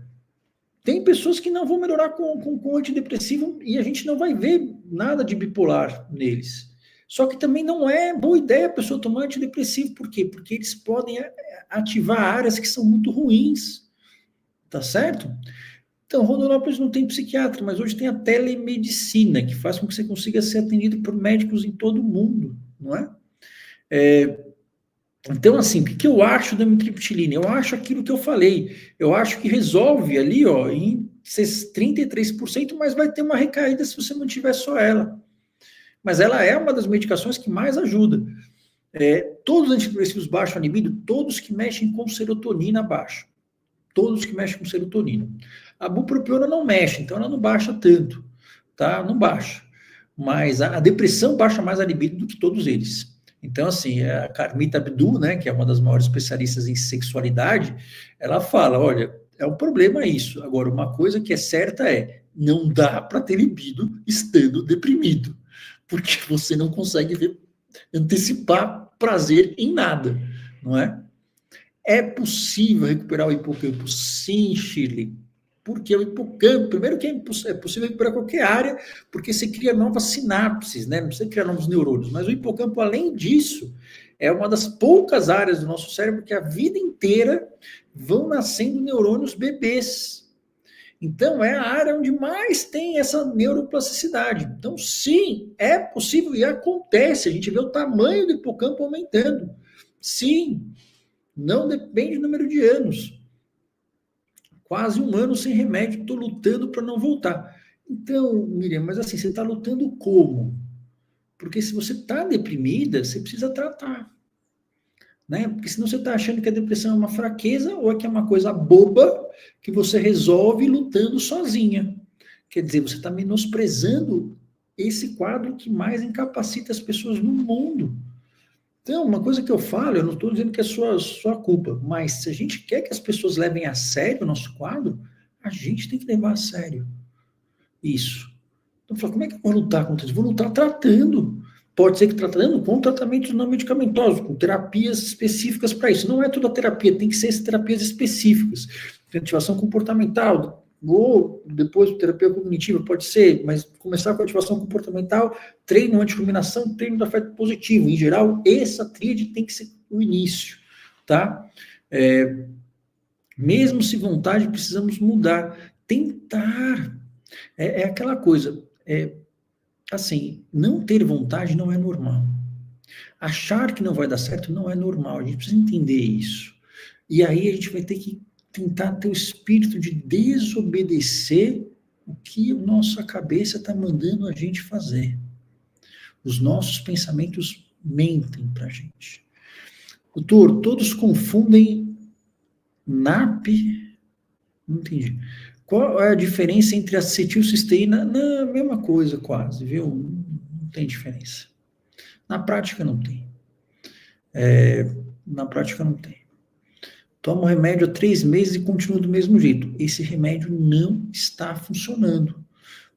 tem pessoas que não vão melhorar com antidepressivo e a gente não vai ver nada de bipolar neles. Só que também não é boa ideia a pessoa tomar antidepressivo. Por quê? Porque eles podem ativar áreas que são muito ruins. Tá certo? Então, Rondonópolis não tem psiquiatra, mas hoje tem a telemedicina, que faz com que você consiga ser atendido por médicos em todo o mundo, não é? Então, assim, o que eu acho da amitriptilina? Eu acho aquilo que eu falei. Eu acho que resolve ali, ó, em 33%, mas vai ter uma recaída se você não tiver só ela. Mas ela é uma das medicações que mais ajuda. Todos os antidepressivos baixam a libido, todos que mexem com serotonina baixam. Todos que mexem com serotonina. A bupropiona não mexe, então ela não baixa tanto, tá? Não baixa. Mas a depressão baixa mais a libido do que todos eles. Então, assim, a Carmita Abdul, né, que é uma das maiores especialistas em sexualidade, ela fala, olha, é um problema isso. Agora, uma coisa que é certa é, não dá para ter libido estando deprimido, porque você não consegue antecipar prazer em nada, não é? É possível recuperar o hipocampo? Sim, Shirley. Porque o hipocampo, primeiro que é possível recuperar qualquer área, porque você cria novas sinapses, né? Não precisa criar novos neurônios. Mas o hipocampo, além disso, é uma das poucas áreas do nosso cérebro que a vida inteira vão nascendo neurônios bebês. Então, é a área onde mais tem essa neuroplasticidade. Então, sim, é possível e acontece. A gente vê o tamanho do hipocampo aumentando. Sim, não depende do número de anos. Quase 1 ano sem remédio, estou lutando para não voltar. Então, Miriam, mas assim, você está lutando como? Porque se você está deprimida, você precisa tratar. Né? Porque senão você está achando que a depressão é uma fraqueza ou é que é uma coisa boba que você resolve lutando sozinha. Quer dizer, você está menosprezando esse quadro que mais incapacita as pessoas no mundo. Então, uma coisa que eu falo, eu não estou dizendo que é sua culpa, mas se a gente quer que as pessoas levem a sério o nosso quadro, a gente tem que levar a sério isso. Então, eu falo, como é que eu vou lutar contra isso? Vou lutar tratando. Pode ser que tratando com tratamentos não medicamentosos, com terapias específicas para isso. Não é toda terapia, tem que ser terapias específicas. Ativação comportamental, ou depois terapia cognitiva, pode ser, mas começar com ativação comportamental, treino anti-ruminação, treino do afeto positivo. Em geral, essa tríade tem que ser o início, tá? Mesmo se vontade, precisamos mudar. Tentar. É aquela coisa, assim, não ter vontade não é normal. Achar que não vai dar certo não é normal, a gente precisa entender isso. E aí a gente vai ter que tentar ter o espírito de desobedecer o que a nossa cabeça está mandando a gente fazer. Os nossos pensamentos mentem para a gente. Doutor, todos confundem NAP. Não entendi. Qual é a diferença entre acetilcisteína? Na mesma coisa, quase, viu? Não tem diferença. Na prática, não tem. Na prática, não tem. Toma o remédio há 3 meses e continua do mesmo jeito. Esse remédio não está funcionando.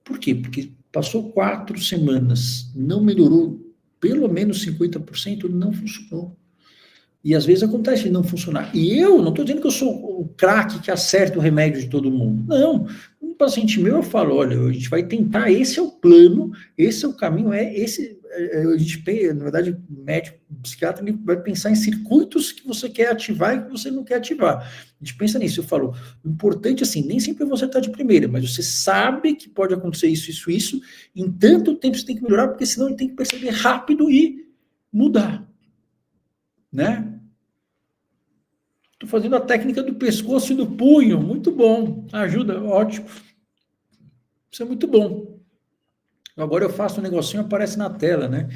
Por quê? Porque passou 4 semanas, não melhorou pelo menos 50%, não funcionou. E às vezes acontece de não funcionar. E eu não estou dizendo que eu sou o craque que acerta o remédio de todo mundo. Não. Um paciente meu, eu falo, olha, a gente vai tentar, esse é o plano, esse é o caminho, a gente, na verdade, o médico, o psiquiatra, ele vai pensar em circuitos que você quer ativar e que você não quer ativar. A gente pensa nisso, eu falo, o importante, assim, nem sempre você está de primeira, mas você sabe que pode acontecer isso, em tanto tempo você tem que melhorar, porque senão ele tem que perceber rápido e mudar, né? Estou fazendo a técnica do pescoço e do punho. Muito bom. Ajuda, ótimo. Isso é muito bom. Agora eu faço um negocinho, aparece na tela, né?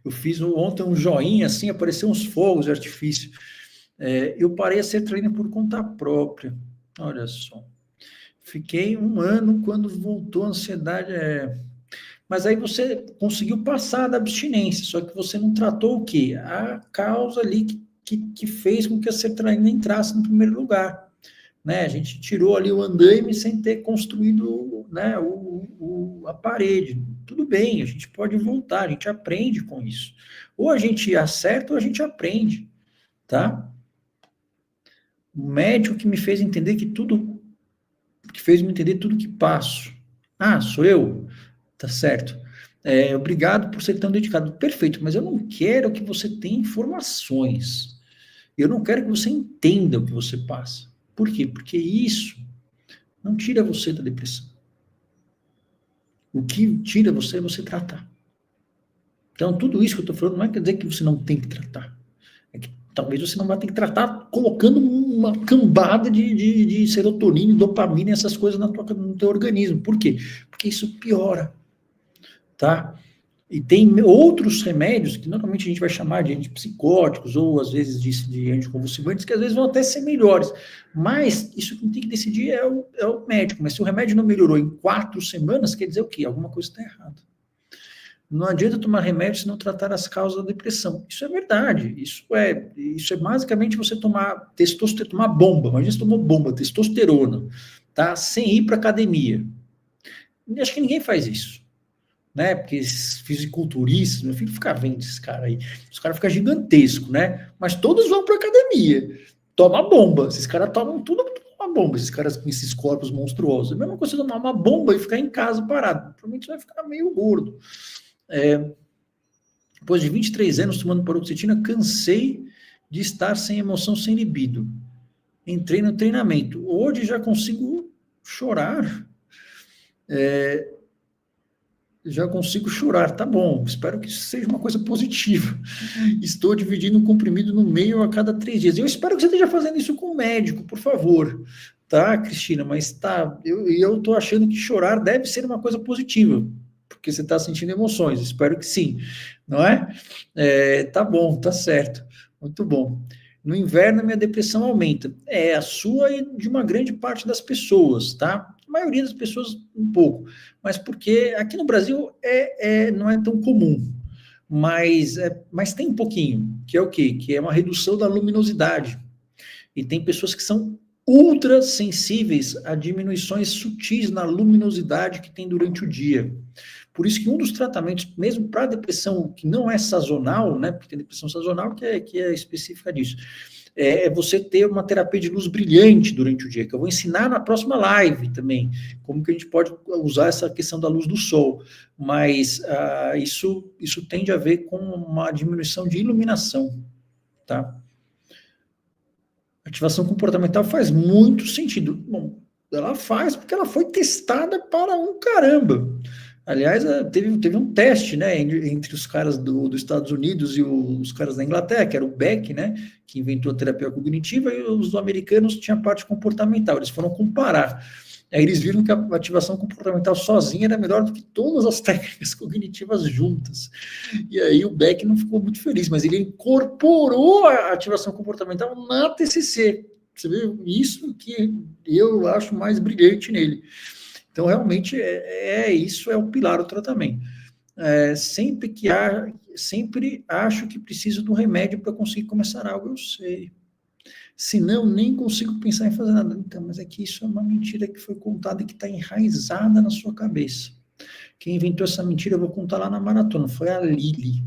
Eu fiz ontem um joinha assim, apareceu uns fogos de artifício. Eu parei a ser trainer por conta própria. Olha só. Fiquei 1 ano quando voltou a ansiedade. Mas aí você conseguiu passar da abstinência, só que você não tratou o quê? A causa ali que fez com que a sertralina entrasse no primeiro lugar. Né? A gente tirou ali o andaime sem ter construído, né, a parede. Tudo bem, a gente pode voltar, a gente aprende com isso. Ou a gente acerta ou a gente aprende, tá? O médico que me fez entender que fez me entender tudo que passo. Ah, sou eu? Tá certo. Obrigado por ser tão dedicado. Perfeito, mas eu não quero que você tenha informações. Eu não quero que você entenda o que você passa. Por quê? Porque isso não tira você da depressão. O que tira você é você tratar. Então, tudo isso que eu estou falando não quer dizer que você não tem que tratar. É que talvez você não vai ter que tratar colocando uma cambada de serotonina, dopamina e essas coisas no teu organismo. Por quê? Porque isso piora. Tá? E tem outros remédios que normalmente a gente vai chamar de antipsicóticos ou às vezes de anticonvulsivantes que às vezes vão até ser melhores. Mas isso quem tem que decidir é o médico. Mas se o remédio não melhorou em 4 semanas, quer dizer o quê? Alguma coisa está errada. Não adianta tomar remédio se não tratar as causas da depressão. Isso é verdade. Isso é basicamente você tomar testosterona, tomar bomba. Imagina se tomou bomba, testosterona, tá? Sem ir para academia. Acho que ninguém faz isso. Né, porque esses fisiculturistas, meu filho fica vendo esses caras aí, os caras ficam gigantescos, né, mas todos vão para academia, toma bomba, esses caras tomam tudo uma bomba, esses caras com esses corpos monstruosos, é a mesma coisa tomar uma bomba e ficar em casa parado, provavelmente você vai ficar meio gordo. Depois de 23 anos tomando paroxetina, cansei de estar sem emoção, sem libido, entrei no treinamento, hoje já consigo chorar, já consigo chorar, tá bom, espero que isso seja uma coisa positiva. Estou dividindo um comprimido no meio a cada 3 dias. Eu espero que você esteja fazendo isso com o médico, por favor. Tá, Cristina? Mas tá, eu estou achando que chorar deve ser uma coisa positiva, porque você está sentindo emoções, espero que sim, não é? Tá bom, tá certo, muito bom. No inverno, minha depressão aumenta. A sua e de uma grande parte das pessoas, tá? A maioria das pessoas, um pouco. Mas porque aqui no Brasil não é tão comum. Mas tem um pouquinho, que é o quê? Que é uma redução da luminosidade. E tem pessoas que são ultra sensíveis a diminuições sutis na luminosidade que tem durante o dia. Por isso que um dos tratamentos, mesmo para depressão que não é sazonal, né, porque tem depressão sazonal que é específica disso, é você ter uma terapia de luz brilhante durante o dia, que eu vou ensinar na próxima live também, como que a gente pode usar essa questão da luz do sol, mas isso tende a ver com uma diminuição de iluminação, tá? Ativação comportamental faz muito sentido. Bom, Ela faz porque ela foi testada para um caramba. Aliás, teve um teste, né, entre os caras dos Estados Unidos e os caras da Inglaterra, que era o Beck, né, que inventou a terapia cognitiva, e os americanos tinham a parte comportamental. Eles foram comparar. Aí eles viram que a ativação comportamental sozinha era melhor do que todas as técnicas cognitivas juntas. E aí o Beck não ficou muito feliz, mas ele incorporou a ativação comportamental na TCC. Você vê isso que eu acho mais brilhante nele. Então, realmente, isso é o pilar do tratamento. Sempre acho que preciso do remédio para conseguir começar algo, eu sei. Senão, nem consigo pensar em fazer nada. Então, mas é que isso é uma mentira que foi contada e que está enraizada na sua cabeça. Quem inventou essa mentira, eu vou contar lá na maratona, foi a Lili.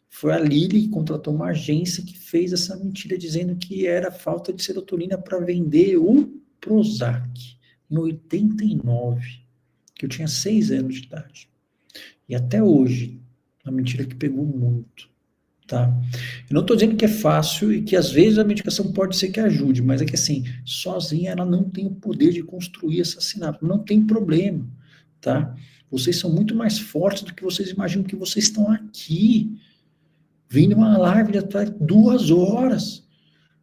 Foi a Lili que contratou uma agência que fez essa mentira dizendo que era falta de serotonina para vender o Prozac, em 89, que eu tinha 6 anos de idade. E até hoje, uma mentira que pegou muito, tá? Eu não estou dizendo que é fácil e que às vezes a medicação pode ser que ajude, mas é que assim, sozinha ela não tem o poder de construir essa sinapse, não tem problema, tá? Vocês são muito mais fortes do que vocês imaginam, que vocês estão aqui, vindo uma live de atrás 2 horas,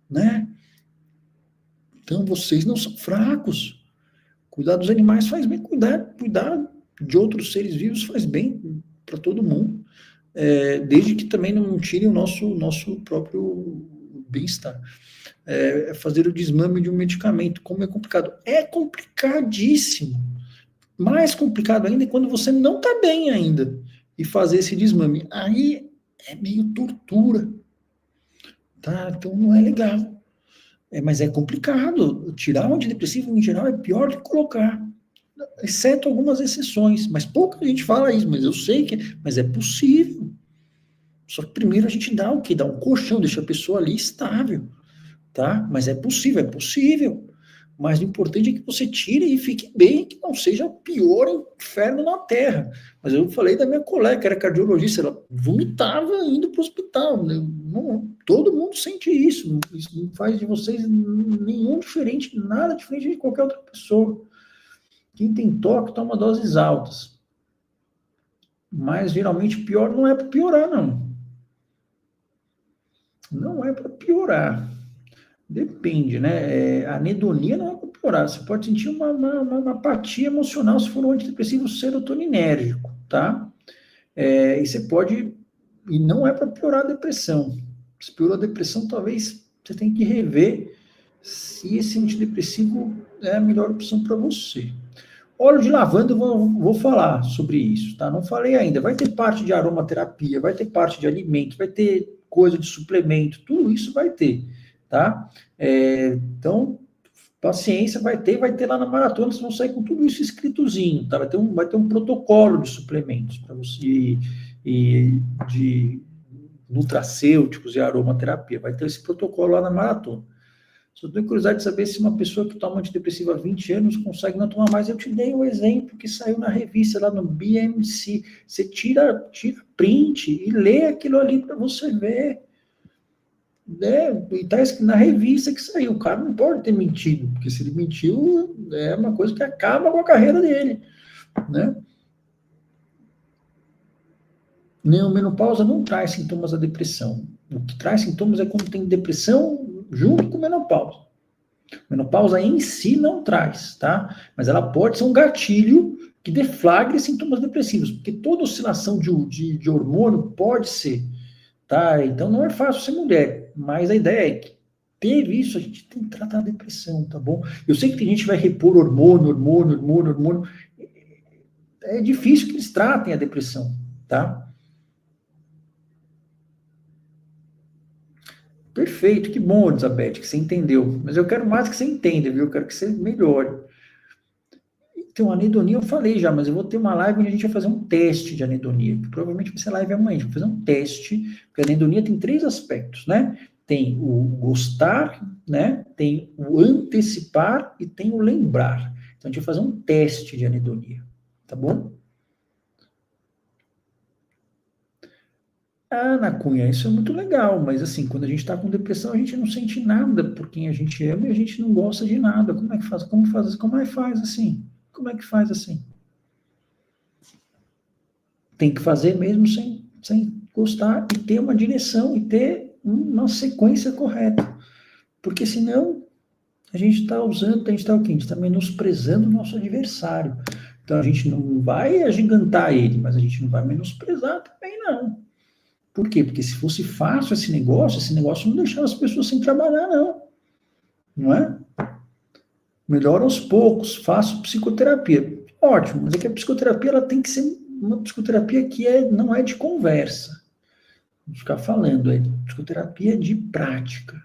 né? Então vocês não são fracos. Cuidar dos animais faz bem, cuidar de outros seres vivos faz bem para todo mundo, desde que também não tire o nosso próprio bem-estar. Fazer o desmame de um medicamento, como é complicado? É complicadíssimo. Mais complicado ainda é quando você não está bem ainda e fazer esse desmame. Aí é meio tortura, tá? Então não é legal. Mas é complicado. Tirar um antidepressivo, em geral, é pior do que colocar. Exceto algumas exceções. Mas pouca gente fala isso, mas eu sei que... Mas é possível. Só que primeiro a gente dá o quê? Dá um colchão, deixa a pessoa ali estável. Tá? Mas é possível, é possível. Mas o importante é que você tire e fique bem, que não seja o pior inferno na Terra. Mas eu falei da minha colega, que era cardiologista, ela vomitava indo para o hospital. Todo mundo sente isso. Isso não faz de vocês nenhum diferente, nada diferente de qualquer outra pessoa. Quem tem toque toma doses altas. Mas geralmente pior não é para piorar, não. Não é para piorar. Depende, né? A anedonia não é para piorar. Você pode sentir uma apatia emocional se for um antidepressivo serotoninérgico, tá? E você pode... E não é para piorar a depressão. Se piorou a depressão, talvez você tenha que rever se esse antidepressivo é a melhor opção para você. Óleo de lavanda, eu vou falar sobre isso, tá? Não falei ainda. Vai ter parte de aromaterapia, vai ter parte de alimento, vai ter coisa de suplemento, tudo isso vai ter, tá? Então, paciência, vai ter lá na maratona, vocês vão sair com tudo isso escritozinho, tá? Vai ter um protocolo de suplementos para você, e de nutracêuticos e aromaterapia, vai ter esse protocolo lá na maratona. Só tenho curiosidade de saber se uma pessoa que toma antidepressivo há 20 anos consegue não tomar mais. Eu te dei um exemplo que saiu na revista, lá no BMC. Você tira print e lê aquilo ali para você ver. E está na revista que saiu. O cara não pode ter mentido, porque se ele mentiu, é uma coisa que acaba com a carreira dele, né? Neomenopausa não traz sintomas da depressão. O que traz sintomas é quando tem depressão junto com menopausa. Menopausa em si não traz, tá? Mas ela pode ser um gatilho que deflagre sintomas depressivos, porque toda oscilação de hormônio pode ser, tá? Então não é fácil ser mulher, mas a ideia é que teve isso, a gente tem que tratar a depressão, tá bom? Eu sei que tem gente que vai repor hormônio. É difícil que eles tratem a depressão, tá? Perfeito, que bom, Elizabeth, que você entendeu. Mas eu quero mais que você entenda, viu? Eu quero que você melhore. Então, anedonia eu falei já, mas eu vou ter uma live onde a gente vai fazer um teste de anedonia, que provavelmente vai ser live amanhã. A gente vai fazer um teste, porque a anedonia tem 3 aspectos, né? Tem o gostar, né? Tem o antecipar e tem o lembrar. Então, a gente vai fazer um teste de anedonia, tá bom? Ah, na Cunha, isso é muito legal, mas assim, quando a gente está com depressão, a gente não sente nada por quem a gente ama e a gente não gosta de nada. Como é que faz? Como é que faz assim? Como é que faz assim? Tem que fazer mesmo sem gostar e ter uma direção e ter uma sequência correta. Porque senão a gente está usando, a gente está o quê? A gente está menosprezando o nosso adversário. Então a gente não vai agigantar ele, mas a gente não vai menosprezar também, não. Por quê? Porque se fosse fácil esse negócio não deixava as pessoas sem trabalhar, não. Não é? Melhor aos poucos, faço psicoterapia. Ótimo, mas é que a psicoterapia ela tem que ser uma psicoterapia que não é de conversa, de ficar falando, é psicoterapia de prática,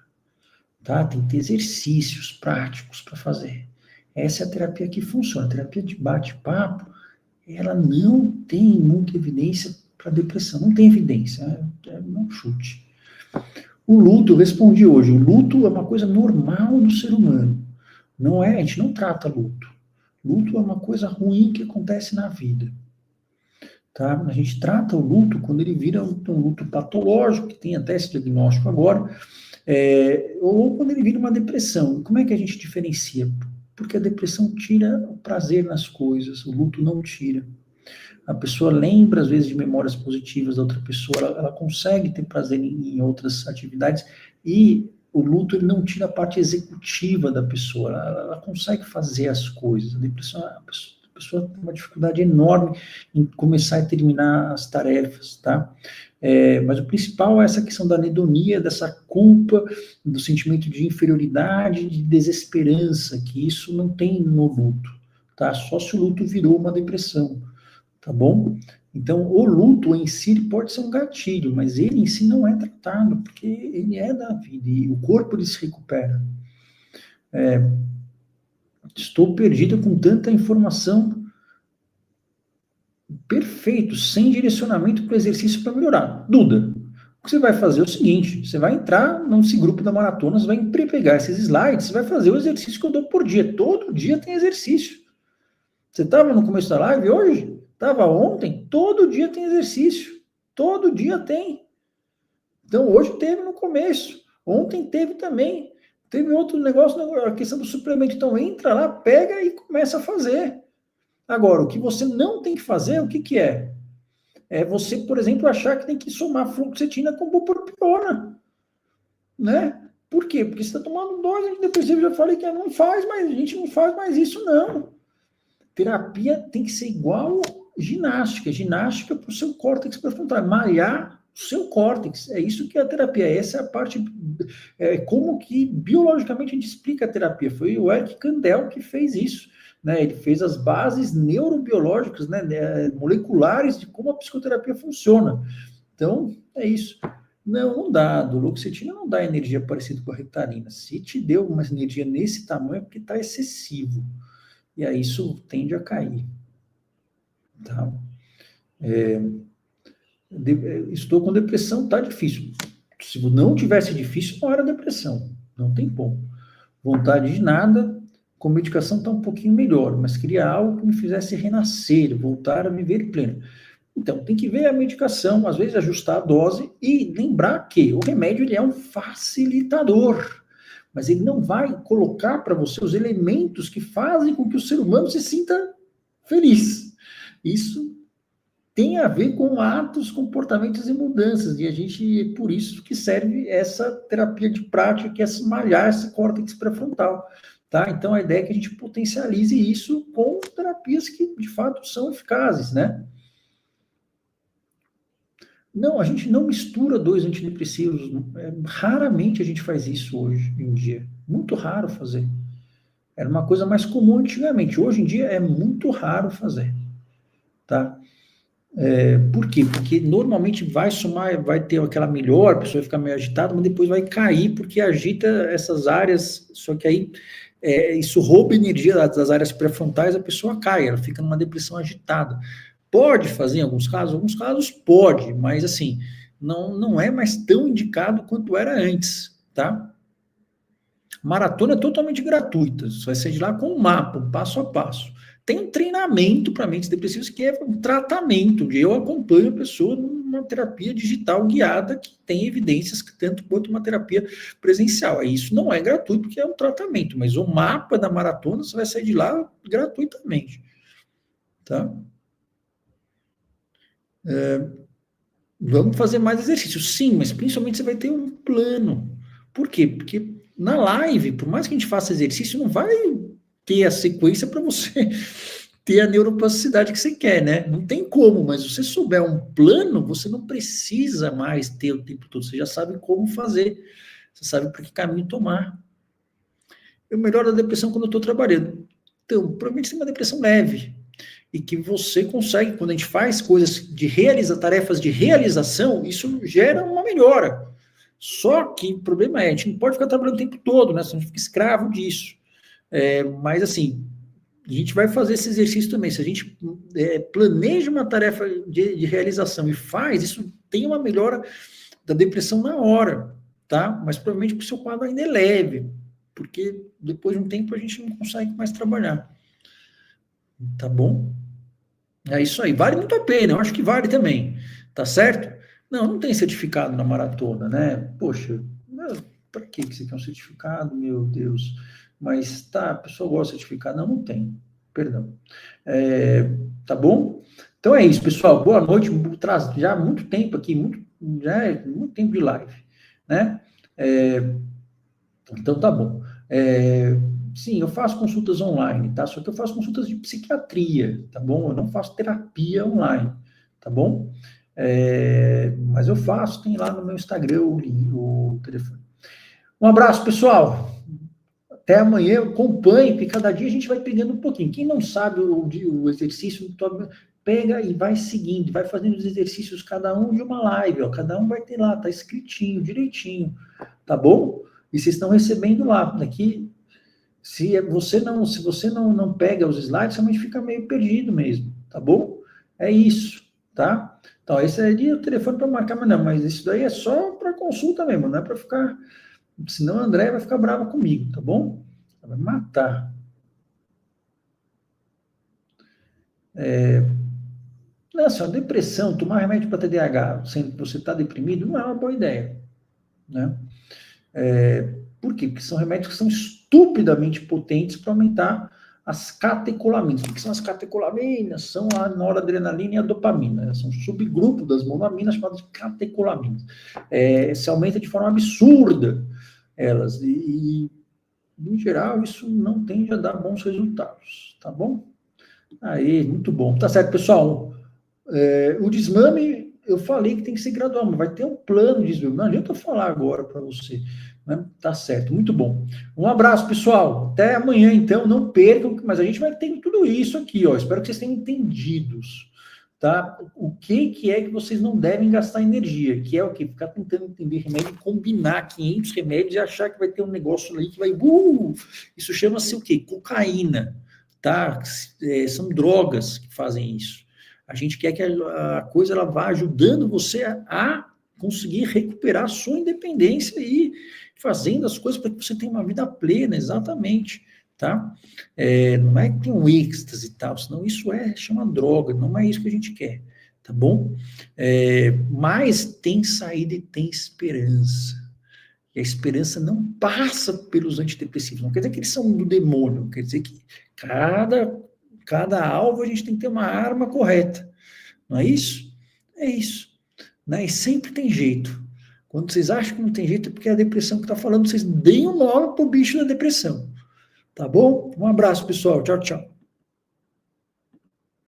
tá? Tem que ter exercícios práticos para fazer. Essa é a terapia que funciona. A terapia de bate-papo, ela não tem muita evidência para depressão, não tem evidência, é um chute. O luto, eu respondi hoje, o luto é uma coisa normal do ser humano. Não é, a gente não trata luto. Luto é uma coisa ruim que acontece na vida. Tá? A gente trata o luto quando ele vira um luto patológico, que tem até esse diagnóstico agora, ou quando ele vira uma depressão. Como é que a gente diferencia? Porque a depressão tira o prazer nas coisas, o luto não tira. A pessoa lembra, às vezes, de memórias positivas da outra pessoa, ela consegue ter prazer em outras atividades, e o luto ele não tira a parte executiva da pessoa, ela consegue fazer as coisas. A depressão, a pessoa tem uma dificuldade enorme em começar e terminar as tarefas, tá? Mas o principal é essa questão da anedonia, dessa culpa, do sentimento de inferioridade, de desesperança, que isso não tem no luto, tá? Só se o luto virou uma depressão. Tá bom? Então, o luto em si pode ser um gatilho, mas ele em si não é tratado, porque ele é da vida e o corpo ele se recupera. Estou perdida com tanta informação. Perfeito, sem direcionamento para o exercício para melhorar. Duda, o que você vai fazer é o seguinte: você vai entrar nesse grupo da maratona, você vai pegar esses slides, você vai fazer o exercício que eu dou por dia. Todo dia tem exercício. Você estava no começo da live hoje? Estava ontem? Todo dia tem exercício. Todo dia tem. Então, hoje teve no começo. Ontem teve também. Teve outro negócio, a questão do suplemento. Então, entra lá, pega e começa a fazer. Agora, o que você não tem que fazer, o que, que é? É você, por exemplo, achar que tem que somar fluoxetina com bupropiona. Né? Por quê? Porque você está tomando dose antidepressiva. Eu já falei que não faz mais, a gente não faz mais isso, não. Terapia tem que ser igual ginástica. Ginástica para o seu córtex pré-frontal, malhar o seu córtex. É isso que é a terapia. Essa é a parte, como que biologicamente a gente explica a terapia. Foi o Eric Kandel que fez isso. Né? Ele fez as bases neurobiológicas, né, moleculares de como a psicoterapia funciona. Então, é isso. Não dá. Duloxetina não dá energia parecida com a Ritalina. Se te deu uma energia nesse tamanho, é porque está excessivo. E aí isso tende a cair. Tá? Estou com depressão, tá difícil. Se não tivesse difícil, não era depressão. Não tem como. Vontade de nada, com medicação está um pouquinho melhor, mas queria algo que me fizesse renascer, voltar a viver pleno. Então, tem que ver a medicação, às vezes ajustar a dose e lembrar que o remédio ele é um facilitador, mas ele não vai colocar para você os elementos que fazem com que o ser humano se sinta feliz. Isso tem a ver com atos, comportamentos e mudanças, e a gente, por isso que serve essa terapia de prática, que é malhar esse córtex pré-frontal, tá? Então, a ideia é que a gente potencialize isso com terapias que, de fato, são eficazes, né? Não, a gente não mistura dois antidepressivos, raramente a gente faz isso hoje em dia, muito raro fazer. Era uma coisa mais comum antigamente, hoje em dia é muito raro fazer, tá? Por quê? Porque normalmente vai somar, vai ter aquela melhor, a pessoa vai ficar meio agitada, mas depois vai cair, porque agita essas áreas, só que aí isso rouba energia das áreas pré-frontais, a pessoa cai, ela fica numa depressão agitada. Pode fazer em alguns casos pode, mas assim, não é mais tão indicado quanto era antes, tá? Maratona é totalmente gratuita. Você vai sair de lá com um mapa, um passo a passo. Tem um treinamento para mentes depressivas que é um tratamento. Eu acompanho a pessoa numa terapia digital guiada que tem evidências que tanto quanto uma terapia presencial. Aí isso não é gratuito porque é um tratamento, mas o mapa da maratona você vai sair de lá gratuitamente. Tá? Vamos fazer mais exercícios. Sim, mas principalmente você vai ter um plano. Por quê? Porque na live, por mais que a gente faça exercício, não vai ter a sequência para você ter a neuroplasticidade que você quer, né? Não tem como, mas se você souber um plano, você não precisa mais ter o tempo todo. Você já sabe como fazer. Você sabe por que caminho tomar. Eu melhoro a depressão quando eu estou trabalhando. Então, provavelmente você tem uma depressão leve. E que você consegue, quando a gente faz coisas de realizar, tarefas de realização, isso gera uma melhora. Só que o problema é, a gente não pode ficar trabalhando o tempo todo, né? Senão a gente fica escravo disso. Mas assim, a gente vai fazer esse exercício também. Se a gente planeja uma tarefa de realização e faz, isso tem uma melhora da depressão na hora, tá? Mas provavelmente o seu quadro ainda é leve, porque depois de um tempo a gente não consegue mais trabalhar. Tá bom? É isso aí. Vale muito a pena, eu acho que vale também. Tá certo? Não tem certificado na maratona, né? Poxa, para que você quer um certificado, meu Deus? Mas tá, a pessoa gosta de certificado. Não tem. Perdão. Tá bom? Então é isso, pessoal. Boa noite. Já há muito tempo aqui, já é muito tempo de live, né? Então tá bom. Sim, eu faço consultas online, tá? Só que eu faço consultas de psiquiatria, tá bom? Eu não faço terapia online, tá bom? Mas eu faço, tem lá no meu Instagram o telefone. Um abraço, pessoal. Até amanhã, acompanhe, porque cada dia a gente vai pegando um pouquinho. Quem não sabe o exercício, pega e vai seguindo, vai fazendo os exercícios, cada um de uma live, ó. Cada um vai ter lá, tá escritinho, direitinho, tá bom? E vocês estão recebendo lá. Aqui, se você não pega os slides, realmente fica meio perdido mesmo, tá bom? É isso, tá? Então, esse aí é o telefone para marcar, mas isso daí é só para consulta mesmo, não é para ficar. Senão a André vai ficar brava comigo, tá bom? Ela vai matar. Nossa, depressão, tomar remédio para TDAH, sendo que você está deprimido, não é uma boa ideia, né? Por quê? Porque são remédios que são estupidamente potentes para aumentar as catecolaminas. O que são as catecolaminas? São a noradrenalina e a dopamina. São um subgrupo das monaminas chamadas de catecolaminas. Se aumenta de forma absurda elas. E, em geral, isso não tende a dar bons resultados. Tá bom? Aí, muito bom. Tá certo, pessoal. O desmame, eu falei que tem que ser gradual, mas vai ter um plano de desmame. Não adianta eu falar agora para você. Né? Tá certo, muito bom. Um abraço, pessoal. Até amanhã, então. Não percam, mas a gente vai ter tudo isso aqui, ó. Espero que vocês tenham entendidos, tá? O que é que vocês não devem gastar energia, que é o quê? Ficar tentando entender remédio, combinar 500 remédios e achar que vai ter um negócio ali que vai... Isso chama-se o quê? Cocaína, tá? São drogas que fazem isso. A gente quer que a coisa ela vá ajudando você a conseguir recuperar a sua independência e fazendo as coisas para que você tenha uma vida plena, exatamente, tá? Não é que tem um êxtase e tal, senão isso chama droga, não é isso que a gente quer, tá bom? Mas tem saída e tem esperança. E a esperança não passa pelos antidepressivos, não quer dizer que eles são do demônio, quer dizer que cada alvo a gente tem que ter uma arma correta, não é isso? É isso, né? E sempre tem jeito. Quando vocês acham que não tem jeito, é porque é a depressão que está falando, vocês deem um nome para o bicho da depressão. Tá bom? Um abraço, pessoal. Tchau, tchau.